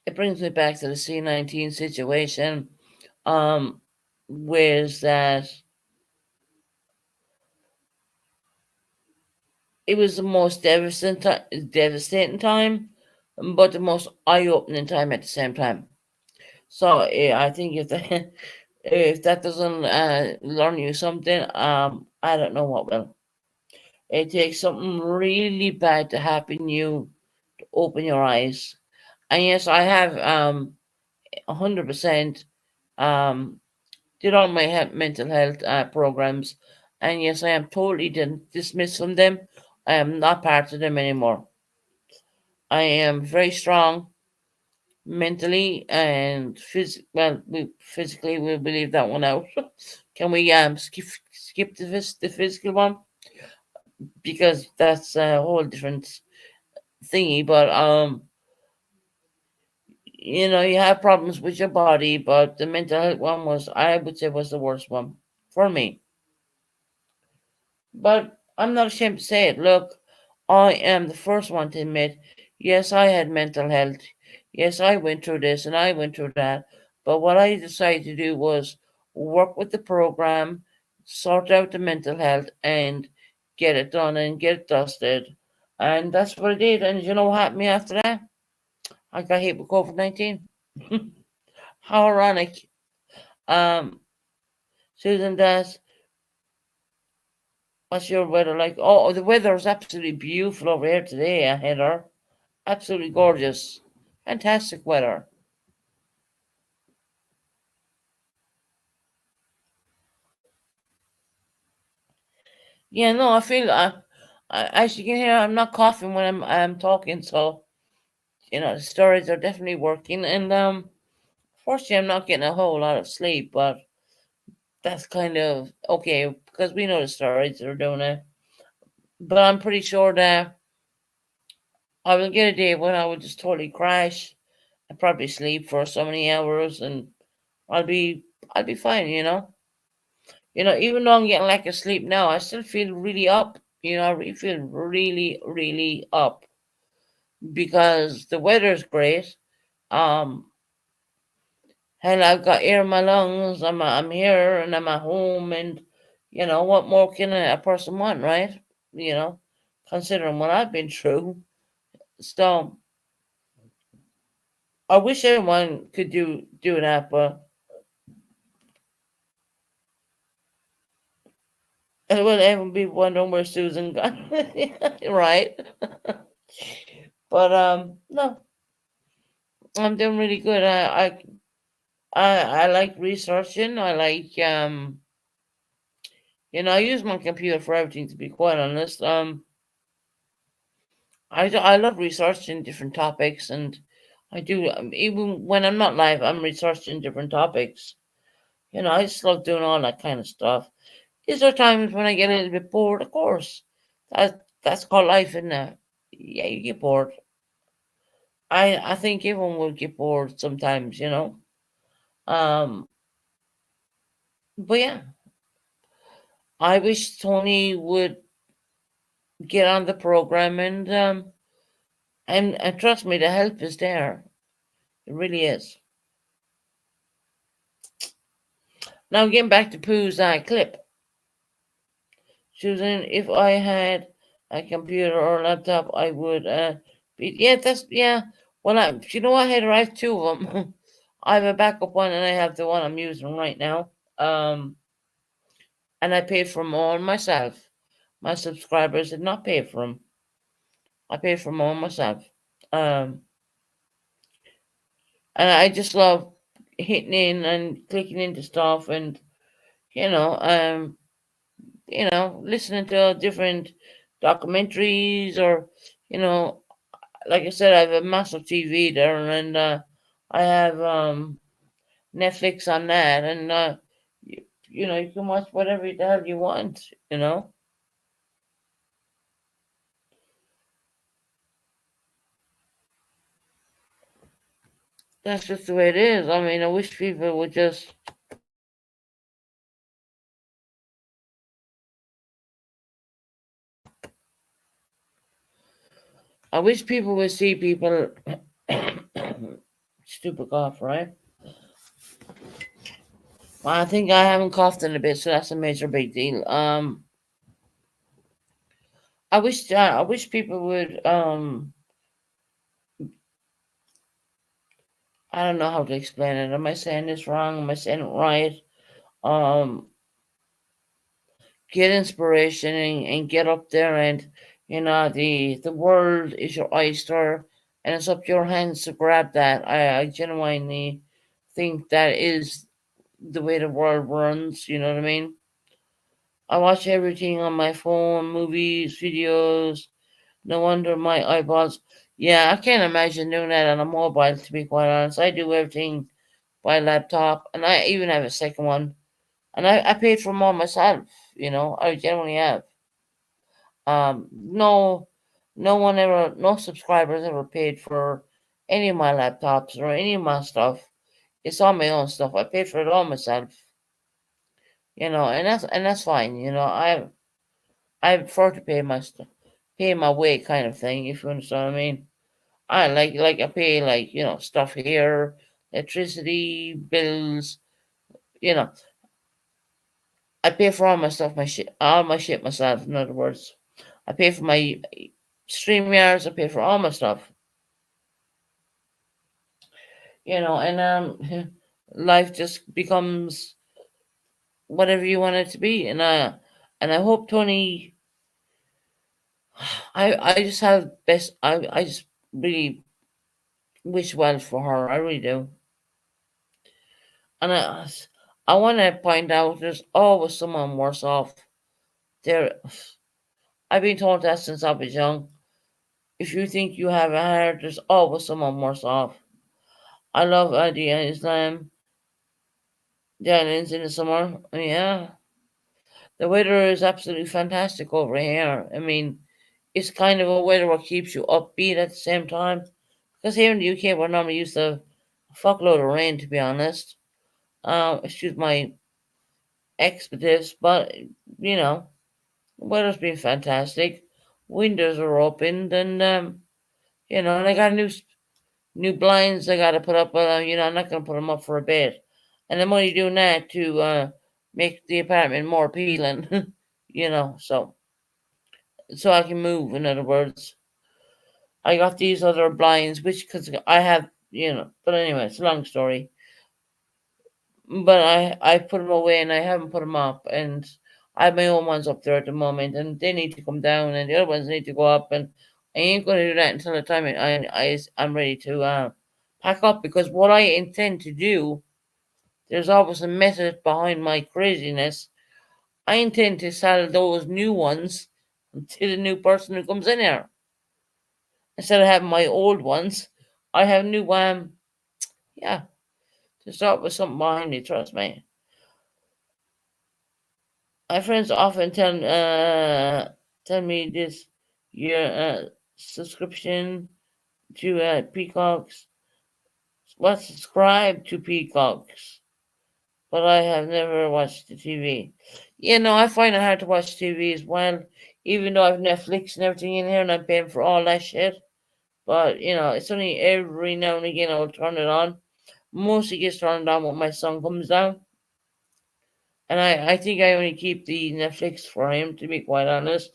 it brings me back to the C-19 situation, um, whereas that it was the most devastating time, but the most eye-opening time at the same time. So I think if that if that doesn't learn you something, I don't know what will. It takes something really bad to happen you to open your eyes. And yes, I have 100% um did all my mental health programs, and yes, I am totally dismissed from them. I am not part of them anymore. I am very strong mentally and physically we'll leave that one out. Can we skip the physical one because that's a whole different thingy? But you have problems with your body, but the mental health one was, I would say, was the worst one for me. But I'm not ashamed to say it. Look, I am the first one to admit, yes, I had mental health. Yes, I went through this and I went through that. But what I decided to do was work with the program, sort out the mental health, and get it done and get it dusted. And that's what I did. And you know what happened to me after that? I got hit with COVID-19. How ironic. Um, Susan does. What's your weather like? Oh, the weather is absolutely beautiful over here today, Heather. Absolutely gorgeous. Fantastic weather. Yeah, no, I feel as you can hear, I'm not coughing when I'm talking, so the stories are definitely working. And fortunately, I'm not getting a whole lot of sleep, but that's kind of okay because we know the steroids that are doing it. But I'm pretty sure that I will get a day when I will just totally crash and probably sleep for so many hours, and I'll be I'll be fine. Even though I'm getting lack of sleep now, I still feel really up. I really feel really, really up because the weather's great. Um, Hell, I've got air in my lungs. I'm here and I'm at home, and what more can a person want, right? You know, Considering what I've been through. So I wish everyone could do that, but it would everyone be wondering where Susan got, right? But no, I'm doing really good. I like researching. I like I use my computer for everything. To be quite honest, I love researching different topics, and I do even when I'm not live, I'm researching different topics. I just love doing all that kind of stuff. Is there times when I get a little bit bored? Of course, that's called life, isn't it? Yeah, you get bored. I think everyone will get bored sometimes. Um, but yeah, I wish Tony would get on the program and trust me, the help is there. It really is. Now getting back to Pooh's clip. Susan, if I had a computer or laptop, I would be. Yeah, yeah. Well, I had I have two of them. I have a backup one, and I have the one I'm using right now. Um, and I paid for them all myself. My subscribers did not pay for them. I paid for them all myself. Um, and I just love hitting in and clicking into stuff, and you know, um, listening to different documentaries or you know like I said, I have a massive TV there, and I have Netflix on that, and you can watch whatever the hell you want. That's just the way it is. I mean, I wish people would just. I wish people would see people. Stupid cough, right? Well, I think I haven't coughed in a bit, so that's a major big deal. I wish people would. I don't know how to explain it. Am I saying this wrong? Am I saying it right? Um, get inspiration and get up there, and the world is your oyster, and it's up to your hands to grab that. I genuinely think that is the way the world runs. You know what I mean? I watch everything on my phone, movies, videos. No wonder my eyeballs. Yeah, I can't imagine doing that on a mobile, to be quite honest. I do everything by laptop, and I even have a second one, and I paid for them all myself. I genuinely have. No, no subscribers ever paid for any of my laptops or any of my stuff. It's all my own stuff. I paid for it all myself. And that's fine. I prefer to pay my way kind of thing. If you understand what I mean. I I pay stuff here, electricity bills. You know, I pay for all my shit myself. In other words, I pay for my StreamYards. I pay for all my stuff. And life just becomes whatever you want it to be. And I hope Tony. I just have best. I just really wish well for her. I really do. And I want to point out there's always someone worse off. There, I've been told that since I was young. If you think you have it hard, there's always someone worse off. I love Adi and Islam. the islands in the summer. Yeah, the weather is absolutely fantastic over here. I mean, it's kind of a weather what keeps you upbeat at the same time. Because here in the UK, we're normally used to a fuckload of rain, to be honest. Excuse my expletives, but you know, the weather's been fantastic. Windows are opened, and and I got new blinds I got to put up. I'm not going to put them up for a bit, and I'm only doing that to make the apartment more appealing. So I can move. In other words, I got these other blinds, which because I have, But anyway, it's a long story. But I put them away and I haven't put them up, and I have my own ones up there at the moment, and they need to come down, and the other ones need to go up, and I ain't going to do that until the time I'm ready to pack up, because what I intend to do, there's always a method behind my craziness. I intend to sell those new ones to the new person who comes in here. Instead of having my old ones, I have new yeah, to start with something behind it, trust me. My friends often tell me this your subscription to Peacocks. Well, subscribe to Peacocks, but I have never watched the TV. I find it hard to watch TV as well, even though I've Netflix and everything in here and I'm paying for all that shit. But it's only every now and again I'll turn it on. Mostly gets turned on when my son comes down. And I think I only keep the Netflix for him, to be quite honest.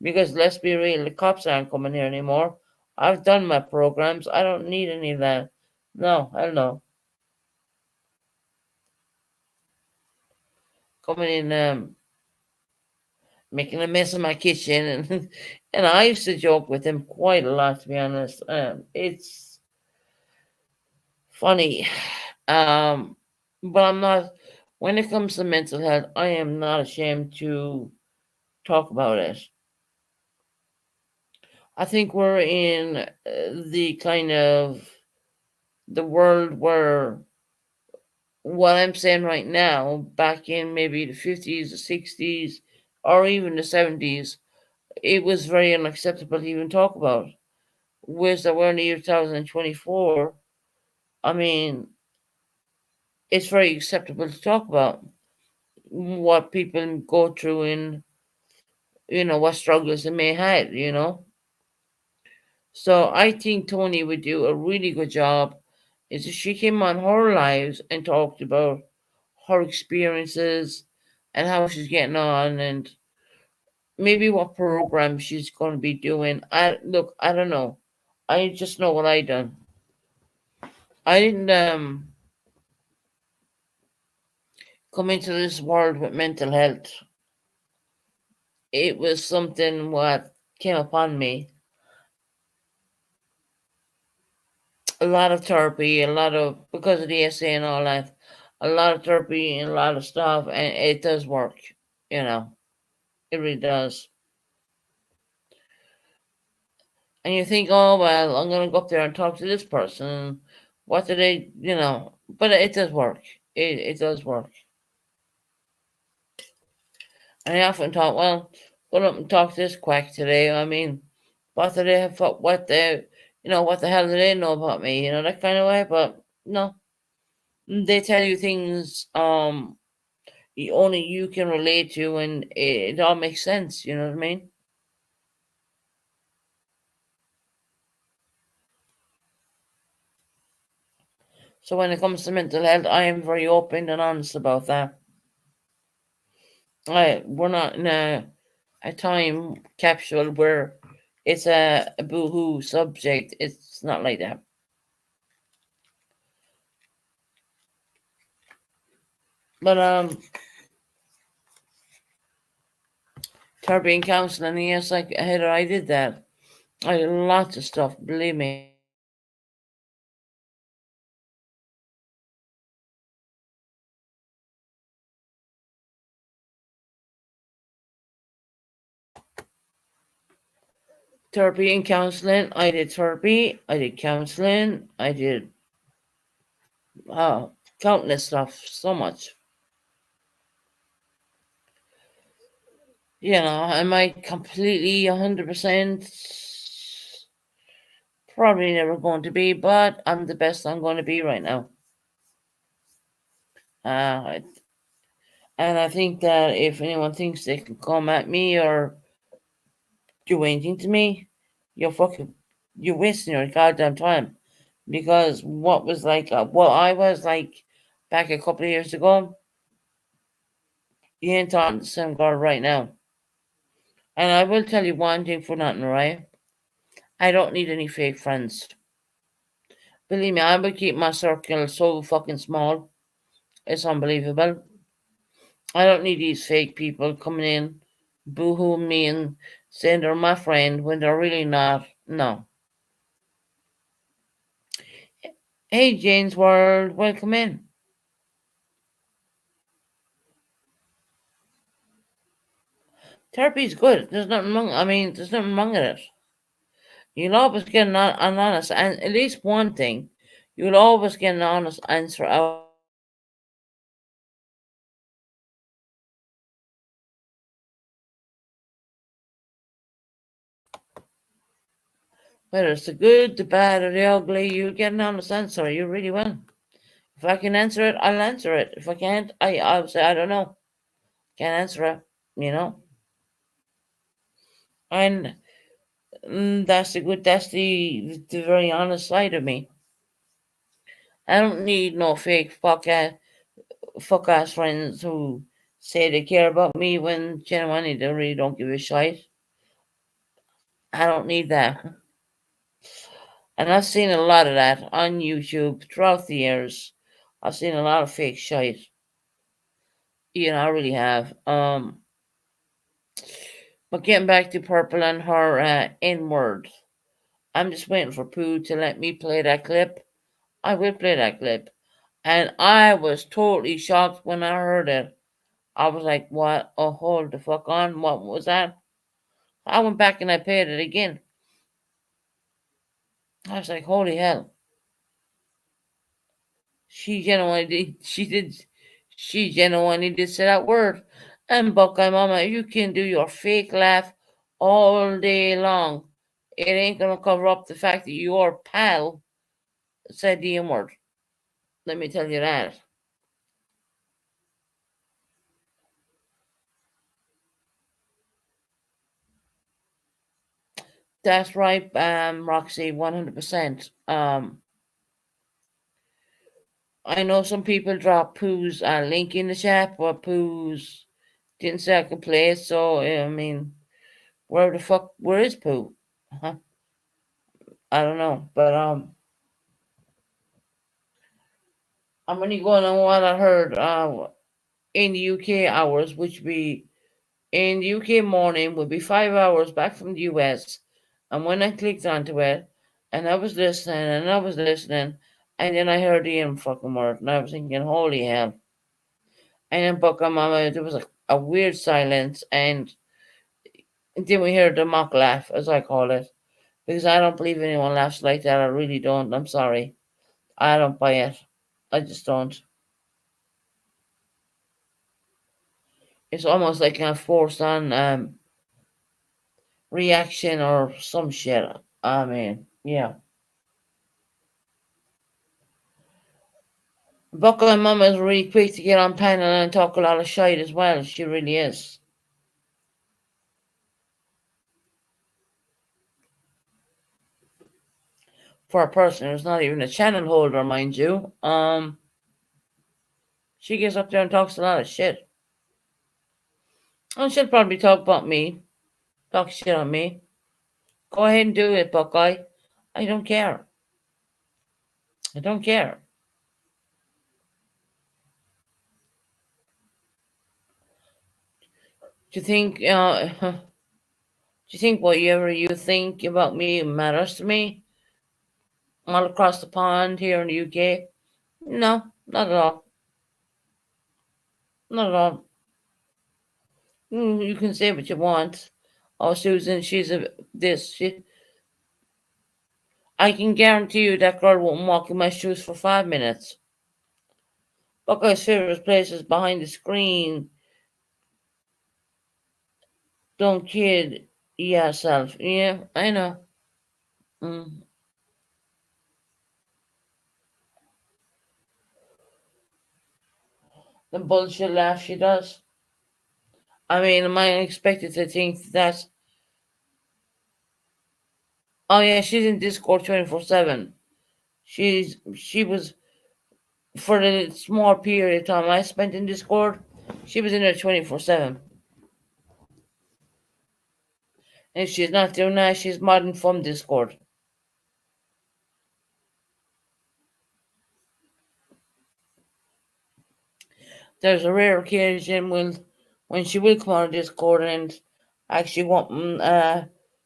Because let's be real, the cops aren't coming here anymore. I've done my programs. I don't need any of that. No, I don't know. Coming in, making a mess of my kitchen, and and I used to joke with him quite a lot, to be honest. It's funny, um, but I'm not. When it comes to mental health, I am not ashamed to talk about it. I think we're in the kind of the world where what I'm saying right now, back in maybe the 50s, the 60s, or even the 70s, it was very unacceptable to even talk about. Whereas that we're in the year 2024, I mean, it's very acceptable to talk about what people go through and, what struggles they may have. So I think Tony would do a really good job is if she came on her lives and talked about her experiences and how she's getting on, and maybe what program she's going to be doing. I don't know. I just know what I done. I didn't come into this world with mental health. It was something what came upon me. A lot of therapy, a lot of because of the essay and all that. A lot of therapy and a lot of stuff, and it does work. You know, it really does. And you think, oh well, I'm gonna go up there and talk to this person. What do they? But it does work. It does work. And I often thought, well, go up and talk to this quack today. I mean, what do they have? What the hell do they know about me? That kind of way. But no, they tell you things only you can relate to, and it all makes sense. You know what I mean? So when it comes to mental health, I am very open and honest about that. We're not in a time capsule where it's a boohoo subject. It's not like that. But therapy and counseling, yes, like Heather, I did that. I did lots of stuff. Believe me. Therapy and counseling. I did therapy. I did counseling. I did countless stuff. So much. Am I completely 100%? Probably never going to be, but I'm the best I'm going to be right now. Uh, and I think that if anyone thinks they can come at me or do anything to me, you're wasting your goddamn time. Because what I was like back a couple of years ago, you ain't talking to the same girl right now. And I will tell you one thing for nothing, right? I don't need any fake friends. Believe me, I will keep my circle so fucking small. It's unbelievable. I don't need these fake people coming in, boo-hooing me and saying they're my friend when they're really not. No. Hey, Jane's World, welcome in. Therapy's good. There's nothing wrong with it. You'll always get an honest, and at least one thing, you'll always get an honest answer out of therapy. Whether it's the good, the bad, or the ugly, you'll get an honest answer. You really will. If I can answer it, I'll answer it. If I can't, I'll say I don't know. Can't answer it. You know. And that's the very honest side of me. I don't need no fake fuck ass friends who say they care about me when genuinely they really don't give a shit. I don't need that. And I've seen a lot of that on YouTube throughout the years. I've seen a lot of fake shit. I really have. But getting back to Purple and her N word, I'm just waiting for Pooh to let me play that clip. I will play that clip. And I was totally shocked when I heard it. I was like, what? Oh, hold the fuck on. What was that? I went back and I played it again. I was like, holy hell. She genuinely did. She genuinely did say that word. And Buckeye Mama, you can do your fake laugh all day long. It ain't gonna cover up the fact that your pal said the M word. Let me tell you that. That's right, Roxy, 100%. I know some people drop Pooh's link in the chat, but Pooh's didn't say I could play it, so I mean, where is Pooh? Huh? I don't know, but I'm only going on what I heard in the UK hours, which be in the UK morning would be 5 hours back from the US. And when I clicked onto it, and I was listening, and then I heard the M fucking word, and I was thinking, holy hell. And then Mama, there was a weird silence, and then we heard the mock laugh, as I call it, because I don't believe anyone laughs like that. I really don't. I'm sorry. I don't buy it. I just don't. It's almost like a forced on reaction or some shit. I mean, yeah. Buckle and Mama is really quick to get on panel and talk a lot of shit as well. She really is. For a person who's not even a channel holder, mind you. She gets up there and talks a lot of shit. And she'll probably talk about me. Talk shit on me. Go ahead and do it, Buckeye. I don't care. I don't care. Do you think do you think whatever you think about me matters to me? All across the pond here in the UK? No, not at all. Not at all. You can say what you want. Oh, Susan, she's a this. I can guarantee you that girl won't walk in my shoes for 5 minutes. Buckeye's favorite place is behind the screen. Don't kid yourself. Yeah, I know. Mm. The bullshit laugh she does. I mean, am I expected to think that? Oh yeah, she's in Discord 24/7. She was for the small period of time I spent in Discord. She was in there 24/7. And if she's not doing that, she's modding from Discord. There's a rare occasion when she will come on Discord and actually want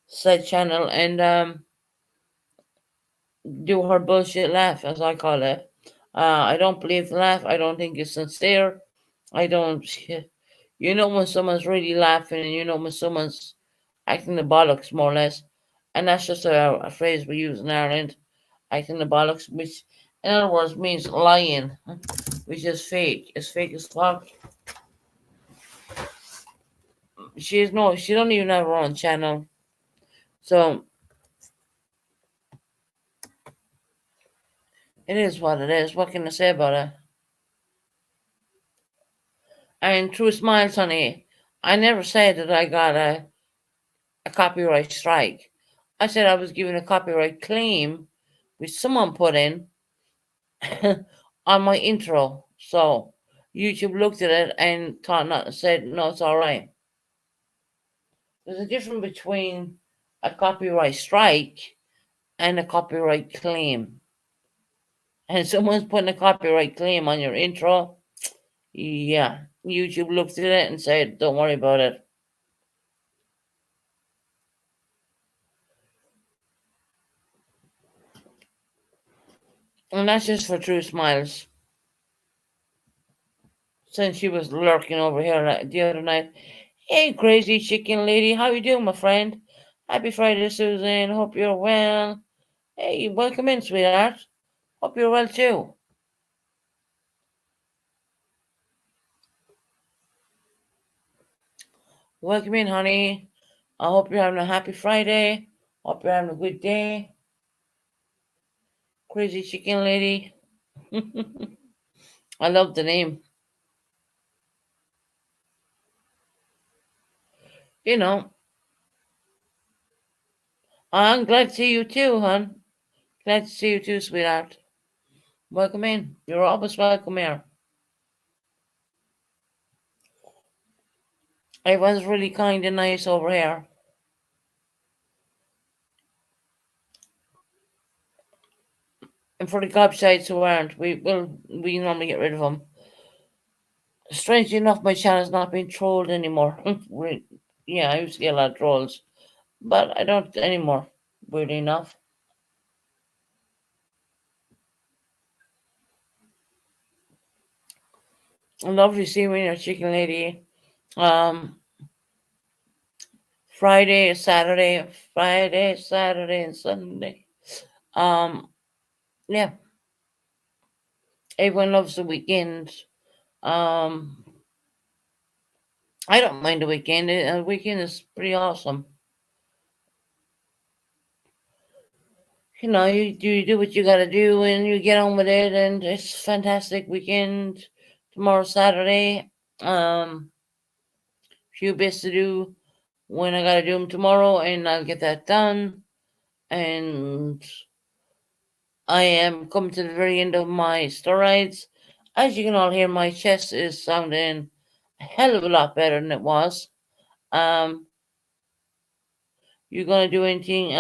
side channel and do her bullshit laugh, as I call it. I don't believe the laugh. I don't think it's sincere. I don't. You know when someone's really laughing, and you know when someone's acting the bollocks, more or less. And that's just a phrase we use in Ireland, acting the bollocks, which in other words means lying, which is fake. It's fake as fuck. She's no, she don't even have her own channel. So it is what it is. What can I say about it? And true smiles, honey. I never said that I got a copyright strike. I said I was given a copyright claim, which someone put in on my intro. So YouTube looked at it and thought not, said no, it's all right. There's a difference between a copyright strike and a copyright claim. And someone's putting a copyright claim on your intro. Yeah, YouTube looked at it and said, don't worry about it. And that's just for True Smiles. Since she was lurking over here the other night. Hey, crazy chicken lady, how you doing, my friend? Happy Friday, Susan. Hope you're well. Hey, welcome in, sweetheart. Hope you're well too. Welcome in, honey. I hope you're having a happy Friday. Hope you're having a good day. Crazy chicken lady. I love the name. You know, I'm glad to see you too, hon. Glad to see you too, sweetheart. Welcome in. You're always welcome here. Everyone's really kind and nice over here. And for the gobshites who aren't, we normally get rid of them. Strangely enough, my channel's not being trolled anymore. Yeah, I used to get a lot of trolls, but I don't anymore. Weirdly enough. Lovely seeing you, chicken lady. Um, Friday, Saturday, and Sunday. Um, yeah, everyone loves the weekend. Um, I don't mind the weekend. The weekend is pretty awesome. You do what you gotta do, and you get on with it, and it's fantastic weekend. Tomorrow, Saturday. Few bits to do when I gotta do them tomorrow, and I'll get that done. And I am coming to the very end of my steroids. As you can all hear, my chest is sounding a hell of a lot better than it was. Um, you gonna do anything?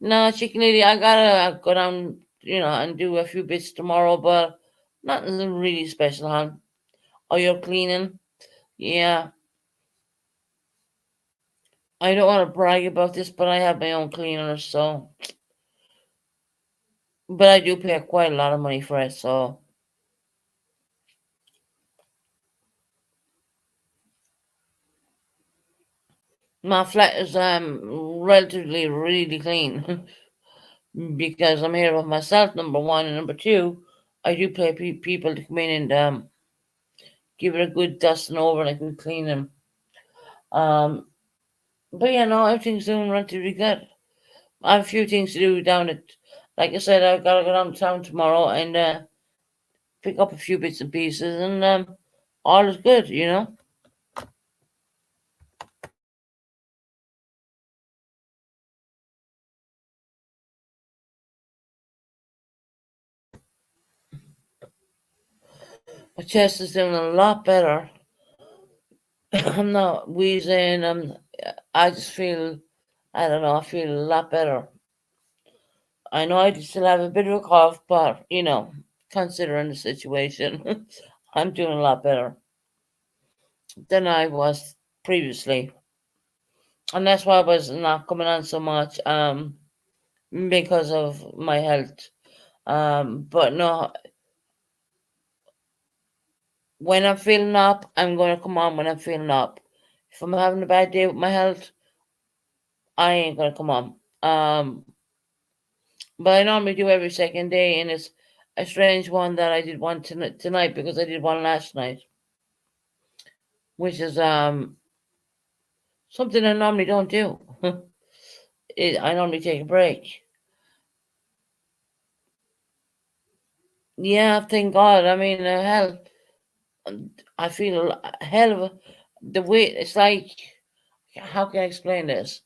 No, chicken lady, I gotta go down, and do a few bits tomorrow, but nothing really special, hon. Oh, you're cleaning? Yeah. I don't want to brag about this, but I have my own cleaner, so. But I do pay quite a lot of money for it, so. My flat is relatively really clean because I'm here with myself. Number one, and number two, I do pay people to come in and give it a good dusting over and a good cleaning. Um, But yeah, no, everything's doing relatively good. I have a few things to do down at, like I said, I've got to go downtown tomorrow and pick up a few bits and pieces, and all is good, you know. My chest is doing a lot better. I'm not wheezing. I just feel, I don't know, I feel a lot better. I know I still have a bit of a cough, but considering the situation, I'm doing a lot better than I was previously, and that's why I was not coming on so much, because of my health. But no, when I'm feeling up, I'm gonna come on when I'm feeling up. If I'm having a bad day with my health, I ain't gonna come on. But I normally do every second day, and it's a strange one that I did one tonight because I did one last night, which is something I normally don't do. I normally take a break. Yeah, thank God. I mean, hell, I feel a hell of the weight. It's like, how can I explain this?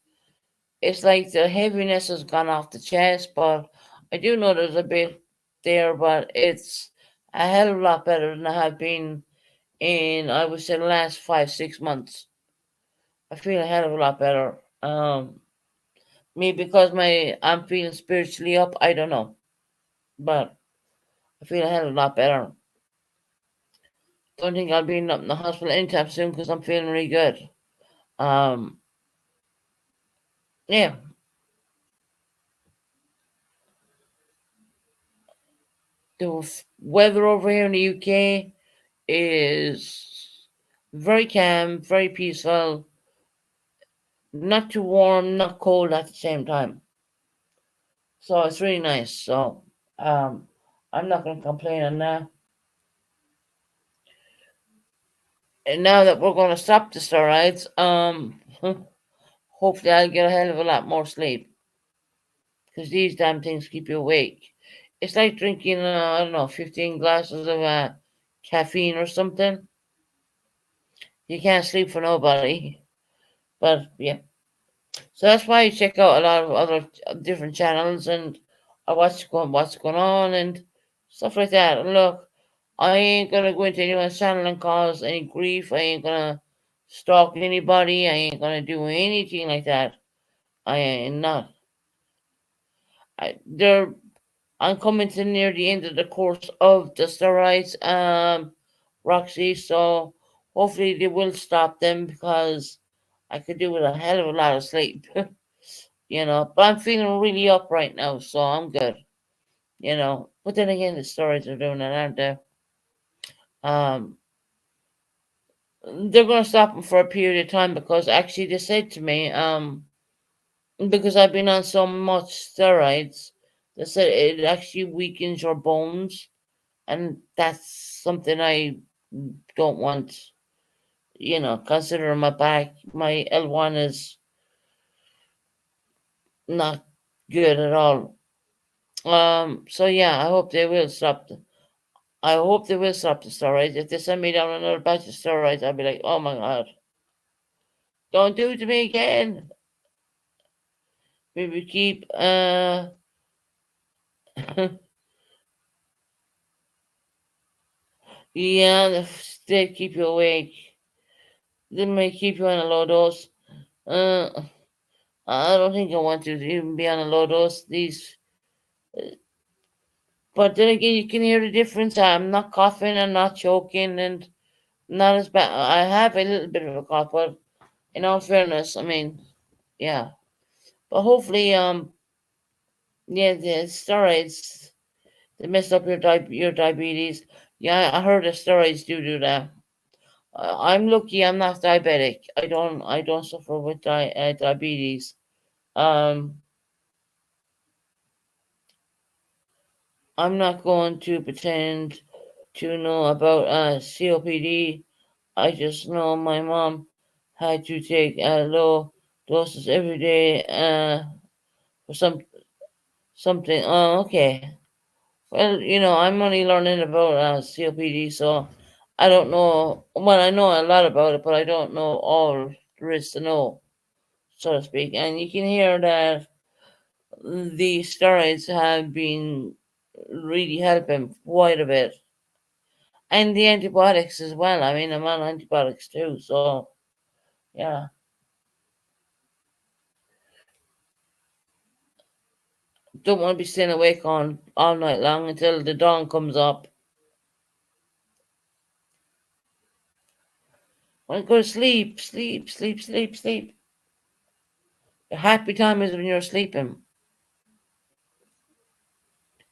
It's like the heaviness has gone off the chest, but I do know there's a bit there, but it's a hell of a lot better than I have been in, I would say, the last 5, 6 months. I feel a hell of a lot better. Maybe because I'm feeling spiritually up. I don't know, but I feel a hell of a lot better. Don't think I'll be up in the hospital anytime soon because I'm feeling really good. Um, yeah, the weather over here in the UK is very calm, very peaceful, not too warm, not cold at the same time. So it's really nice. So um, I'm not going to complain on that. And now that we're going to stop the steroids, hopefully I'll get a hell of a lot more sleep because these damn things keep you awake. It's like drinking, I don't know, 15 glasses of caffeine or something. You can't sleep for nobody. But yeah. So that's why you check out a lot of other different channels and what's going on and stuff like that. And look, I ain't gonna go into anyone's channel and cause any grief. I ain't gonna stalk anybody. I ain't gonna do anything like that. I ain't not. They're I'm coming to near the end of the course of the steroids, Roxy. So hopefully they will stop them because I could do with a hell of a lot of sleep. But I'm feeling really up right now, so I'm good. But then again, the stories are doing it, aren't they? Um, they're going to stop them for a period of time because actually they said to me, because I've been on so much steroids, they said it actually weakens your bones, and that's something I don't want. Considering my L1 is not good at all. So yeah, I hope they will stop the steroids. If they send me down another batch of steroids, I'll be like, oh my god, don't do it to me again. Maybe keep yeah, they keep you awake. They may keep you on a low dose. Uh, I don't think I want to even be on a low dose. But then again, you can hear the difference. I'm not coughing, I'm not choking, and not as bad. I have a little bit of a cough, but in all fairness, I mean, yeah. But hopefully, yeah, the steroids they mess up your diabetes. Yeah, I heard the steroids do that. I'm lucky. I'm not diabetic. I don't suffer with diabetes. Um, I'm not going to pretend to know about COPD. I just know my mom had to take a low doses every day for something. Oh, okay. Well, I'm only learning about COPD, so I don't know. Well, I know a lot about it, but I don't know all there is to know, so to speak. And you can hear that the steroids have been really helping quite a bit, and the antibiotics as well. I mean, I'm on antibiotics too, so yeah. Don't want to be staying awake on all night long until the dawn comes up. Want to go to sleep, sleep, sleep, sleep, sleep. The happy time is when you're sleeping.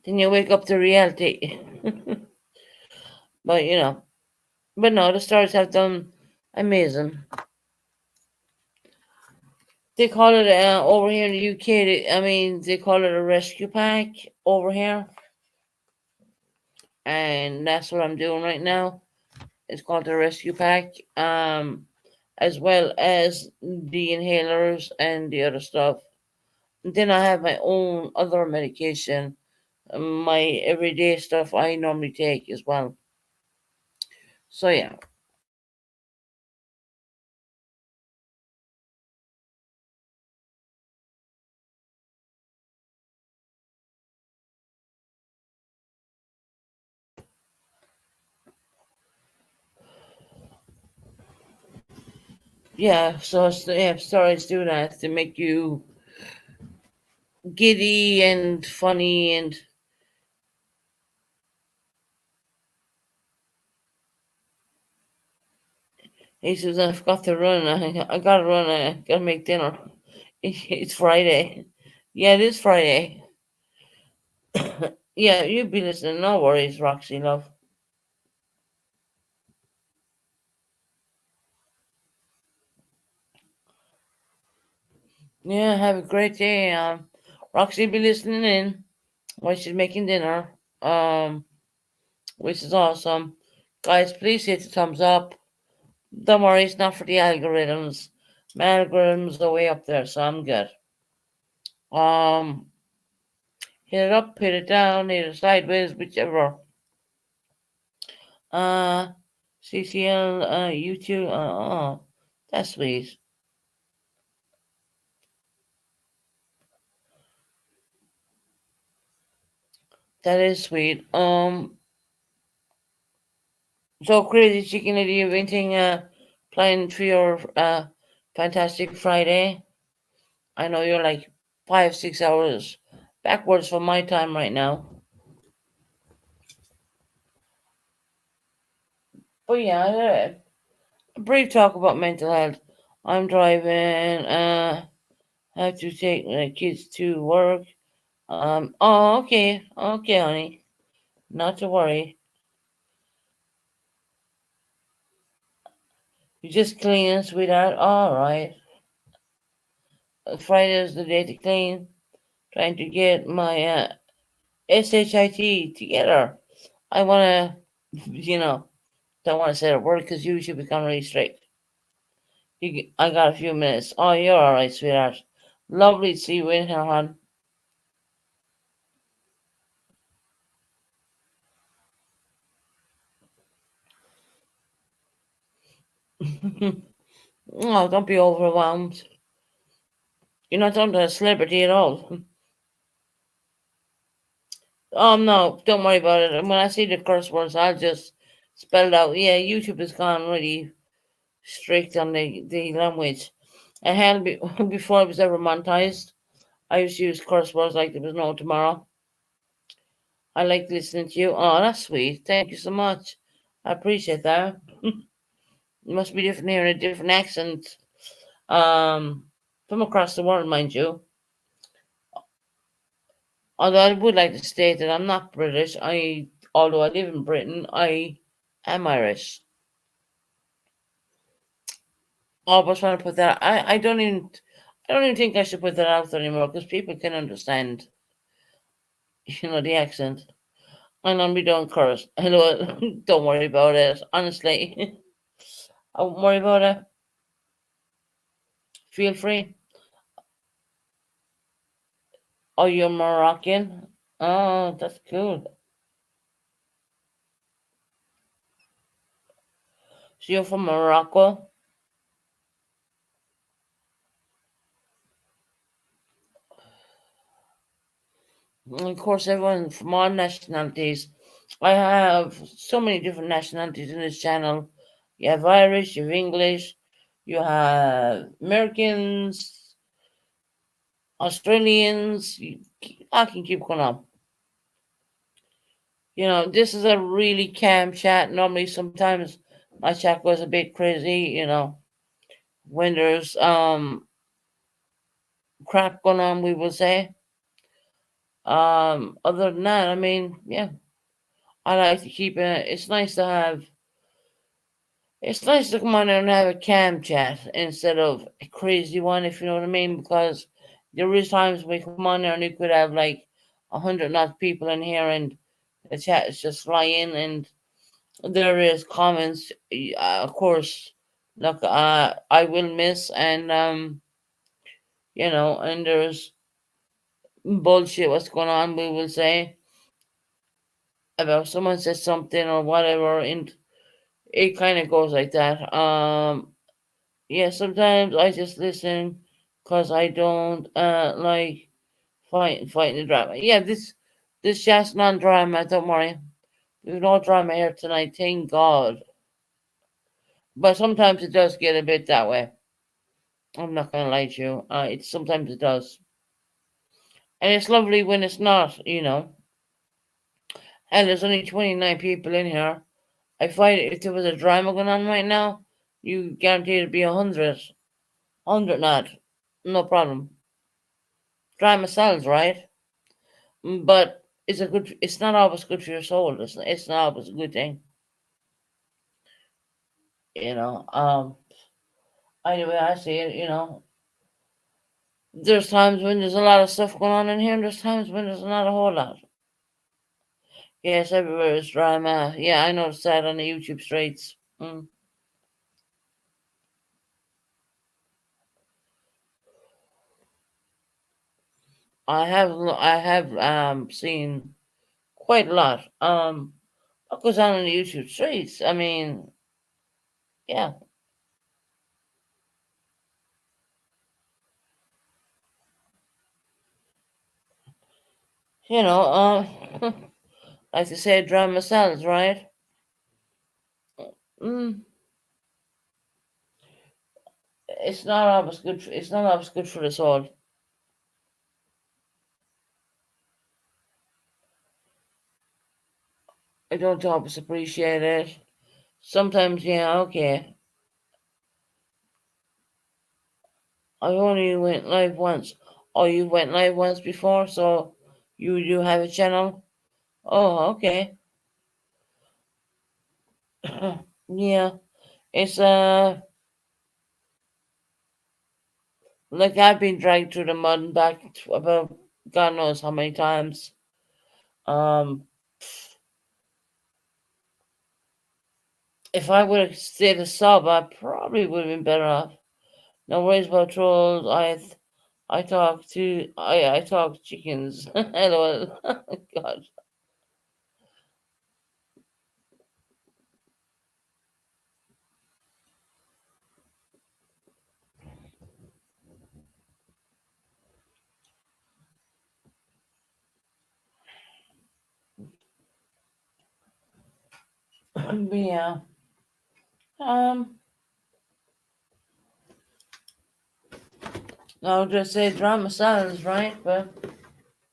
Then you wake up to reality. but but no, the stars have done amazing. They call it over here in the UK. I mean, they call it a rescue pack over here, and that's what I'm doing right now. It's called a rescue pack. As well as the inhalers and the other stuff. Then I have my own other medication, my everyday stuff I normally take as well. So yeah, yeah. So yeah, stories do that to make you giddy and funny, and he says, "I forgot to run. I gotta run. I gotta make dinner. It's Friday. Yeah, it is Friday. Yeah, you be listening. No worries, Roxy, love. Yeah, have a great day. Roxy be listening in while she's making dinner. Which is awesome. Guys, please hit the thumbs up. Don't worry, it's not for the algorithms. My algorithms are way up there, so I'm good. Um, hit it up, hit it down, hit it sideways, whichever. Uh, CCL, YouTube. Oh, that's sweet. That is sweet. So crazy chicken, do you have anything planned for your fantastic Friday? I know you're like 5, 6 hours backwards from my time right now. But yeah, a brief talk about mental health. I'm driving. Have to take my kids to work. Oh, okay, okay, honey. Not to worry. You just cleaning, sweetheart. All right. Friday is the day to clean. Trying to get my SHIT together. I wanna, don't want to say a word because you should become really straight. I got a few minutes. Oh, you're all right, sweetheart. Lovely to see you in here, hon. Oh, don't be overwhelmed. You're not talking to a celebrity at all. Oh, no, don't worry about it. When I see the curse words, I'll just spell it out. Yeah, YouTube has gone really strict on the language. And hell, before it was ever monetized, I used to use curse words like there was no tomorrow. I like listening to you. Oh, that's sweet. Thank you so much. I appreciate that. It must be different hearing a different accent. From across the world, mind you. Although I would like to state that I'm not British. Although I live in Britain, I am Irish. Oh, I was trying to put that. I don't even think I should put that out there anymore because people can understand, the accent. And we don't curse. Hello, don't worry about it. Honestly, I won't worry about it. Feel free. Oh, you're Moroccan? Oh, that's cool. So you're from Morocco? And of course, everyone from all nationalities. I have so many different nationalities in this channel. You have Irish, you have English, you have Americans, Australians. I can keep going on. This is a really calm chat. Normally, sometimes my chat goes a bit crazy, when there's crap going on, we will say. Other than that, I mean, yeah, I like to keep it. It's nice to come on there and have a cam chat instead of a crazy one, if you know what I mean. Because there is times we come on there and you could have like 100 not people in here, and the chat is just flying, and there is comments. Of course, look, I will miss, and and there's bullshit what's going on. We will say about someone says something or whatever, and it kind of goes like that. Yeah, sometimes I just listen because I don't like fighting the drama. Yeah, this just non-drama. Don't worry, there's no drama here tonight. Thank God. But sometimes it does get a bit that way. I'm not gonna lie to you. It sometimes it does, and it's lovely when it's not. And there's only 29 people in here. I fight if there was a drama going on right now, you guarantee it'd be 100 not, no problem. Drama sells, right? But it's not always good for your soul. It's not always a good thing. You know. Anyway, I see it. There's times when there's a lot of stuff going on in here, and there's times when there's not a whole lot. Yes, everywhere is drama. Yeah, I noticed that on the YouTube streets. I have seen quite a lot. What goes on in the YouTube streets? I mean, yeah, you know, like they say, drama sells, right? Mm, it's not always good for the soul. I don't always appreciate it. Sometimes, yeah, okay. I only went live once. Oh, you went live once before, so you do have a channel. Oh, okay. Yeah, it's like I've been dragged through the mud and back about God knows how many times. Um, if I would have stayed a sub, I probably would have been better off. No worries about trolls. I talk chickens. Hello, God. But yeah. Um. I'll just say drama sells, right? But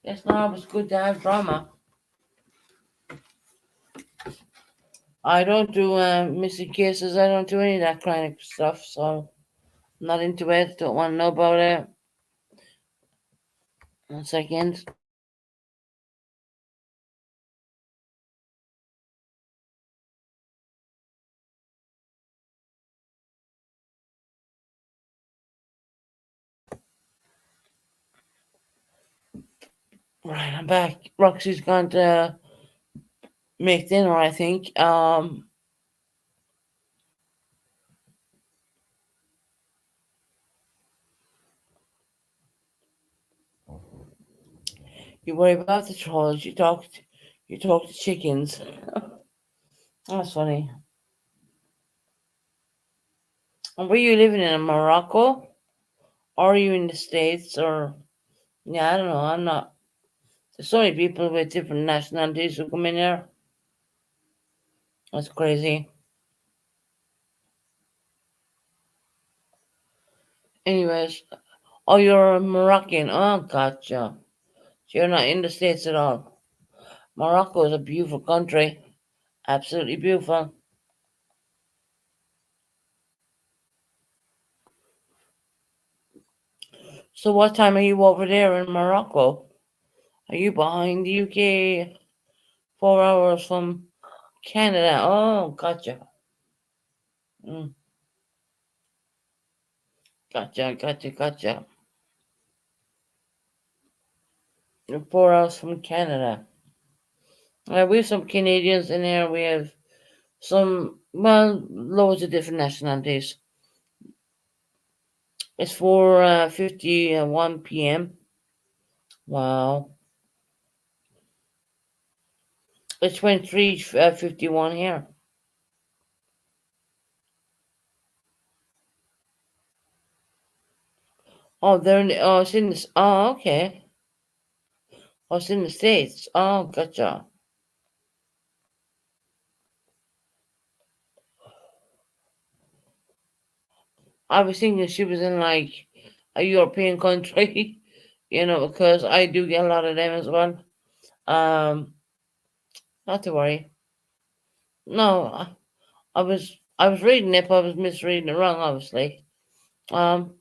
it's not always good to have drama. I don't do missing cases. I don't do any of that kind of stuff. So I'm not into it. Don't want to know about it. 1 second. Right, I'm back. Roxy's gone to make dinner, I think. You worry about the trolls. You talk to chickens. That's funny. And were you living in Morocco? Or are you in the States? Or yeah, I don't know. I'm not. There's so many people with different nationalities who come in here. That's crazy. Anyways, oh, you're a Moroccan. Oh, gotcha. So you're not in the States at all. Morocco is a beautiful country. Absolutely beautiful. So what time are you over there in Morocco? Are you behind the UK? 4 hours from Canada. Oh, gotcha. Mm, gotcha. You're 4 hours from Canada. We have some Canadians in here. We have some, well, loads of different nationalities. It's 4:51 p.m. Wow. It's 23:51 here. Oh, it's in this. Oh, okay. Oh, it's in the States. Oh, gotcha. I was thinking she was in like a European country, because I do get a lot of them as well. Um, Not to worry. No, I was reading it, but I was misreading it wrong, obviously. Um,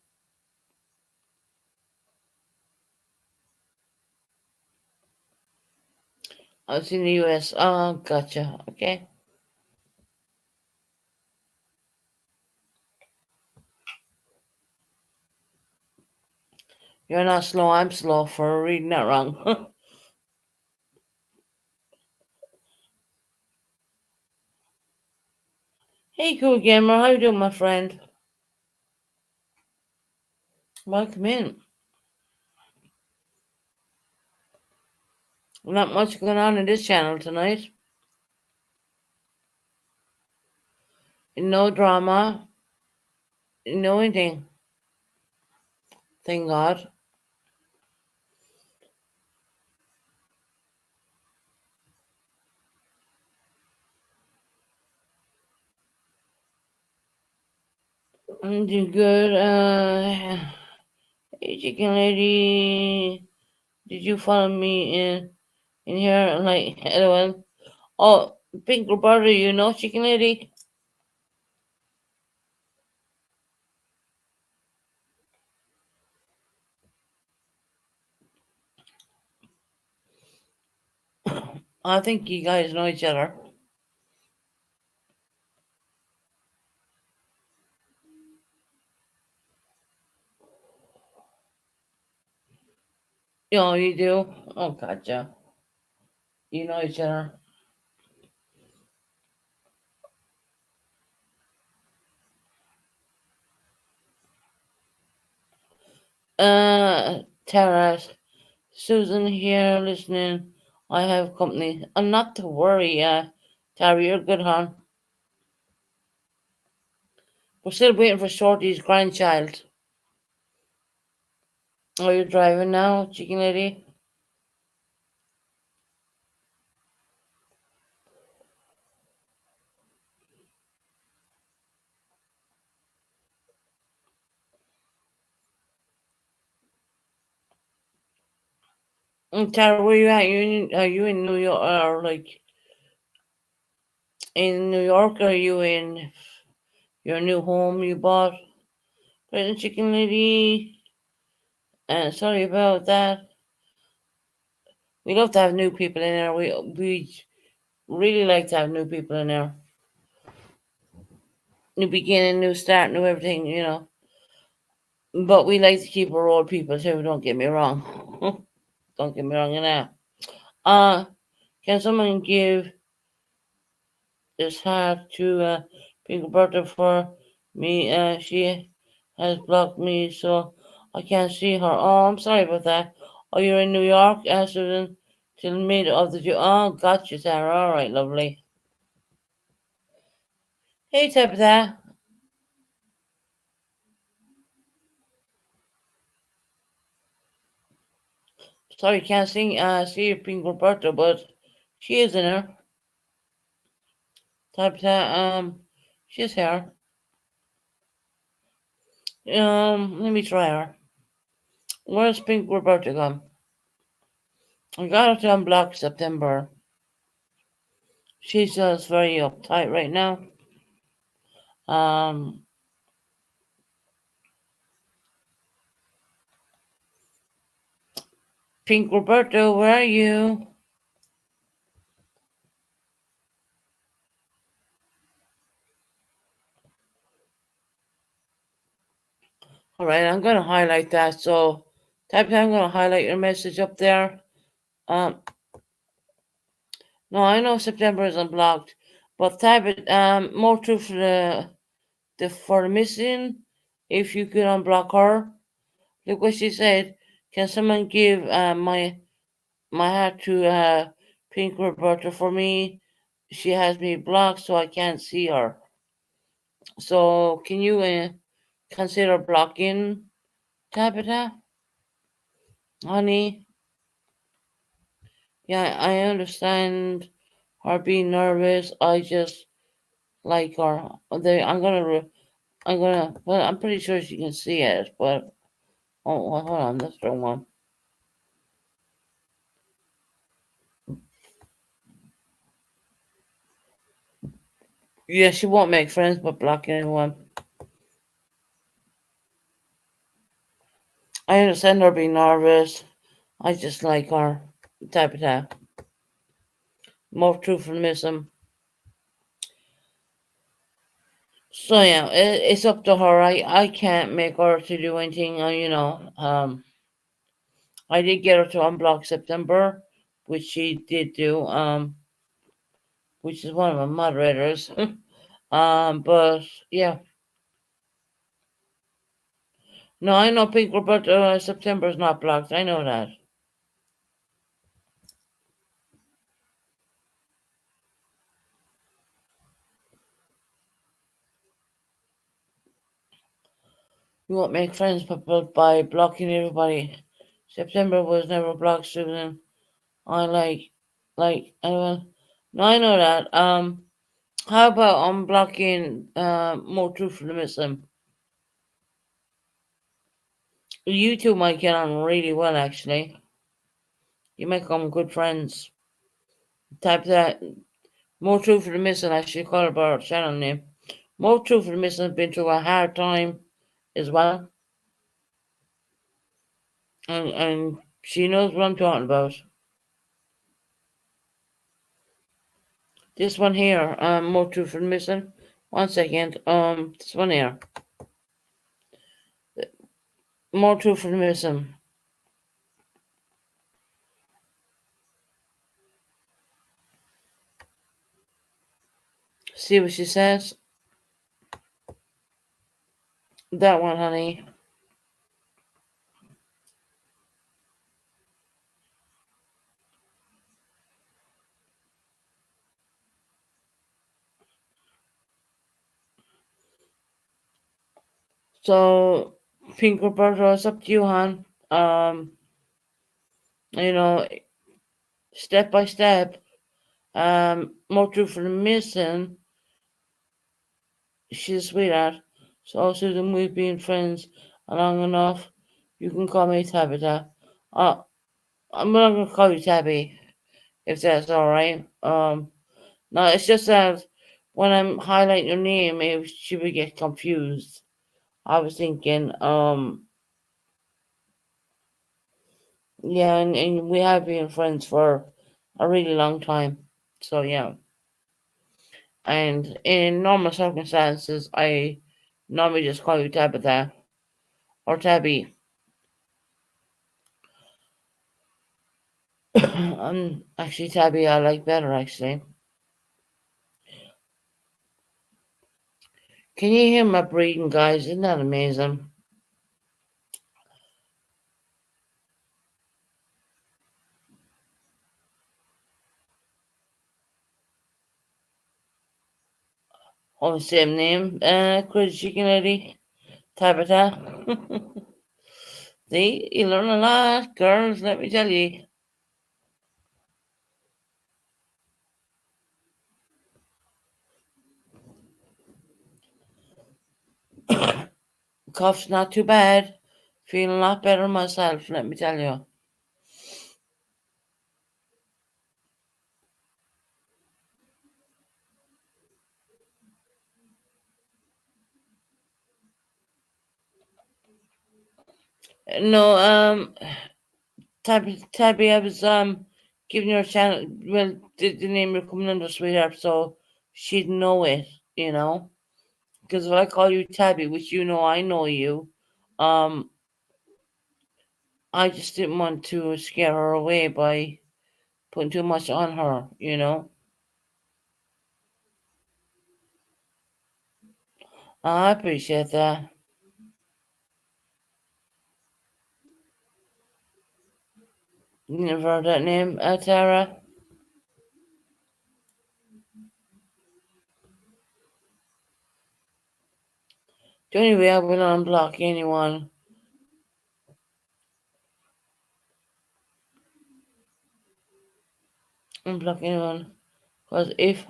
I was in the US. Oh, gotcha. Okay. You're not slow. I'm slow for reading that wrong. Hey, cool gamer. How you doing, my friend? Welcome in. Not much going on in this channel tonight. No drama. No anything. Thank God. I'm doing good. Hey, chicken lady. Did you follow me in here? Like, LOL. Oh, Pink Roberto, chicken lady? I think you guys know each other. Oh, you do? Oh, gotcha. You know each other. Tara, Susan here listening. I have company. Not to worry, Tara, you're good, hon. We're still waiting for Shorty's grandchild. Oh, you're driving now, chicken lady? Tara, where you at? Are you in New York, or like in New York? Or are you in your new home you bought? Present chicken lady. Sorry about that. We love to have new people in there. We really like to have new people in there. New beginning, new start, new everything. But we like to keep our old people too. Don't get me wrong. Don't get me wrong in that. Uh, can someone give this heart to Pink Bertha for me? She has blocked me, so I can't see her. Oh, I'm sorry about that. Oh, you're in New York, Susan, till mid of the June. Oh, gotcha, Sarah. All right, lovely. Hey, Tabitha. Sorry, can't see your pink Roberta, but she is in her. Tabitha, she's here. Let me try her. Where's Pink Roberta gone? I got her to unblock September. She's just very uptight right now. Um, Pink Roberta, where are you? All right, I'm gonna highlight that. So, Tabitha, I'm gonna highlight your message up there. Um, no, I know September is unblocked, but Tabitha, more truth for the missing. If you could unblock her, look what she said. Can someone give my hat to Pink Roberta for me? She has me blocked, so I can't see her. So can you consider blocking Tabitha, honey? Yeah, I understand her being nervous. I just like her. Well, I'm pretty sure she can see it, but oh, well, hold on, that's the wrong one. Yeah, she won't make friends, but block anyone. I understand her being nervous. I just like her. Tabitha. More truth from missing. So yeah, it's up to her. I can't make her to do anything. I did get her to unblock September, which she did do. Which is one of my moderators. But yeah, no, I know Pink, but September is not blocked. I know that. You won't make friends by blocking everybody. September was never blocked, Susan. I no, I know that. How about unblocking more truth for the Muslim? You two might get on really well, actually. You might become good friends. Type that. More truth for the Muslim, I should call her by her channel name. More truth for the Muslim has been through a hard time as well. And she knows what I'm talking about. This one here, more truth for the Muslim. One second. This one here. More truth for the Muslim. See what she says? That one, honey. So, Pink Roberta, it's up to you, hon. You know, step by step. More truth for the missing. She's a sweetheart. So, Susan, we've been friends long enough. You can call me Tabitha. Uh, I'm not gonna call you Tabby, if that's alright. No, it's just that when I'm highlighting your name, maybe she would get confused. I was thinking, yeah, and we have been friends for a really long time. So yeah. And in normal circumstances, I normally just call you Tabitha or Tabby. Actually, Tabby I like better, actually. Can you hear my breathing, guys? Isn't that amazing? Oh, same name, Crazy Chicken Lady, Tabitha. See, you learn a lot, girls, let me tell you. Cough's not too bad. Feeling a lot better myself, let me tell you. No, Tabby, I was giving her a chance. Well, the name you're coming under, sweetheart, so she'd know it, you know. Because if I call you Tabby, which you know I know you, um, I just didn't want to scare her away by putting too much on her, you know. I appreciate that. You never heard that name, Tara? The only way I will unblock anyone, because if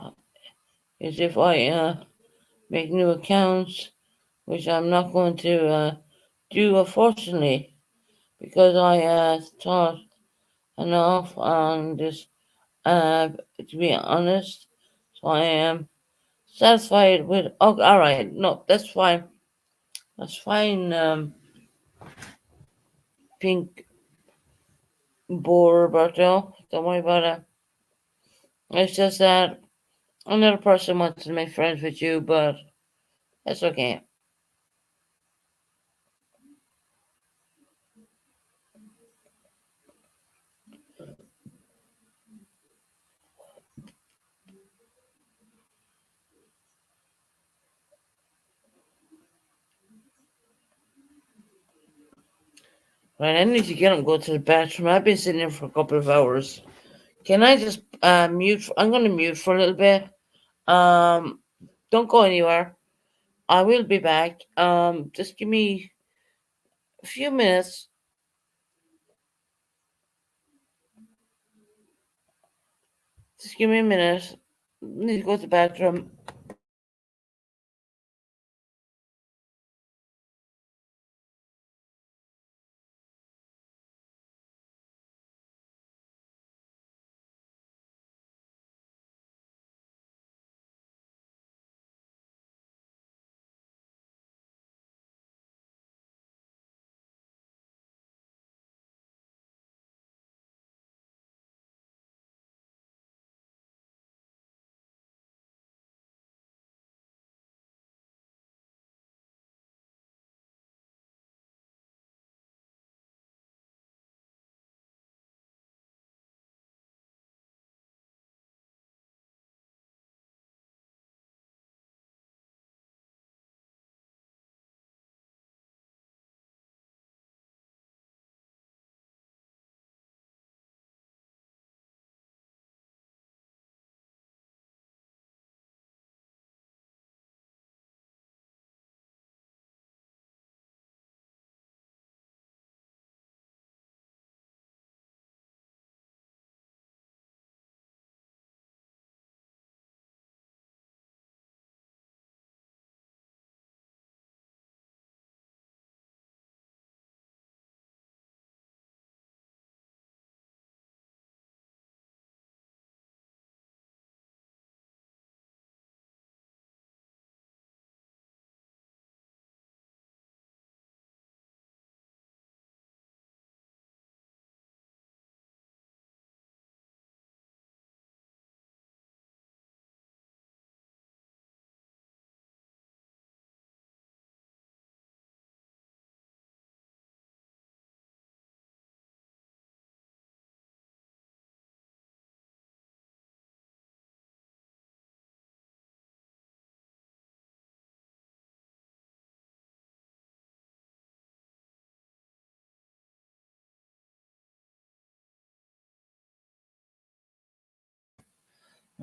I make new accounts, which I'm not going to do, unfortunately, because I thought enough on this, to be honest. So I am satisfied with. Oh, all right, no, that's fine. That's fine. Pink Boar Roberto, don't worry about it. It's just that another person wants to make friends with you, but that's okay. Right, I need to get up and go to the bathroom. I've been sitting here for a couple of hours. Can I just mute? I'm going to mute for a little bit. Um, don't go anywhere. I will be back. Just give me a few minutes. Just give me a minute. Need to go to the bathroom.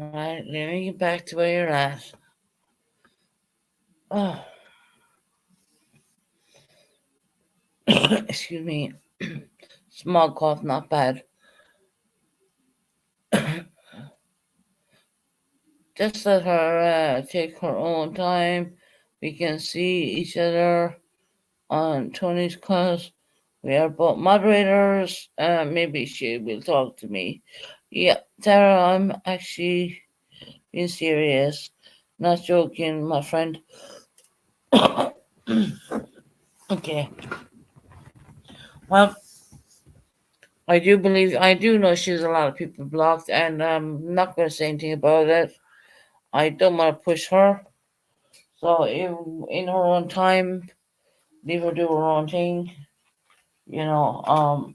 All right, let me get back to where you're at. Oh, excuse me. Small cough, not bad. Just let her take her own time. We can see each other on Tony's class. We are both moderators. Maybe she will talk to me. Yeah, Tara, I'm actually being serious. Not joking, my friend. Okay. Well, I do know she's a lot of people blocked, and I'm not going to say anything about it. I don't want to push her. So, in her own time, leave her do her own thing. You know,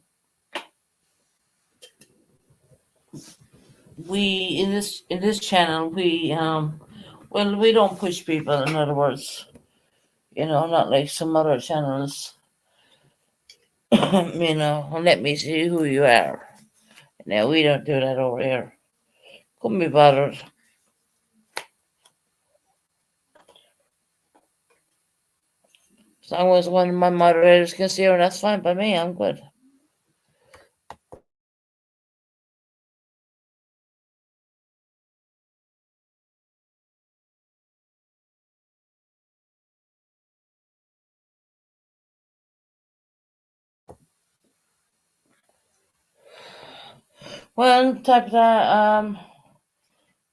we in this channel we don't push people. In other words, not like some other channels. Let me see who you are. Now we don't do that over here. Couldn't be bothered. As long as one of my moderators can see her, that's fine by me. I'm good. Well, type that.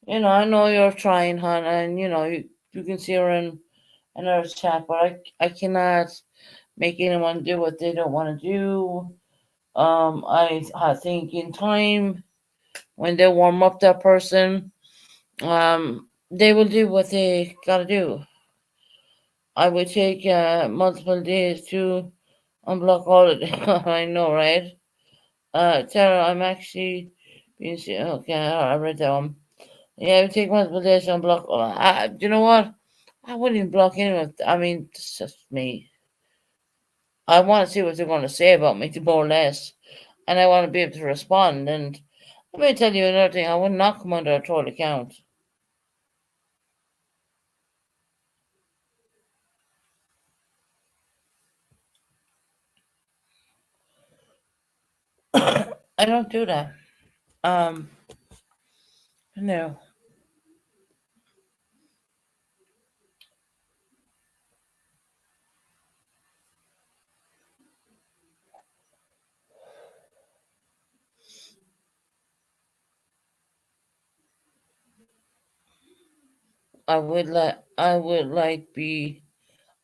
I know you're trying, hon, and you can see her in another chat, but I cannot make anyone do what they don't want to do. I think in time when they warm up that person, they will do what they gotta do. I would take multiple days to unblock all of them. I know, right? Tara, I'm actually being okay. I read that one. Yeah, it would take multiple days to unblock. You know what? I wouldn't even block anyone. I mean, it's just me. I want to see what they're going to say about me, more or less, and I want to be able to respond. And let me tell you another thing: I would not come under a troll account. I don't do that. Um, no, I would like be.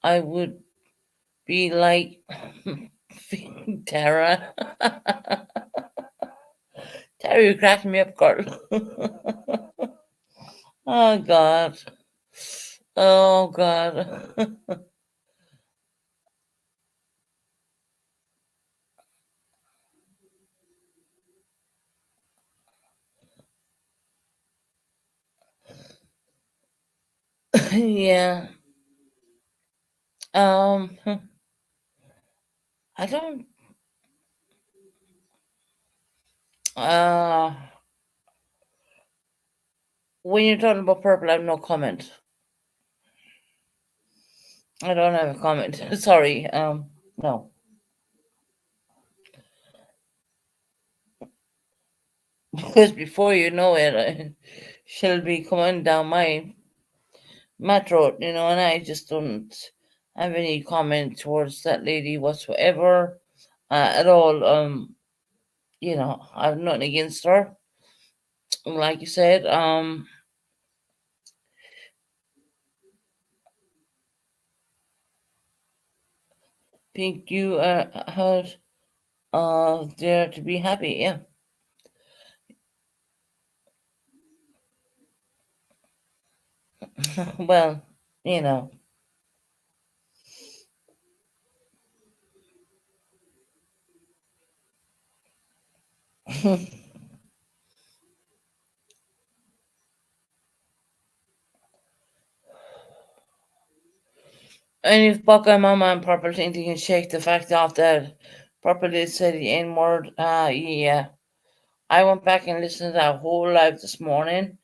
I would be like Tara. Tara, you cracked me up, girl. Oh God. Oh God. Yeah. Um. I don't. Uh. When you're talking about purple, I have no comment. I don't have a comment. Sorry. No. Because before you know it, she'll be coming down my throat, and I just don't have any comment towards that lady whatsoever, at all. I have nothing against her. Like you said, think you had there to be happy, yeah. Well, you know. And if Buckeye Mama and Purple think they can shake the fact off that Purple did say the N word, yeah. I went back and listened to that whole live this morning,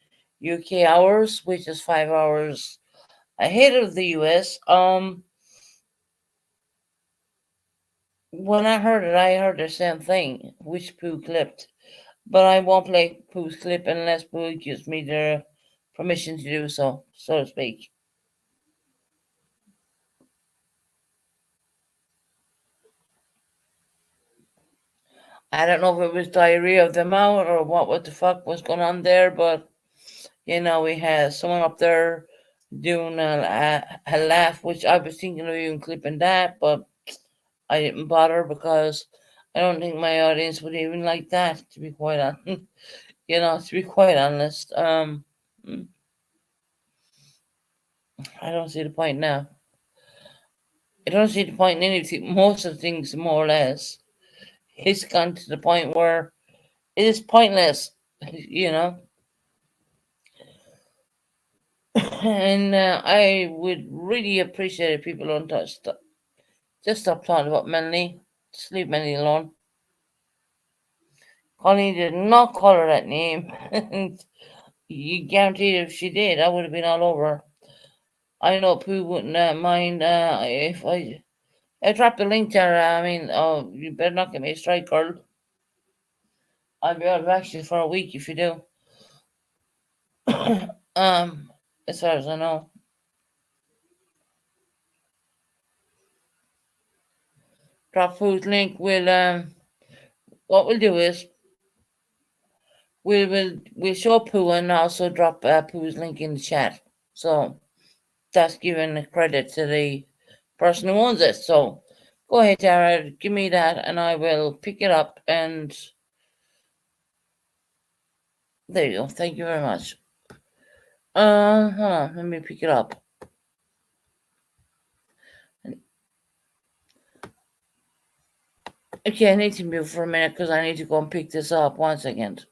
UK hours, which is 5 hours ahead of the US. When I heard the same thing, which Pooh clipped. But I won't play Pooh's clip unless Pooh gives me the permission to do so, so to speak. I don't know if it was diarrhea of the mouth or what the fuck was going on there, but we had someone up there doing a laugh, which I was thinking of even clipping that, but I didn't bother because I don't think my audience would even like that, to be quite honest. To be quite honest. I don't see the point now. I don't see the point in anything. Most of the things, more or less, it's gone to the point where it is pointless, you know. And I would really appreciate if people don't just stop talking about Melanie. Just leave Melanie alone. Colleen did not call her that name. And you guaranteed if she did, I would have been all over her. I know Pooh wouldn't mind if I drop the link there. I mean, oh, you better not get me a strike, girl. I'll be out of action for a week if you do. um, as far as I know, drop Pooh's link. What we'll do is we'll show Pooh and also drop Pooh's link in the chat. So that's giving the credit to the person who owns it. So go ahead, Tara, give me that, and I will pick it up. And there you go. Thank you very much. Hold on, let me pick it up. Okay, I need to move for a minute because I need to go and pick this up. 1 second.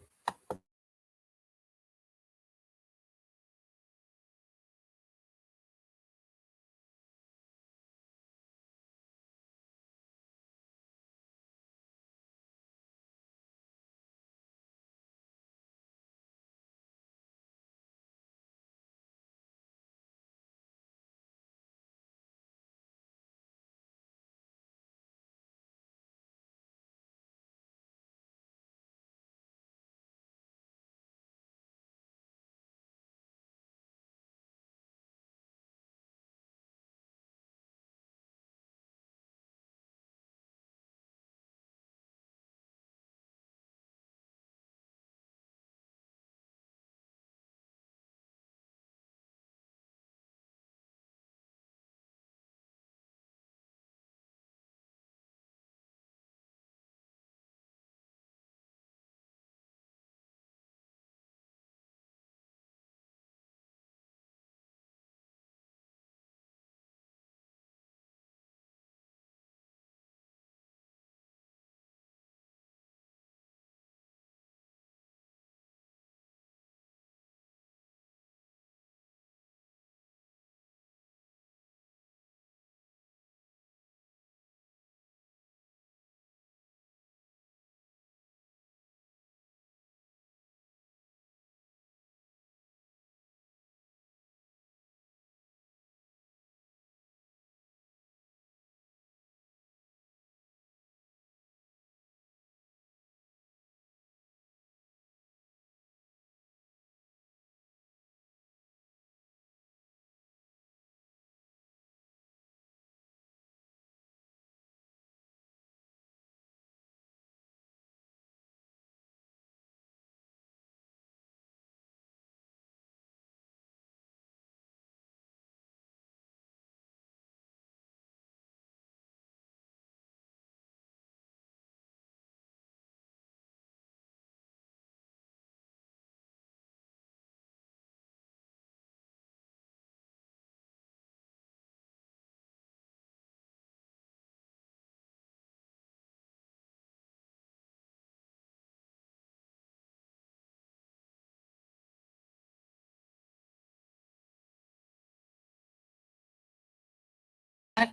Back.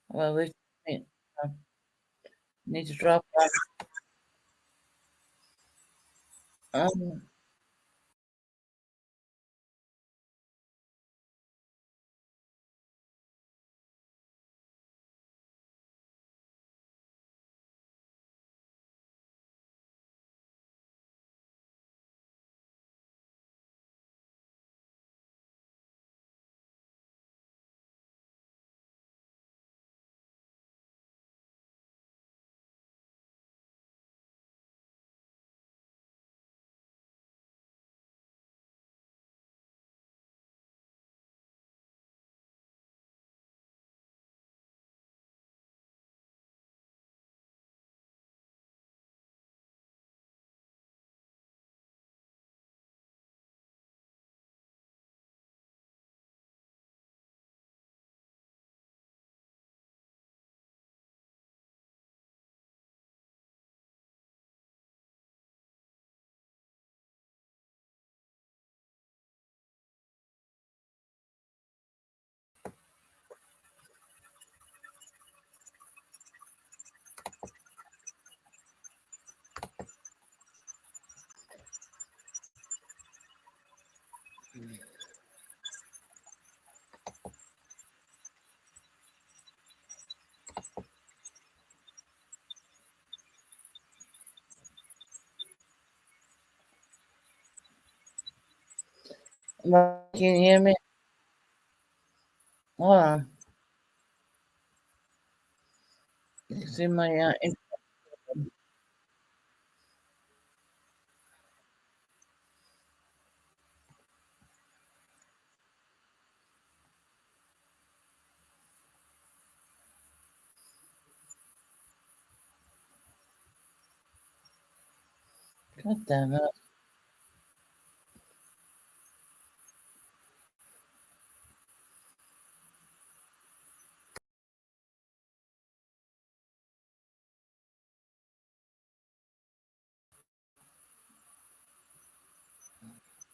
Well, we uh, need to drop that. Um, Can you hear me? Hold on. See my God damn it.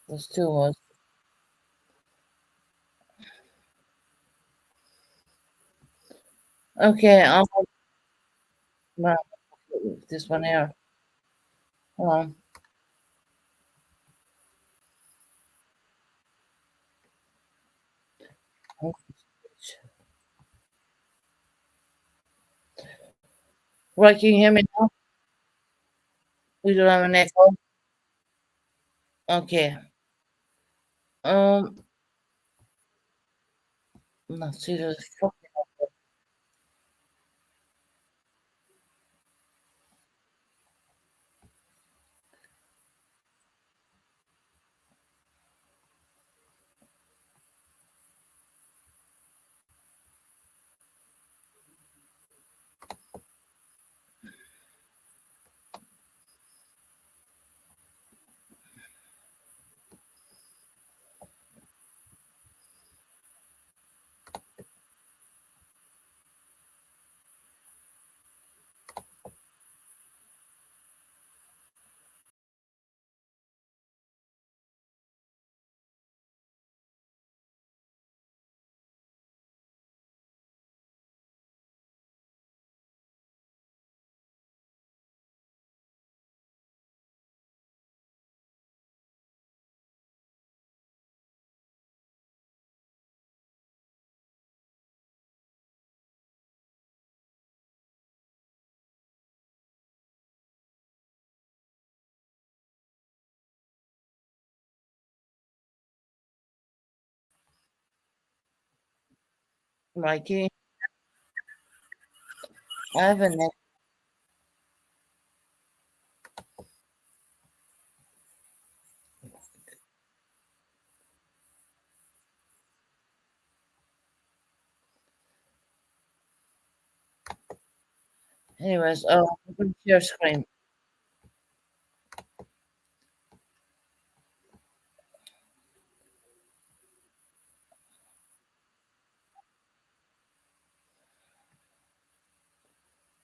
There's two of us. Okay, this one here. Hold on. Right, can you hear me now? We don't have an echo. Okay. Um, let's see this. Right, I have an echo. Anyways, I'm going to share screen.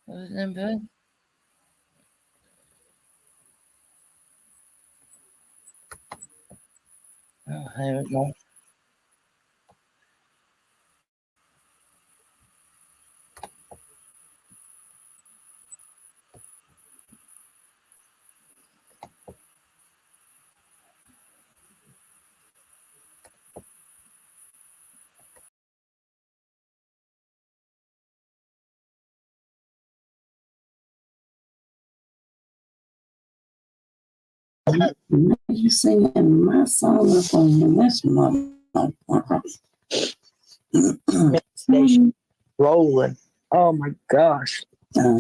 What is it bad? Oh, there we go. You singing my song up on this motherfucker. Station rolling. Oh my gosh.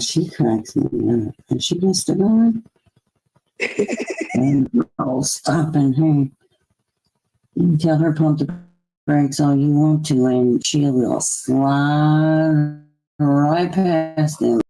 She cracks me up. And she gets to go and I'll stop and hey, you can tell her pump the brakes all you want to, and she will slide right past them.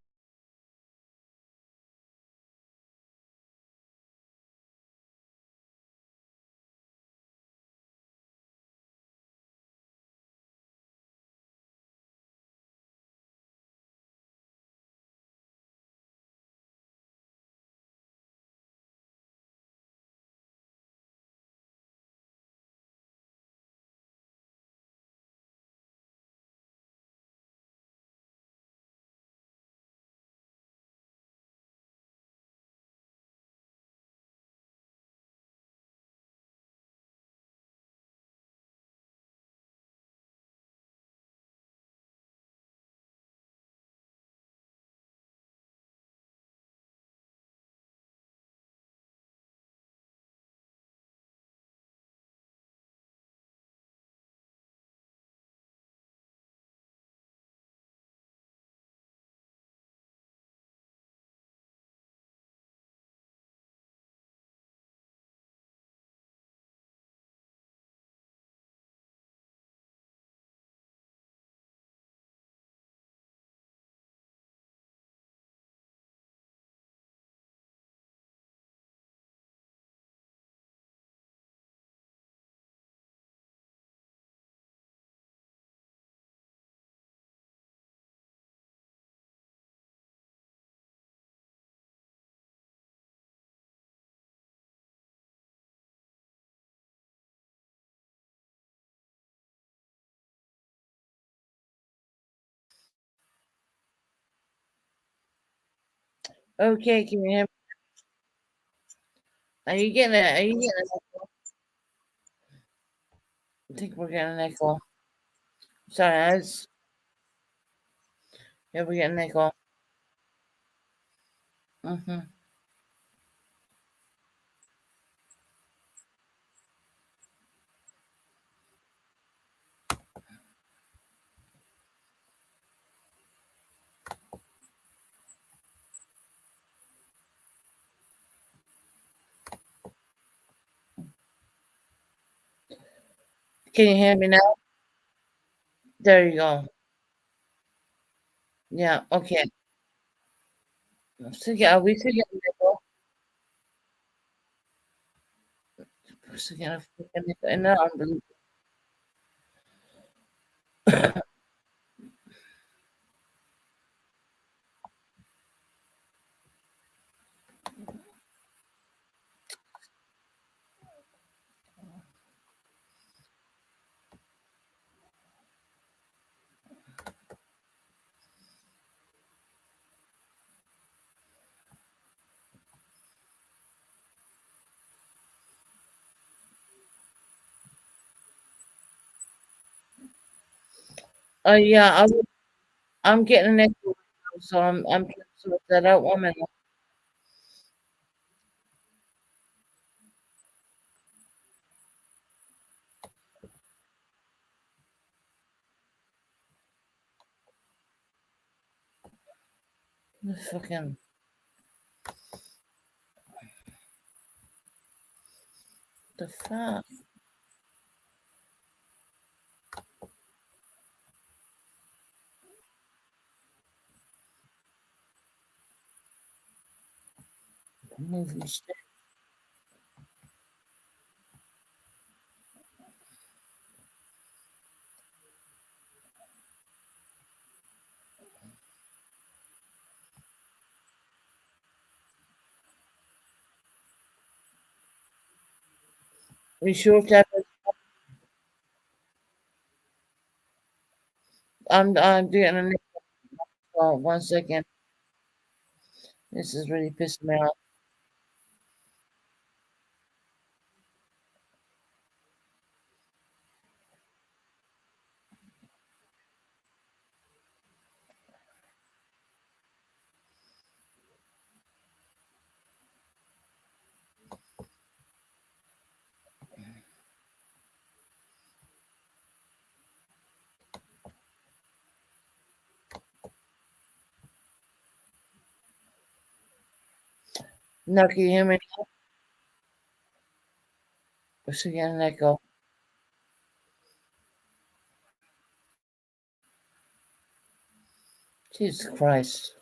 Okay, can you hear me? Are you getting it? Are you getting an echo? I think we're getting an echo. Sorry, yeah, we're getting an echo. Mm-hmm. Can you hear me now? There you go. Yeah, okay. Are we still getting an echo? We're still getting a freaking echo. Isn't that unbelievable? Oh, yeah, I'm getting an echo right now, so I'm trying to sort that out. 1 minute. The fucking the fuck. Moving shit. We sure that I'm doing an echo. 1 second. This is really pissing me off. Now can you hear me? We're still getting an echo. Jesus Christ.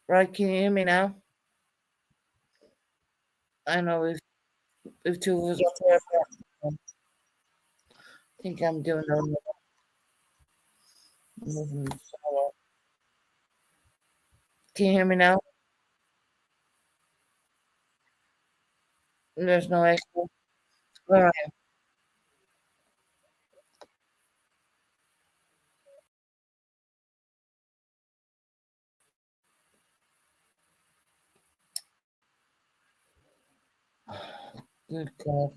Right, can you hear me now? I know we've two of us up there. But I think I'm doing moving slower. Can you hear me now? There's no echo. All right. Good God.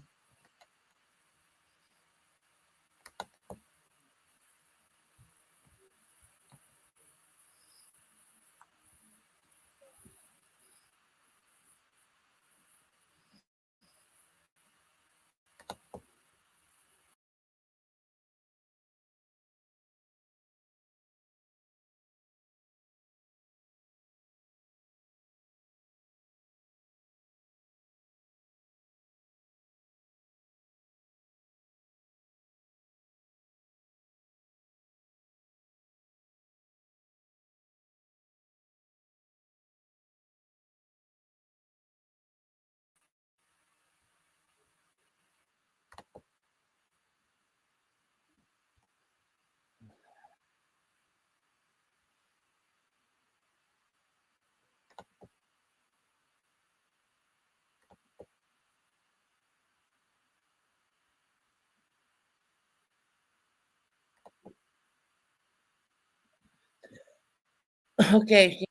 Okay.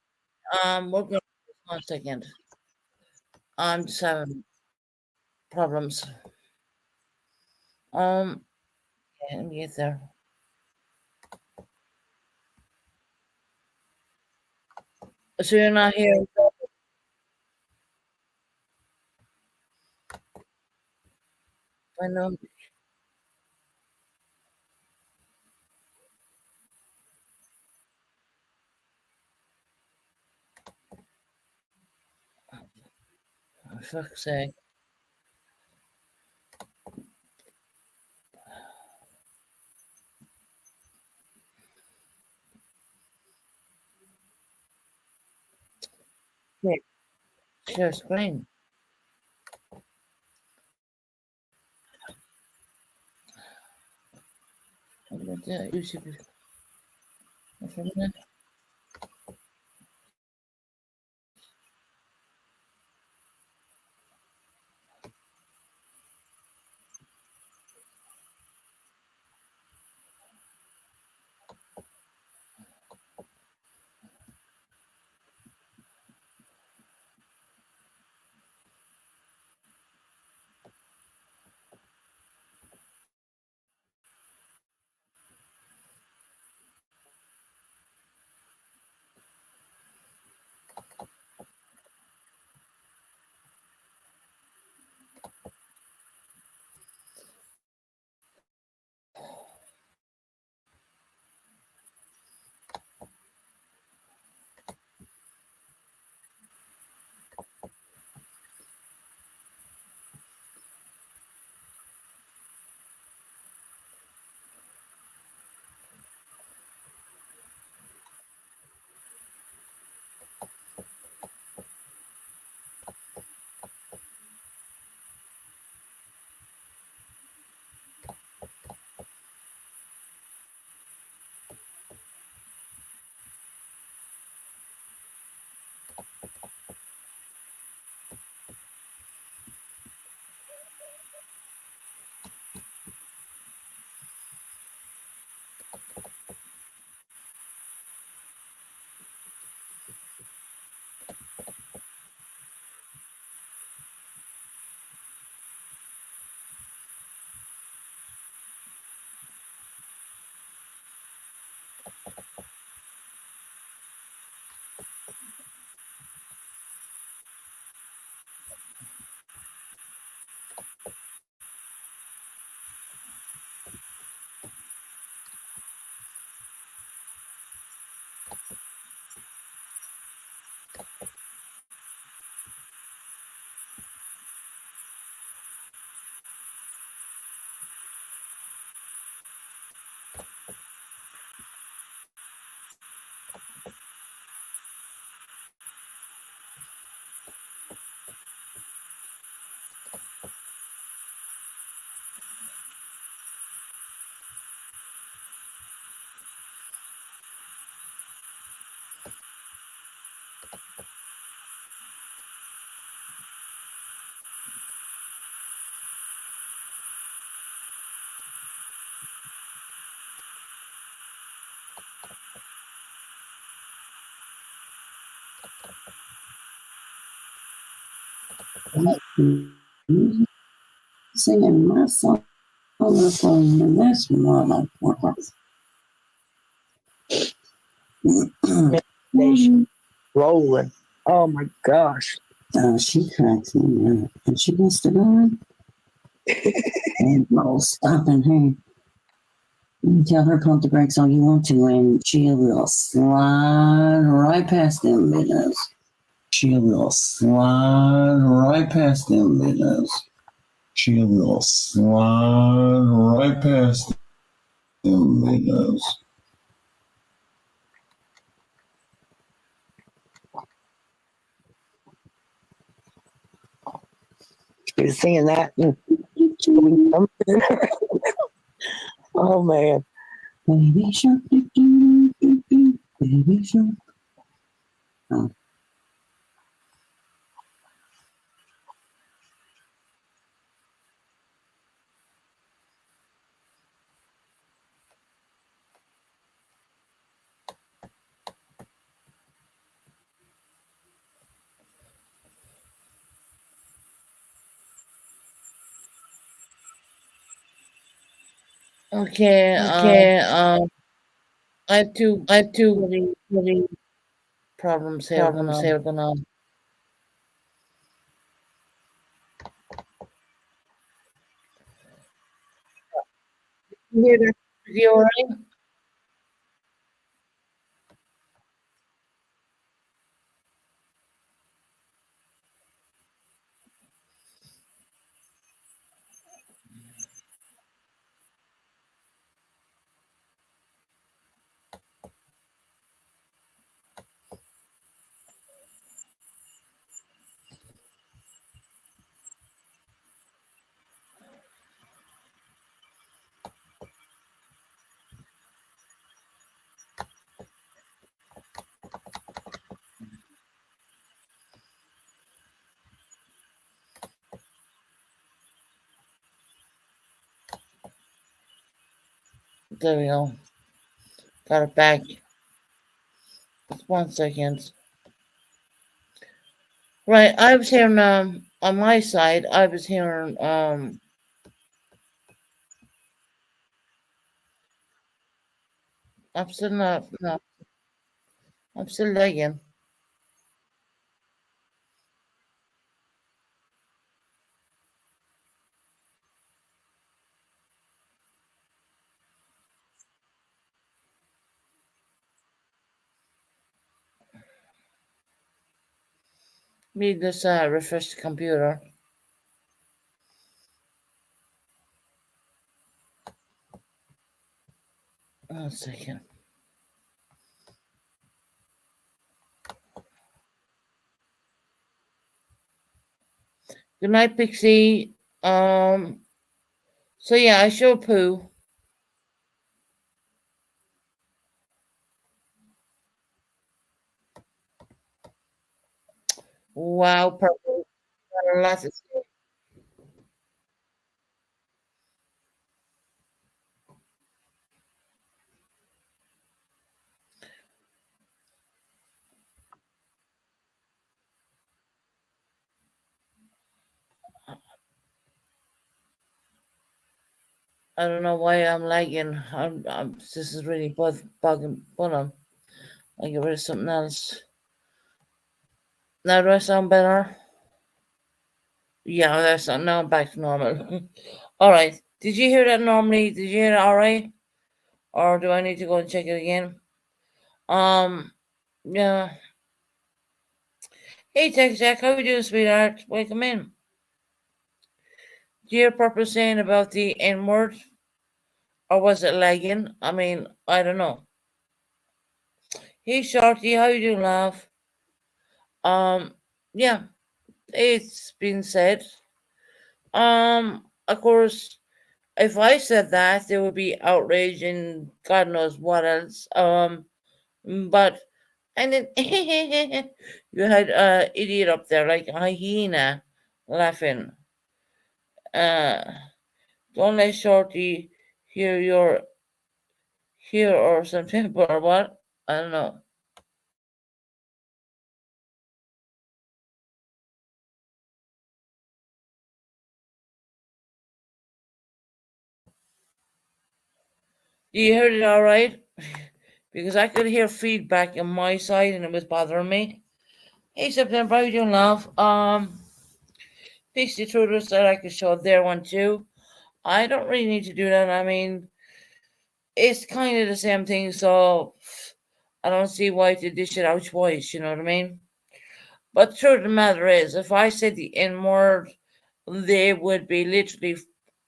We're going. 1 second. I'm just having problems. Okay, let me get there. So you're not here? I know. For fuck's sake. Wait, share screen. What about that? YouTube. What's wrong with that? Singing my song on the phone, and that's Nation. Rolling. Oh my gosh. She cracks me up. And she must have gone. And no stopping her. You tell her pump the brakes all you want to, and she will slide right past them windows. She will slide right past them windows. She will slide right past them windows. She was singing that. Oh man. Baby shark, do, do, do, do, baby shark. Oh. Okay. I have two really problems here. Gonna you hear that? Is he all right? There we go. Got it back. Just 1 second. Right, I was hearing on my side. I was hearing I'm still not. No, I'm still lagging. Me just refresh the computer. 1 second. Good night, Pixie. So yeah, I show poo. Wow, purple. Got a lot to say. I don't know why I'm lagging. This is really bugging. Hold on. I get rid of something else. Now do I sound better? Yeah, that's now I'm back to normal. All right. Did you hear that normally? Did you hear it all right? Or do I need to go and check it again? Um, yeah. Hey, Tech Jack, how you doing, sweetheart? Welcome in. Do you hear Purple saying about the N word? Or was it lagging? I mean, I don't know. Hey, Shorty, how you doing, love? Um, yeah, it's been said. Of course, if I said that, there would be outrage and God knows what else. But and then you had idiot up there like a hyena laughing. Uh, don't let Shorty hear your hear or something or what? I don't know. You heard it all right? Because I could hear feedback on my side and it was bothering me. Hey September, how you doing, love? Pixie Truders said I could show their one too. I don't really need to do that. I mean, it's kind of the same thing, so I don't see why to dish it out twice, you know what I mean? But the truth of the matter is, if I said the N word, they would be literally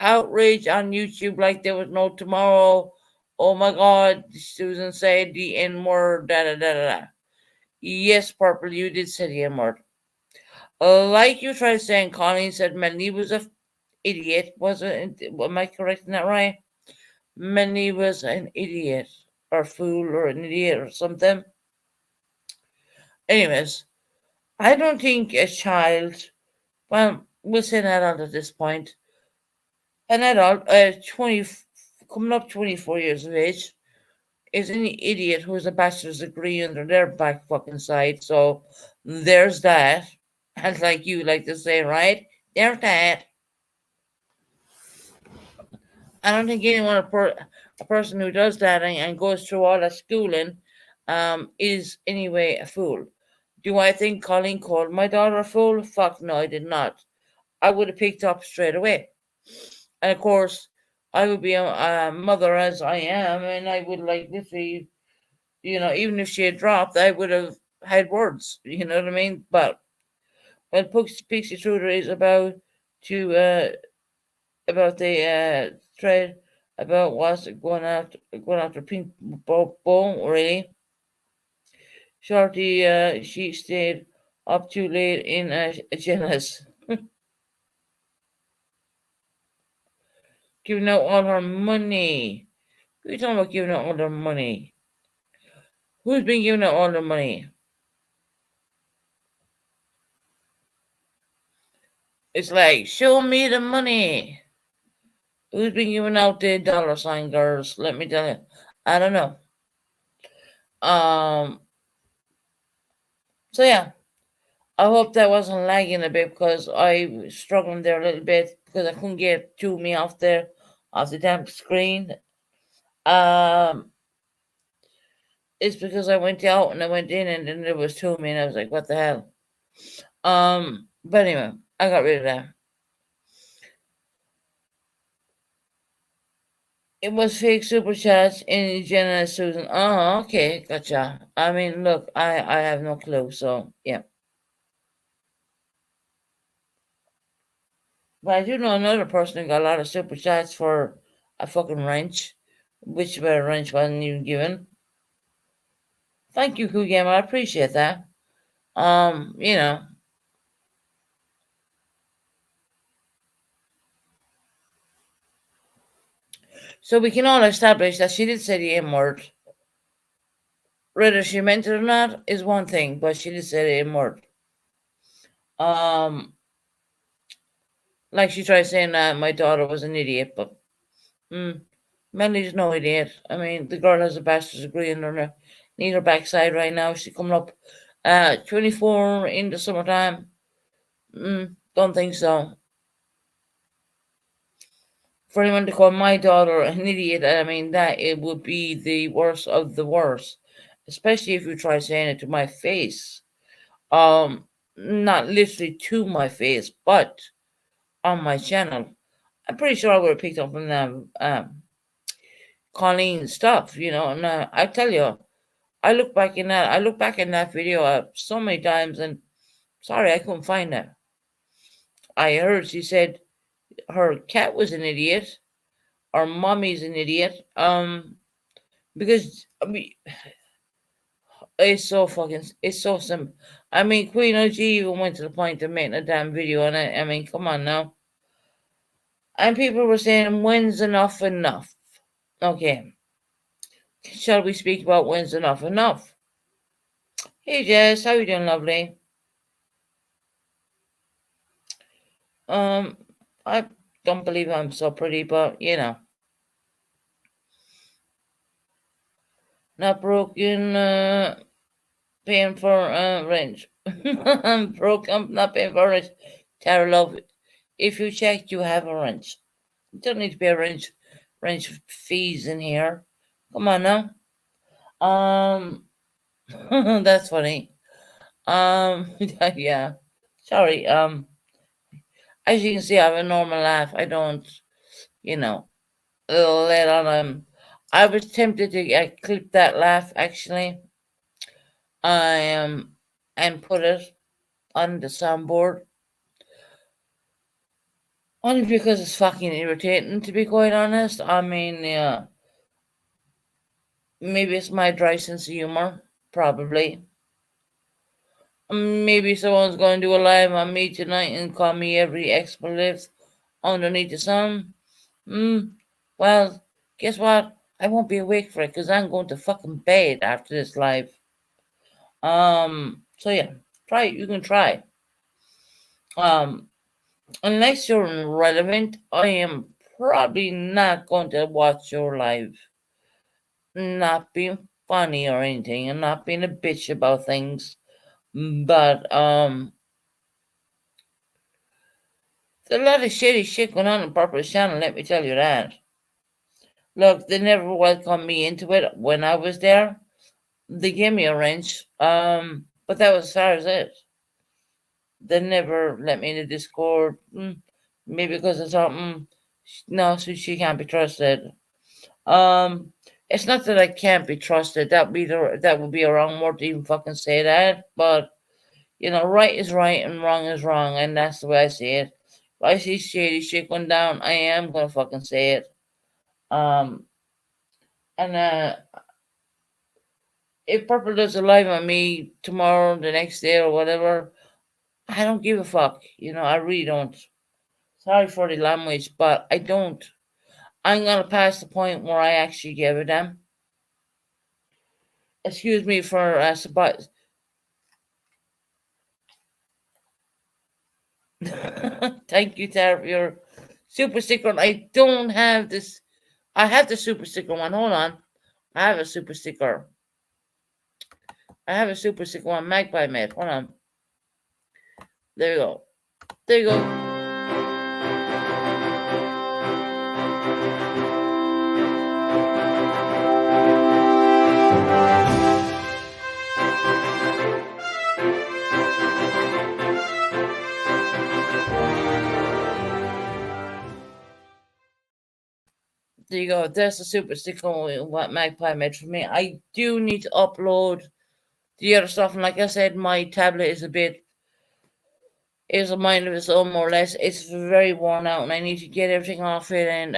outraged on YouTube like there was no tomorrow. Oh my God, Susan said the N word, da da da da da. Yes, Purple, you did say the N word. Like you tried saying, Colleen said Melanie was a idiot. Was it? Am I correct in that right? Melanie was an idiot or fool or an idiot or something. Anyways, I don't think a child, well, we'll say an adult at this point, an adult, 20, coming up 24 years of age, is an idiot who has a bachelor's degree under their back fucking side. So there's that. And like you like to say, right? There's that. I don't think anyone, a person who does that and goes through all that schooling, is anyway a fool. Do I think Colleen called my daughter a fool? Fuck no, I did not. I would have picked up straight away. And of course, I would be a mother as I am, and I would like literally, even if she had dropped, I would have had words. You know what I mean? But when Pixie Truder is about the thread about what's going after Pink Bone, really. Shorty, she stayed up too late in Jenna's. Giving out all her money. Who are you talking about giving out all their money? Who's been giving out all their money? It's like, show me the money. Who's been giving out the dollar sign girls? Let me tell you. I don't know. So yeah. I hope that wasn't lagging a bit because I was struggling there a little bit because I couldn't get to me off the damn screen. It's because I went out and I went in and then there was two of me and I was like, what the hell? But anyway, I got rid of that. It was fake super chats in Jenna and Susan. Oh, okay, gotcha. I mean, look, I have no clue, so yeah. But I do know another person who got a lot of super chats for a fucking wrench, which wrench wasn't even given. Thank you, Kugam. I appreciate that. You know. So we can all establish that she did say the M word. Whether she meant it or not is one thing, but she did say the M word. Like she tried saying that my daughter was an idiot, but Melly's no idiot. I mean, the girl has a bachelor's degree in her neither backside right now. She's coming up 24 in the summertime. Don't think so. For anyone to call my daughter an idiot, I mean, that it would be the worst of the worst. Especially if you try saying it to my face. Not literally to my face, but on my channel. I'm pretty sure I would have picked up on that Colleen stuff, and I tell you, I look back in that video so many times and sorry I couldn't find that. I heard she said her cat was an idiot, or mommy's an idiot. Because I mean it's so simple. I mean, Queen OG even went to the point of making a damn video on it. I mean, come on now. And people were saying, when's enough enough? Okay. Shall we speak about when's enough enough? Hey Jess, how you doing, lovely? I don't believe I'm so pretty, but not broken, paying for rent. I'm broke, I'm not paying for rent. Tara love, if you check, you have a rent. You don't need to pay rent fees in here. Come on now. That's funny. Yeah. Sorry. As you can see, I have a normal laugh. I don't, you know, let on. I was tempted to clip that laugh actually. And put it on the soundboard. Only because it's fucking irritating, to be quite honest. I mean, yeah, maybe it's my dry sense of humor. Probably. Maybe someone's going to do a live on me tonight and call me every expletive underneath the sun. Well, guess what? I won't be awake for it because I'm going to fucking bed after this live. So yeah, try it. You can try. Unless you're irrelevant, I am probably not going to watch your live. Not being funny or anything, and not being a bitch about things. But there's a lot of shitty shit going on in Purpose Channel, let me tell you that. Look, they never welcomed me into it when I was there. They gave me a wrench, but that was as far as it. They never let me in the Discord. Maybe because of something. No, so she can't be trusted. It's not that I can't be trusted. That would be a wrong word to even fucking say that. But right is right and wrong is wrong, and that's the way I see it. If I see shady shit going down, I am gonna fucking say it. Um, and if Purple does a live on me tomorrow, the next day, or whatever, I don't give a fuck. I really don't. Sorry for the language, but I don't. I'm gonna pass the point where I actually give a damn. Excuse me for thank you, Tara, for your super sticker. I don't have this. I have the super sticker one. Hold on. I have a super sticker. I have a super sticker one. Magpie made. Hold on. There you go. There you go. There you go. There's the super sticker what Magpie made for me. I do need to upload the other stuff, and like I said, my tablet is a mind of its own, more or less. It's very worn out, and I need to get everything off it and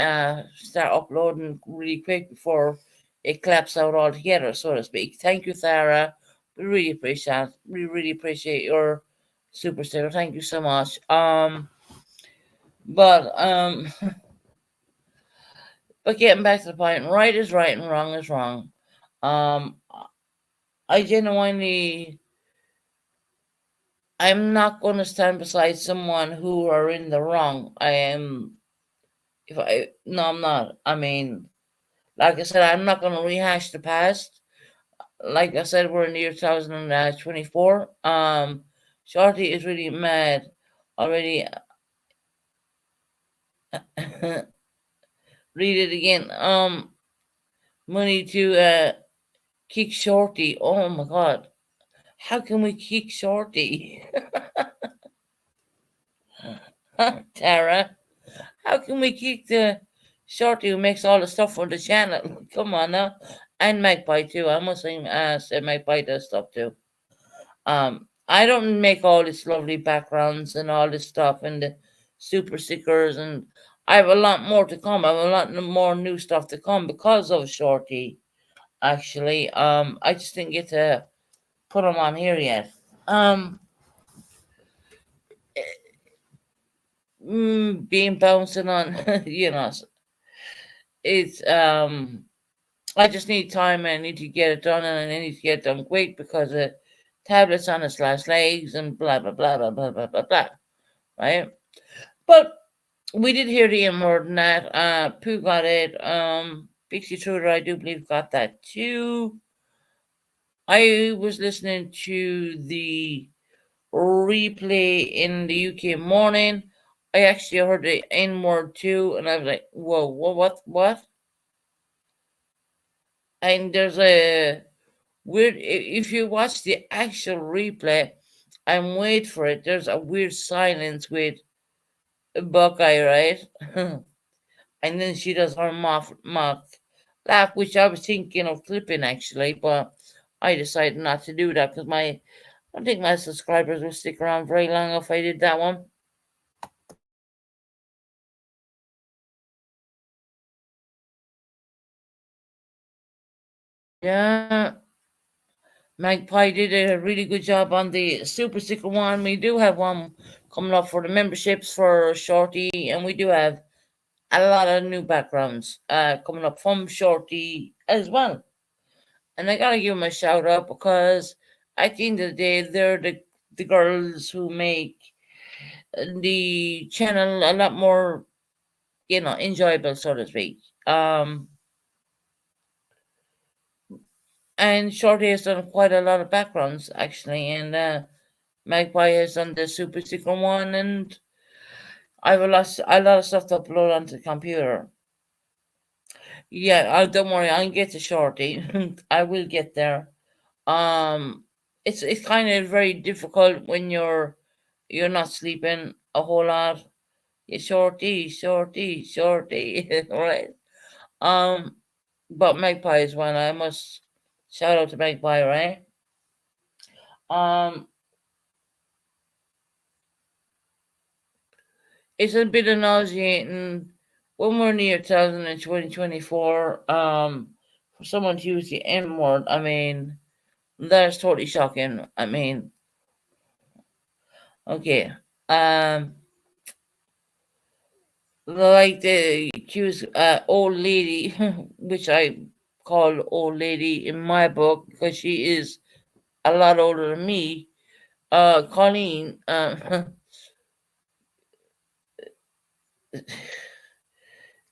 start uploading really quick before it claps out altogether, so to speak. Thank you, Sarah. We really appreciate your super sticker. Thank you so much. But but getting back to the point, right is right and wrong is wrong. I genuinely, I'm not going to stand beside someone who are in the wrong. No, I'm not. I mean, like I said, I'm not going to rehash the past. Like I said, we're in the year 2024. Shorty is really mad already. Read it again. Money to kick Shorty. Oh my God. How can we kick Shorty? Tara, how can we kick the Shorty who makes all the stuff for the channel? Come on now. And Magpie too. I must say Magpie does stuff too. I don't make all these lovely backgrounds and all this stuff and the super stickers, and I have a lot more to come. I have a lot more new stuff to come because of Shorty. Actually, I just didn't get to put them on here yet. Being bouncing on, it's I just need time and I need to get it done, and I need to get it done quick because the tablet's on its last legs and blah blah blah blah blah blah blah blah. Right? But we did hear the M word in that. Pooh got it. Pixie Truder, I do believe, got that too. I was listening to the replay in the UK morning. I actually heard the N word too, and I was like, whoa, what? and there's a weird. If you watch the actual replay and wait for it, there's a weird silence with Buckeye, right? And then she does her mock laugh, which I was thinking of clipping actually, but I decided not to do that because I don't think my subscribers will stick around very long if I did that one. Yeah, Magpie did a really good job on the Super Sticker one. We do have one coming up for the memberships for Shorty, and we do have a lot of new backgrounds coming up from Shorty as well. And I gotta give them a shout out because at the end of the day, they're the girls who make the channel a lot more, enjoyable, so to speak. And Shorty has done quite a lot of backgrounds actually, and Magpie has done the Super Secret one, and I have a lot of stuff to upload onto the computer. Yeah, don't worry, I'll get to Shorty. I will get there. Um, it's kind of very difficult when you're not sleeping a whole lot. Yeah, Shorty, Shorty, Shorty, right? Um, but Magpie is one. I must shout out to Magpie, right? Um, it's a bit nauseating when we're near 2024. For someone to use the N word, I mean, that's totally shocking. I mean, okay. Um, like the accused old lady, which I call old lady in my book because she is a lot older than me. Colleen,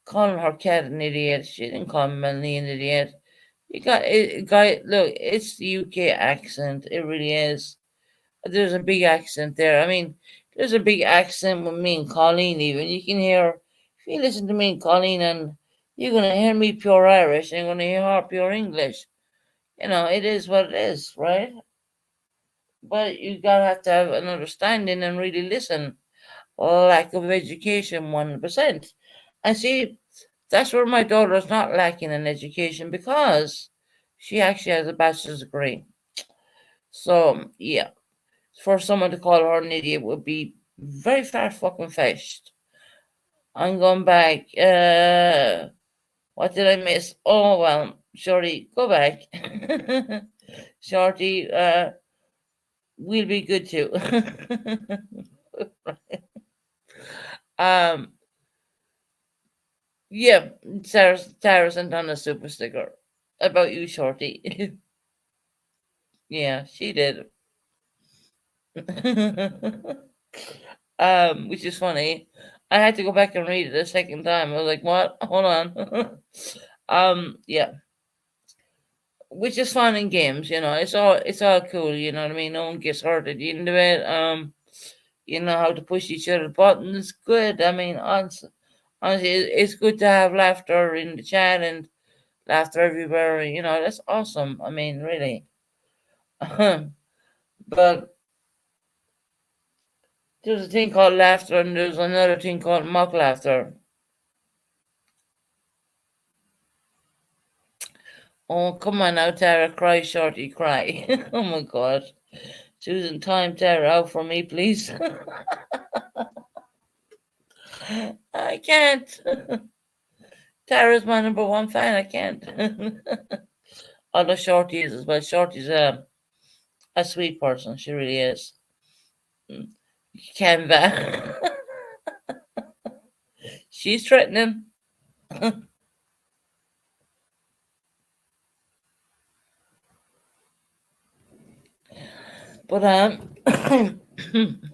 calling her cat an idiot. She didn't call Melanie an idiot. You got it, guy. Look, it's the UK accent. It really is. There's a big accent there. I mean, there's a big accent with me and Colleen. Even you can hear if you listen to me and Colleen, and you're gonna hear me pure Irish, and you're gonna hear her pure English. It is what it is, right? But you gotta have to have an understanding and really listen. Lack of education, 1%. And see, that's where my daughter's not lacking in education because she actually has a bachelor's degree. So yeah, for someone to call her an idiot would be very far fucking fetched. I'm going back. What did I miss? Oh well, Shorty, go back. Shorty, we'll be good too. um, yeah, Sarah sent on a super sticker about you, Shorty. Yeah, she did. Which is funny. I had to go back and read it a second time. I was like, "What? Hold on." Yeah, which is fun in games. It's all cool. You know what I mean? No one gets hurt at the end of it. You know how to push each other's buttons. Good. I mean, honestly, it's good to have laughter in the chat and laughter everywhere. That's awesome. I mean, really. But there's a thing called laughter, and there's another thing called mock laughter. Oh, come on now, Tara. Cry, Shorty, cry. Oh my God. Susan, time Tara out for me, please. I can't. Tara's my number one fan. I can't. Although Shorty is as well. Shorty's a sweet person. She really is. Canva. She's threatening. But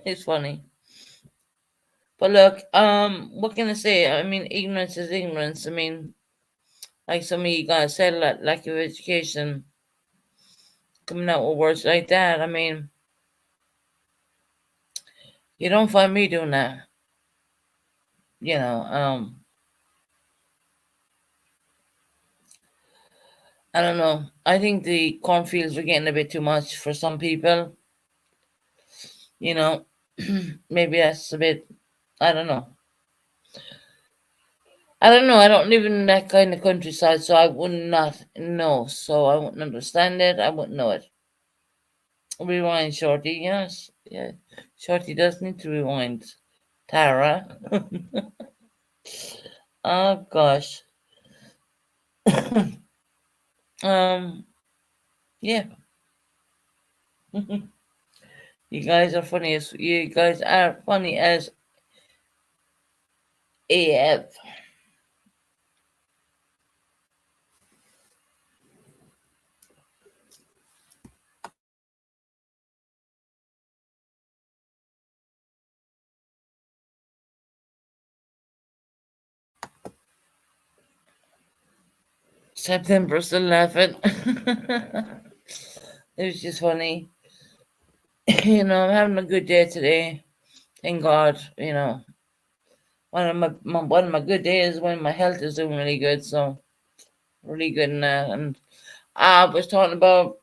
it's funny. But look, what can I say? I mean, ignorance is ignorance. I mean, like some of you guys said, lack of education, coming out with words like that. I mean, you don't find me doing that. You know, I don't know. I think the cornfields are getting a bit too much for some people. You know, maybe that's a bit. I don't know. I don't know. I don't live in that kind of countryside, so I would not know. So I wouldn't understand it. I wouldn't know it. Rewind, Shorty. Yes, yeah. Shorty does need to rewind. Tara. Oh gosh. Yeah. You guys are funny as you guys are funny as AF. September still laughing. It was just funny. I'm having a good day today. Thank God. One of my good days when my health is doing really good. So really good in that. And I was talking about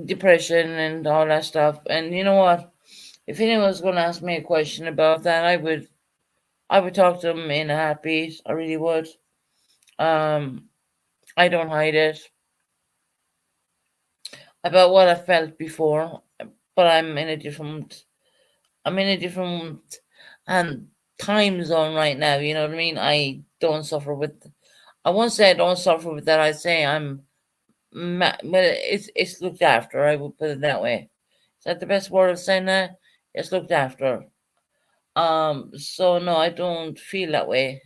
depression and all that stuff. And you know what? If anyone was going to ask me a question about that, I would talk to them in a heartbeat. I really would. Um, I don't hide it about what I felt before, but I'm in a different um time zone right now. You know what I mean? I don't suffer with. I won't say I don't suffer with that. I say well, it's looked after. I would put it that way. Is that the best word of saying that? It's looked after. So no, I don't feel that way.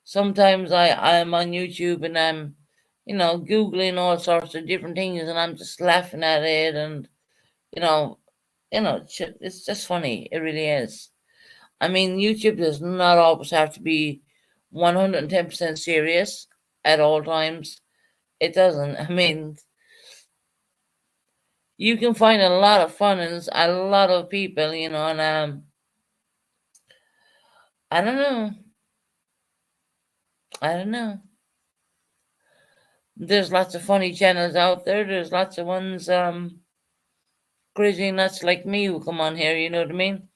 Sometimes I'm on YouTube and I'm, googling all sorts of different things, and I'm just laughing at it, and you know, it's just funny. It really is. I mean, YouTube does not always have to be 110% serious at all times. It doesn't. I mean, you can find a lot of fun in a lot of people, and I don't know. I don't know. There's lots of funny channels out there. There's lots of ones crazy nuts like me who come on here, you know what I mean?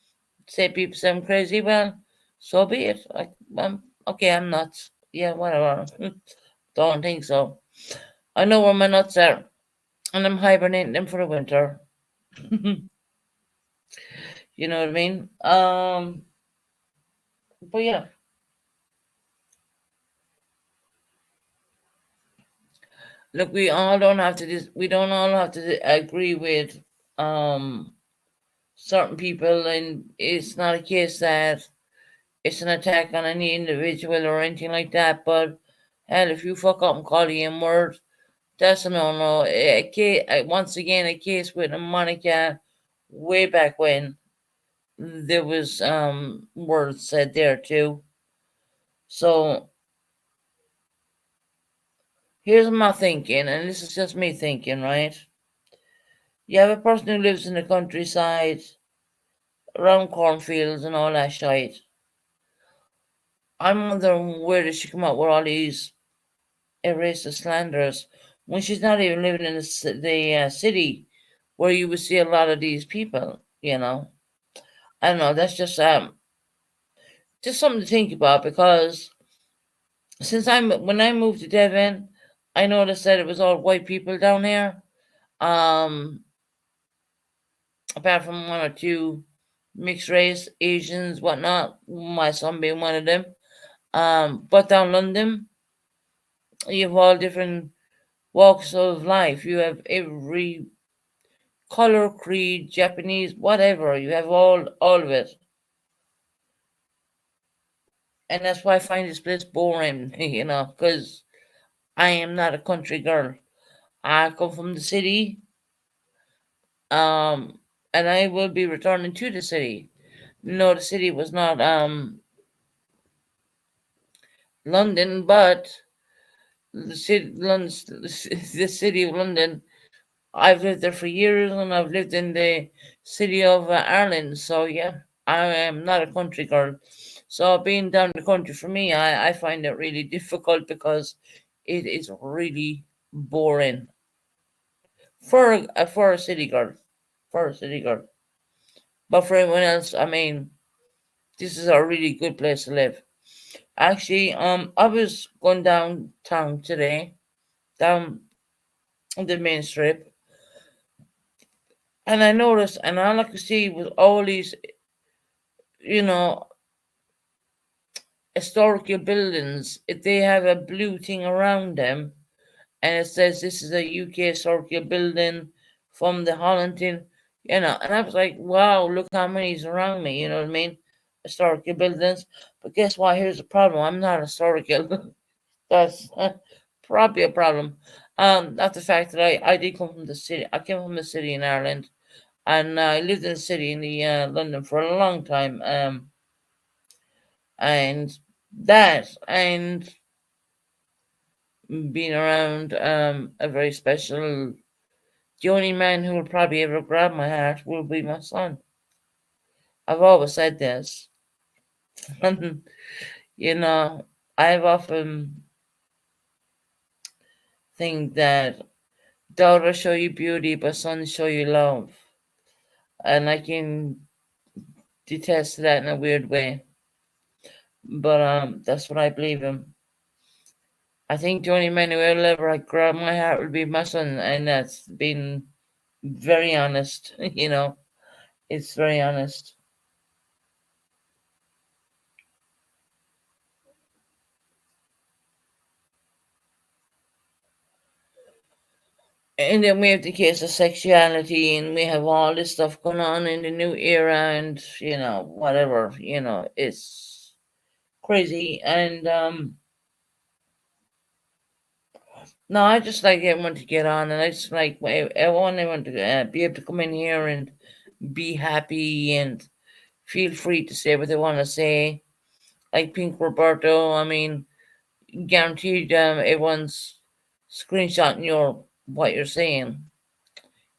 Say people say I'm crazy, well, so be it. Okay, I'm nuts. Yeah, whatever. Don't think so. I know where my nuts are, and I'm hibernating them for the winter. You know what I mean? But yeah, look, we don't all have to agree with um certain people, and it's not a case that it's an attack on any individual or anything like that. But hell, if you fuck up and call the N word, that's a no no. Once again, a case with Monica way back when there was words said there too. So here's my thinking, and this is just me thinking, right? You have a person who lives in the countryside, around cornfields and all that shit. I'm wondering where did she come up with all these racist slanders when she's not even living in the city where you would see a lot of these people. I don't know. That's just something to think about, because when I moved to Devon, I noticed that it was all white people down here. Um, Apart from one or two mixed race Asians, whatnot. My son being one of them. But down London, you have all different walks of life. You have every color, creed, Japanese, whatever. You have all of it. And that's why I find this place boring, because I am not a country girl. I come from the city, um, and I will be returning to the city. No, the city was not London, but the city of London. I've lived there for years, and I've lived in the city of Ireland. So yeah, I am not a country girl. So being down the country for me, I find it really difficult because it is really boring for a city girl, for a city girl. But for everyone else, I mean, this is a really good place to live. Actually, I was going downtown today, down the main strip, and I noticed, and all I could see was all these, you know, historical buildings. They have a blue thing around them, and it says this is a UK historical building from the Holland thing, and I was like, wow, look how many's around me, you know what I mean? Historical buildings. But guess what? Here's the problem. I'm not historical. That's probably a problem. Not the fact that I did come from the city. I came from the city in Ireland, and I lived in the city in the London for a long time. And that and being around a very special. The only man who will probably ever grab my heart will be my son. I've always said this, and you know, I've often think that daughters show you beauty, but sons show you love. And I can detest that in a weird way. But that's what I believe in. I think the only man who will ever like, grab my heart will be my son, and that's been very honest, you know. It's very honest. And then we have the case of sexuality, and we have all this stuff going on in the new era, and you know, whatever, you know, it's crazy. And no, I just like everyone to get on, and I just like I want everyone to be able to come in here and be happy and feel free to say what they want to say. Like Pink Roberto, I mean, guaranteed everyone's screenshotting your what you're saying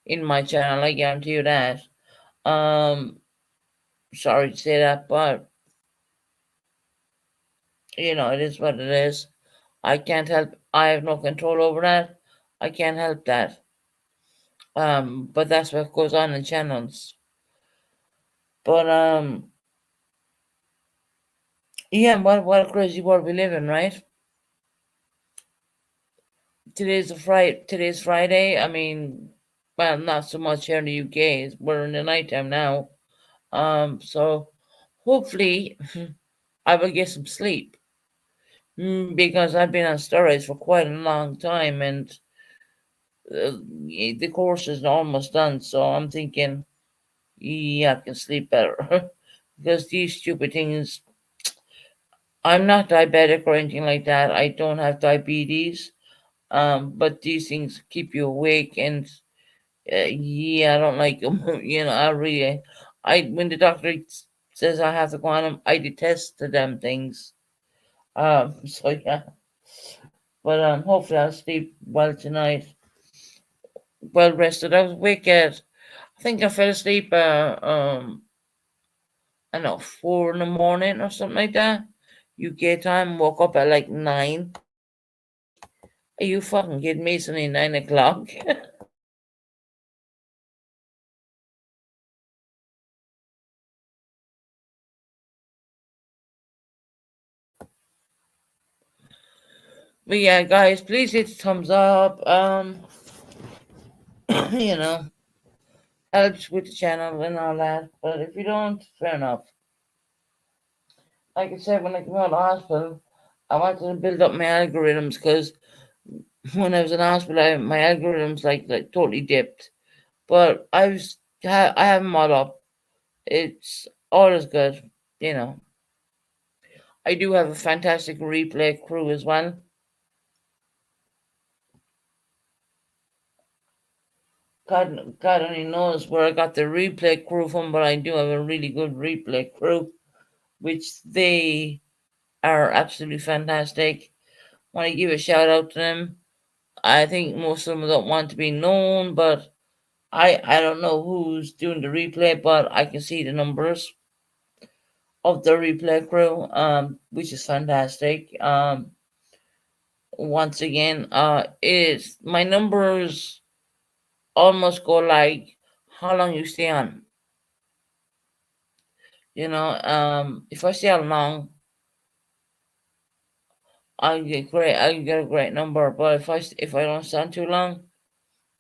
in my channel. I guarantee you that. Um, Sorry to say that, but you know, it is what it is. I can't help. I have no control over that. I can't help that. But that's what goes on in channels. But yeah, what a crazy world we live in, right? Today's Friday. I mean, well, not so much here in the UK. We're in the nighttime now. So hopefully I will get some sleep. Because I've been on steroids for quite a long time, and the course is almost done. So I'm thinking, yeah, I can sleep better because these stupid things. I'm not diabetic or anything like that. I don't have diabetes. But these things keep you awake, and yeah, I don't like them. You know, I when the doctor says I have to go on them, I detest the damn things. So yeah, but hopefully I'll sleep well tonight, well rested. I was awake at, I think I fell asleep I don't know, 4 in the morning or something like that. UK time, woke up at like 9. Are you fucking kidding me? It's only 9 o'clock. But yeah, guys, please hit the thumbs up. You know, helps with the channel and all that. But if you don't, fair enough. Like I said, when I came out of the hospital, I wanted to build up my algorithms because when I was in hospital, my algorithms like totally dipped. But I have them all up. It's all is good, you know. I do have a fantastic replay crew as well. God only knows where I got the replay crew from, but I do have a really good replay crew, which they are absolutely fantastic. Want to give a shout out to them. I think most of them don't want to be known, but I don't know who's doing the replay, but I can see the numbers. of the replay crew, which is fantastic. Once again, is my numbers almost go like how long you stay on. If I stay on long, I get a great number. But if I don't stand too long,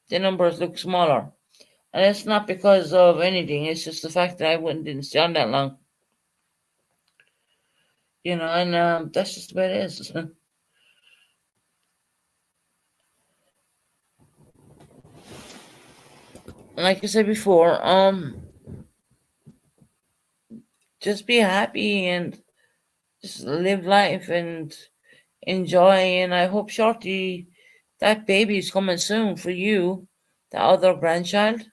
the numbers look smaller. And it's not because of anything. It's just the fact that didn't stay on that long. And that's just the way it is. Like I said before, just be happy and just live life and enjoy. And I hope shortly that baby is coming soon for you, the other grandchild.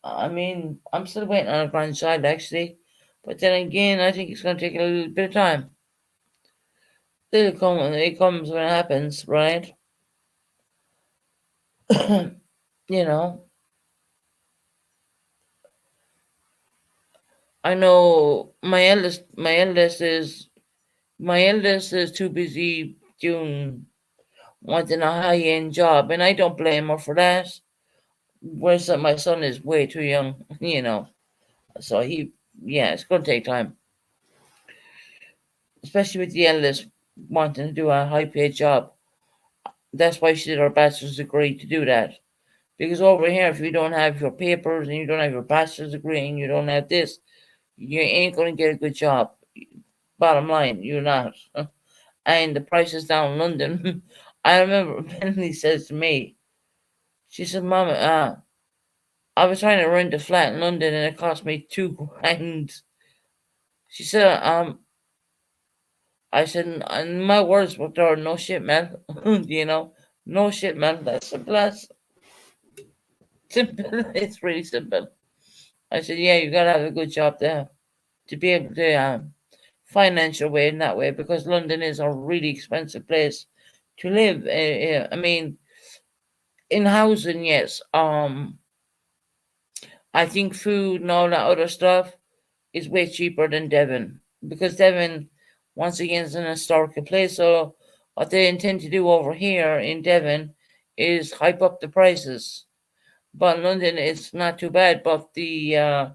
I mean, I'm still waiting on a grandchild actually, but then again, I think it's going to take a little bit of time. It'll come when it comes when it happens, right? you know, I know my eldest is too busy doing wanting a high end job, and I don't blame her for that. Whereas my son is way too young, so it's going to take time, especially with the eldest wanting to do a high paid job. That's why she did her bachelor's degree to do that. Because over here, if you don't have your papers and you don't have your bachelor's degree and you don't have this, you ain't going to get a good job. Bottom line, you're not. And the prices down in London. I remember Bentley says to me, she said, Mama, I was trying to rent a flat in London and it cost me £2,000. She said, I said, and my words were there, no shit, man. No shit, man. That's simple as. Simple. It's really simple. I said, yeah, you gotta have a good job there to be able to financial way in that way, because London is a really expensive place to live. I mean, in housing, yes. I think food and all that other stuff is way cheaper than Devon, because Devon, once again, is an historical place. So what they intend to do over here in Devon is hype up the prices. But in London, it's not too bad. But the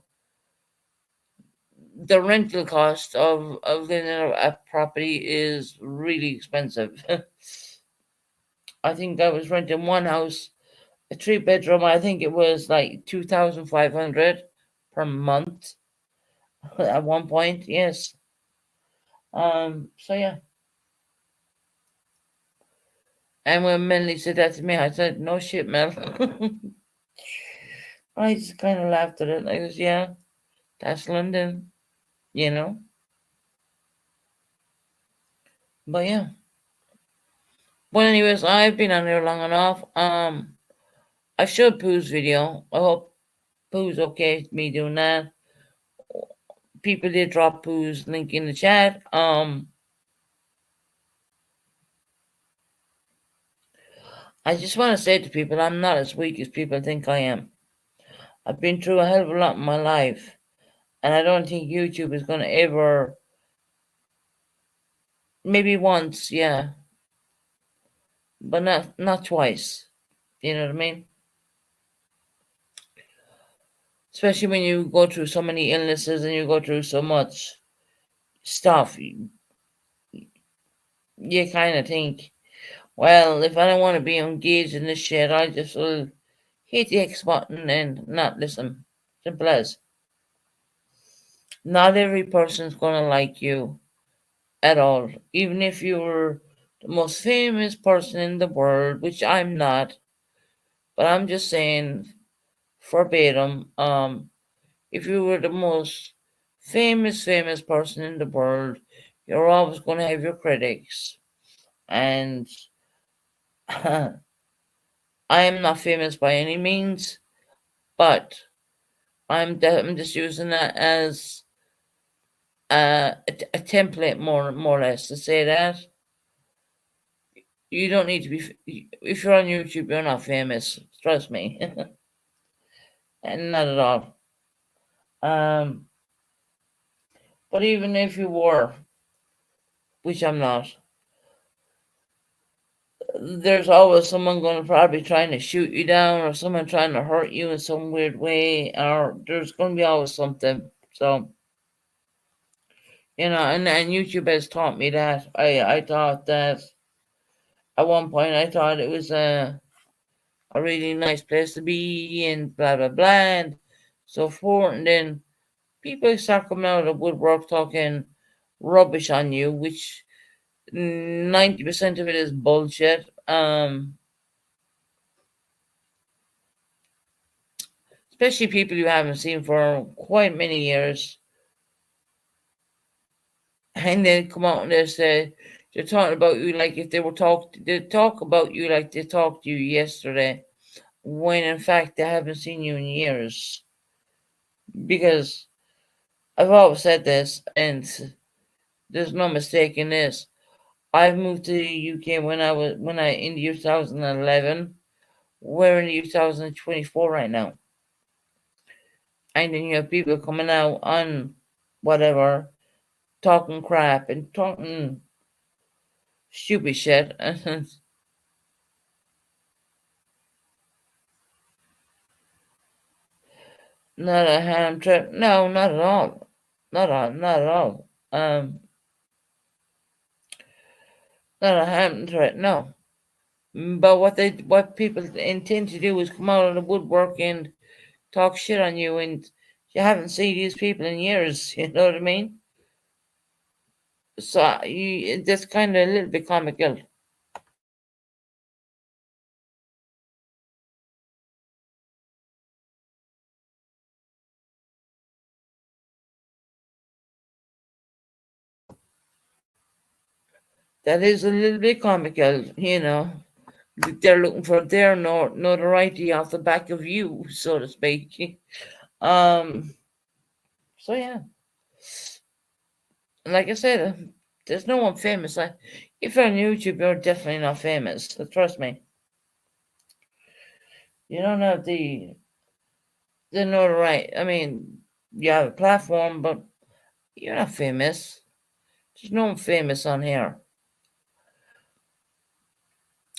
rental cost of living in a property is really expensive. I think I was renting one house, a 3 bedroom. I think it was like 2,500 per month at one point. Yes. So yeah. And when Melanie said that to me, I said, "No shit, Mel." I just kind of laughed at it. I goes, "Yeah, that's London, you know." But yeah. Well, anyways, I've been on here long enough. I showed Pooh's video. I hope Pooh's okay with me doing that. People did drop Pooh's link in the chat. I just want to say to people, I'm not as weak as people think I am. I've been through a hell of a lot in my life, and I don't think YouTube is going to ever. Maybe once, yeah, but not twice. You know what I mean? Especially when you go through so many illnesses and you go through so much stuff, you kind of think, well, if I don't want to be engaged in this shit, I just will hit the X button and not listen. Simple as. Not every person's gonna like you at all. Even if you're the most famous person in the world, which I'm not, but I'm just saying verbatim, if you were the most famous person in the world, you're always gonna have your critics. And I am not famous by any means, but I'm just using that as a template, more or less, to say that you don't need to be. If you're on YouTube, you're not famous. Trust me, and not at all. But even if you were, which I'm not, there's always someone going to probably trying to shoot you down, or someone trying to hurt you in some weird way, or there's going to be always something. So, and YouTube has taught me that. I thought that at one point I thought it was a really nice place to be, and blah blah blah and so forth, and then people start coming out of the woodwork talking rubbish on you, which 90% of it is bullshit. Especially people you haven't seen for quite many years, and then come out and they say they're talking about you like if they talk about you like they talked to you yesterday, when in fact they haven't seen you in years. Because I've always said this, and there's no mistake in this. I moved to the UK when I in 2011. We're in 2024 right now, and then you have people coming out on whatever, talking crap and talking stupid shit. Not a ham trip. No, not at all. Not at all. Not a ham trip. No. But what people intend to do is come out of the woodwork and talk shit on you, and you haven't seen these people in years. You know what I mean? So that's kind of a little bit comical. That is a little bit comical. They're looking for their notoriety off the back of you, so to speak. Um. So yeah, like I said, there's no one famous. If you're on YouTube, you're definitely not famous. So trust me. You don't have the notoriety. I mean, you have a platform, but you're not famous. There's no one famous on here.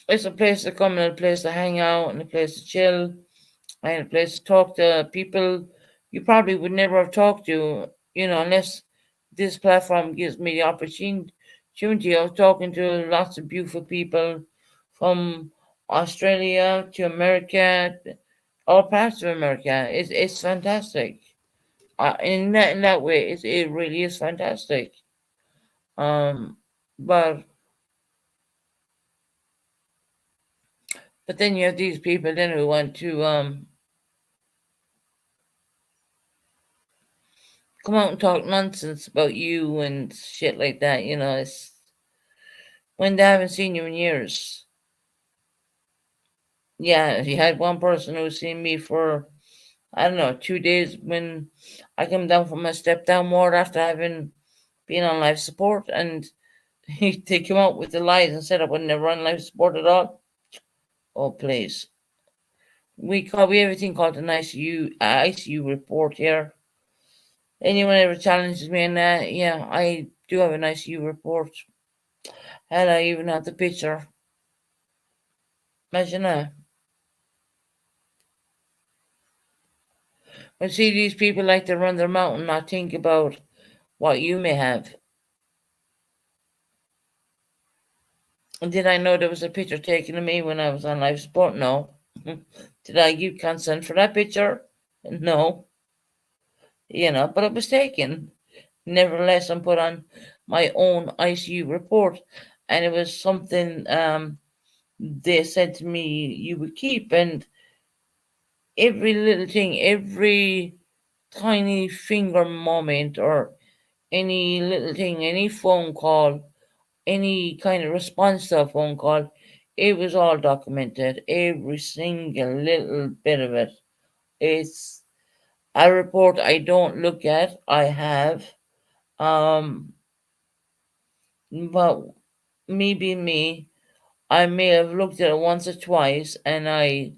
It's a place to come and a place to hang out and a place to chill and a place to talk to people you probably would never have talked to, unless this platform gives me the opportunity of talking to lots of beautiful people from Australia to America, all parts of America. It's fantastic. In that way, it really is fantastic. Um, but but then you have these people then who want to come out and talk nonsense about you and shit like that. It's when they haven't seen you in years. Yeah, you had one person who's seen me for, I don't know, 2 days when I came down from my step down ward after having been on life support, and they came out with the lies and said I would never on life support at all. Oh please. We have everything called an ICU report here. Anyone ever challenges me on that, yeah, I do have an ICU report. And I even have the picture. Imagine that. I see these people like to run their mouth and not think about what you may have. And did I know there was a picture taken of me when I was on life support? No. Did I give consent for that picture? No. But it was taken. Nevertheless, I'm put on my own ICU report, and it was something they said to me you would keep, and every little thing, every tiny finger moment, or any little thing, any phone call, any kind of response to a phone call, it was all documented. Every single little bit of it. It's a report I don't look at. I have. Um, but me being me, I may have looked at it once or twice, and I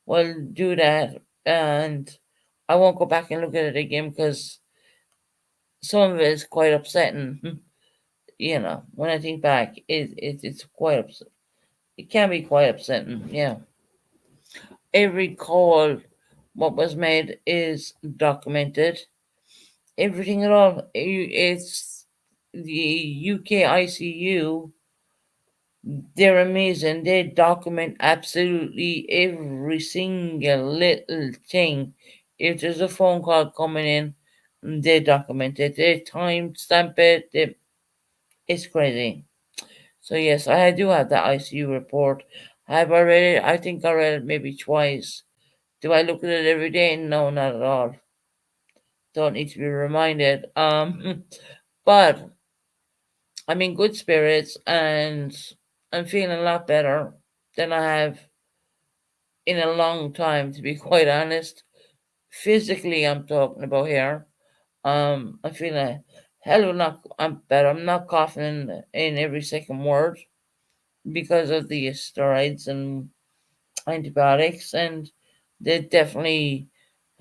will do that, and I won't go back and look at it again because some of it is quite upsetting. You know, when I think back, it's quite upset. It can be quite upsetting. Yeah, every call, what was made is documented. Everything at all. It's the UK ICU. They're amazing. They document absolutely every single little thing. If there's a phone call coming in, they document it. They time stamp it. It's crazy. So yes, I do have the ICU report. Have I read it? I think I read it maybe twice. Do I look at it every day? No, not at all. Don't need to be reminded. But I'm in good spirits and I'm feeling a lot better than I have in a long time, to be quite honest. Physically, I'm talking about here. I'm feeling a hell of a lot. I'm better. I'm not coughing in every second word because of the steroids and antibiotics, and they definitely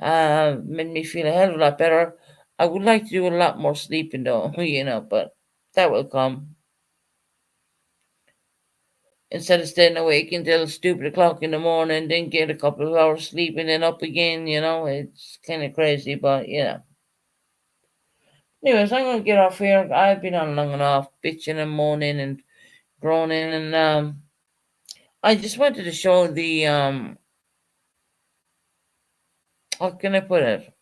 made me feel a hell of a lot better. I would like to do a lot more sleeping though, but that will come. Instead of staying awake until stupid o'clock in the morning, then get a couple of hours sleep and then up again, it's kind of crazy, but Anyways, I'm gonna get off here. I've been on long enough, bitching and moaning and groaning, and I just wanted to show the how can I put it?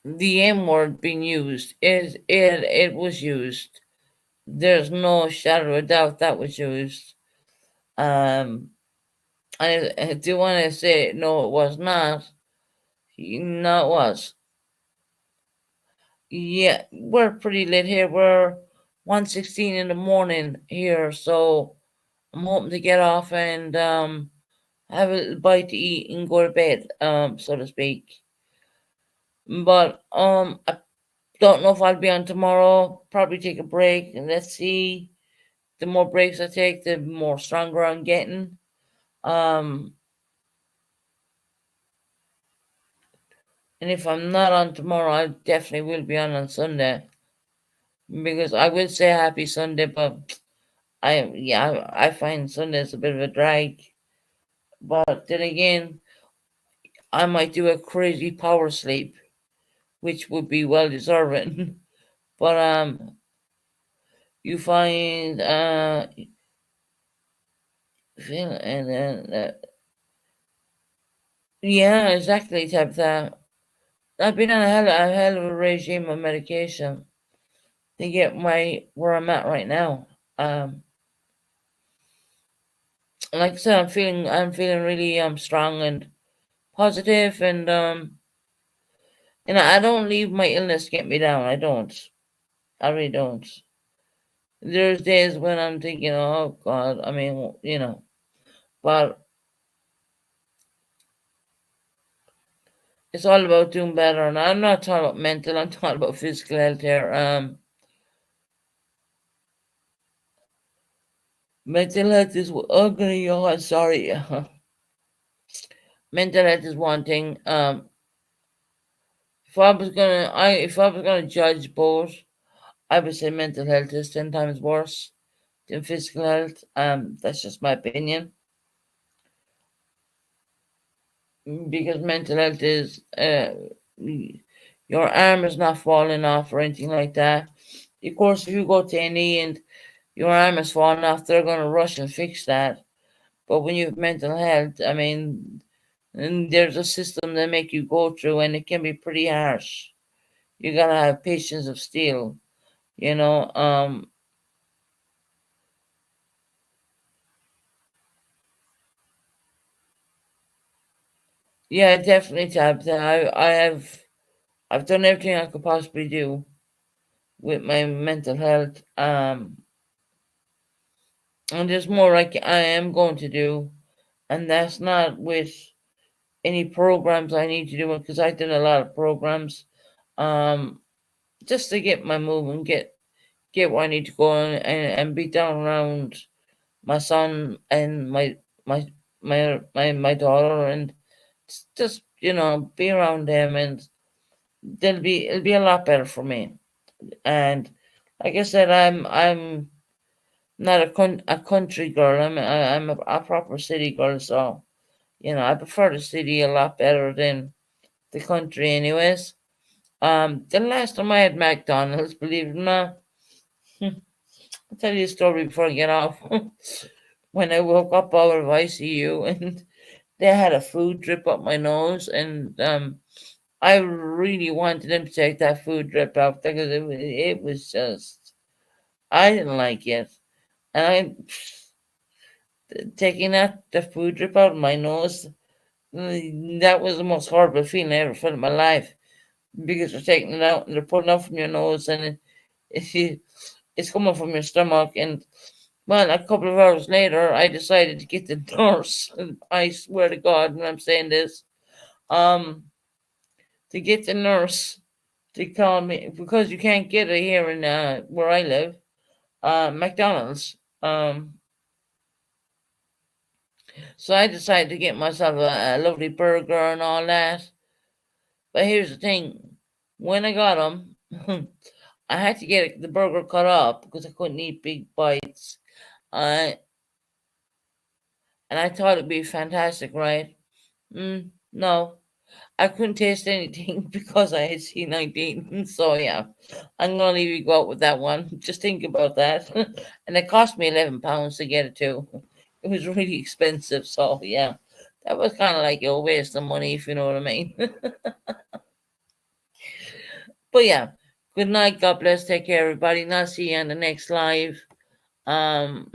The M word being used is it was used. There's no shadow of doubt that was used. Um, I do want to say no, it was not. No, it was. Yeah, we're pretty late here. We're 1:16 in the morning here, so I'm hoping to get off and have a little bite to eat and go to bed, so to speak. But I don't know if I'll be on tomorrow. Probably take a break and let's see. The more breaks I take, the more stronger I'm getting. Um, and if I'm not on tomorrow, I definitely will be on Sunday because I will say happy Sunday, but I find Sundays a bit of a drag. But then again, I might do a crazy power sleep, which would be well deserving. But you find and yeah, exactly, Tabitha. I've been on a hell of a regime of medication to get where I'm at right now. Like I said, I'm feeling really strong and positive, and I don't leave my illness get me down. I don't. I really don't. There's days when I'm thinking, oh God, I mean, but it's all about doing better. And I'm not talking about mental, I'm talking about physical health here. Mental health is ugly. Oh, I'm sorry. Mental health is one thing. If I was gonna judge both, I would say mental health is 10 times worse than physical health. That's just my opinion. Because mental health is your arm is not falling off or anything like that. Of course, if you go to any and your arm is falling off, they're gonna rush and fix that. But when you have mental health, I mean, and there's a system that make you go through, and it can be pretty harsh. You gotta have patience of steel, you know. Yeah, definitely, Tab. I've done everything I could possibly do with my mental health. And there's more I am going to do, and that's not with any programs I need to do because I did a lot of programs, um, just to get my move and get where I need to go and be down around my son and my daughter and just be around them, and it'll be a lot better for me. And like I said, I'm not a country girl. I'm a proper city girl. So I prefer the city a lot better than the country, anyways. The last time I had McDonald's, believe it or not, I'll tell you a story before I get off. When I woke up out of ICU and they had a food drip up my nose, and I really wanted them to take that food drip out because it was just, I didn't like it. And taking the food drip out of my nose, that was the most horrible feeling I ever felt in my life, because they're taking it out and they're pulling it from your nose, and it's coming from your stomach. And well, a couple of hours later, I decided to get the nurse. And I swear to God, when I'm saying this, to get the nurse to call me, because you can't get it here in where I live, McDonald's. So I decided to get myself a lovely burger and all that. But here's the thing: when I got them, I had to get the burger cut up because I couldn't eat big bites. And I thought it'd be fantastic, right? No, I couldn't taste anything because I had C19. So yeah, I'm gonna leave you go out with that one. Just think about that. And it cost me £11 to get it too. It was really expensive. So yeah, that was kind of like a waste of money, if you know what I mean. But yeah, good night. God bless. Take care, everybody. And I'll see you on the next live. Um,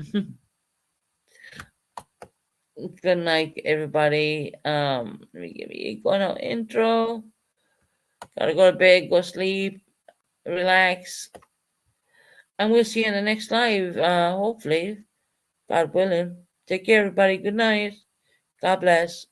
good night, everybody. Let me give you going out intro. Gotta go to bed, go sleep, relax. And we'll see you in the next live, hopefully, God willing. Take care, everybody. Good night. God bless.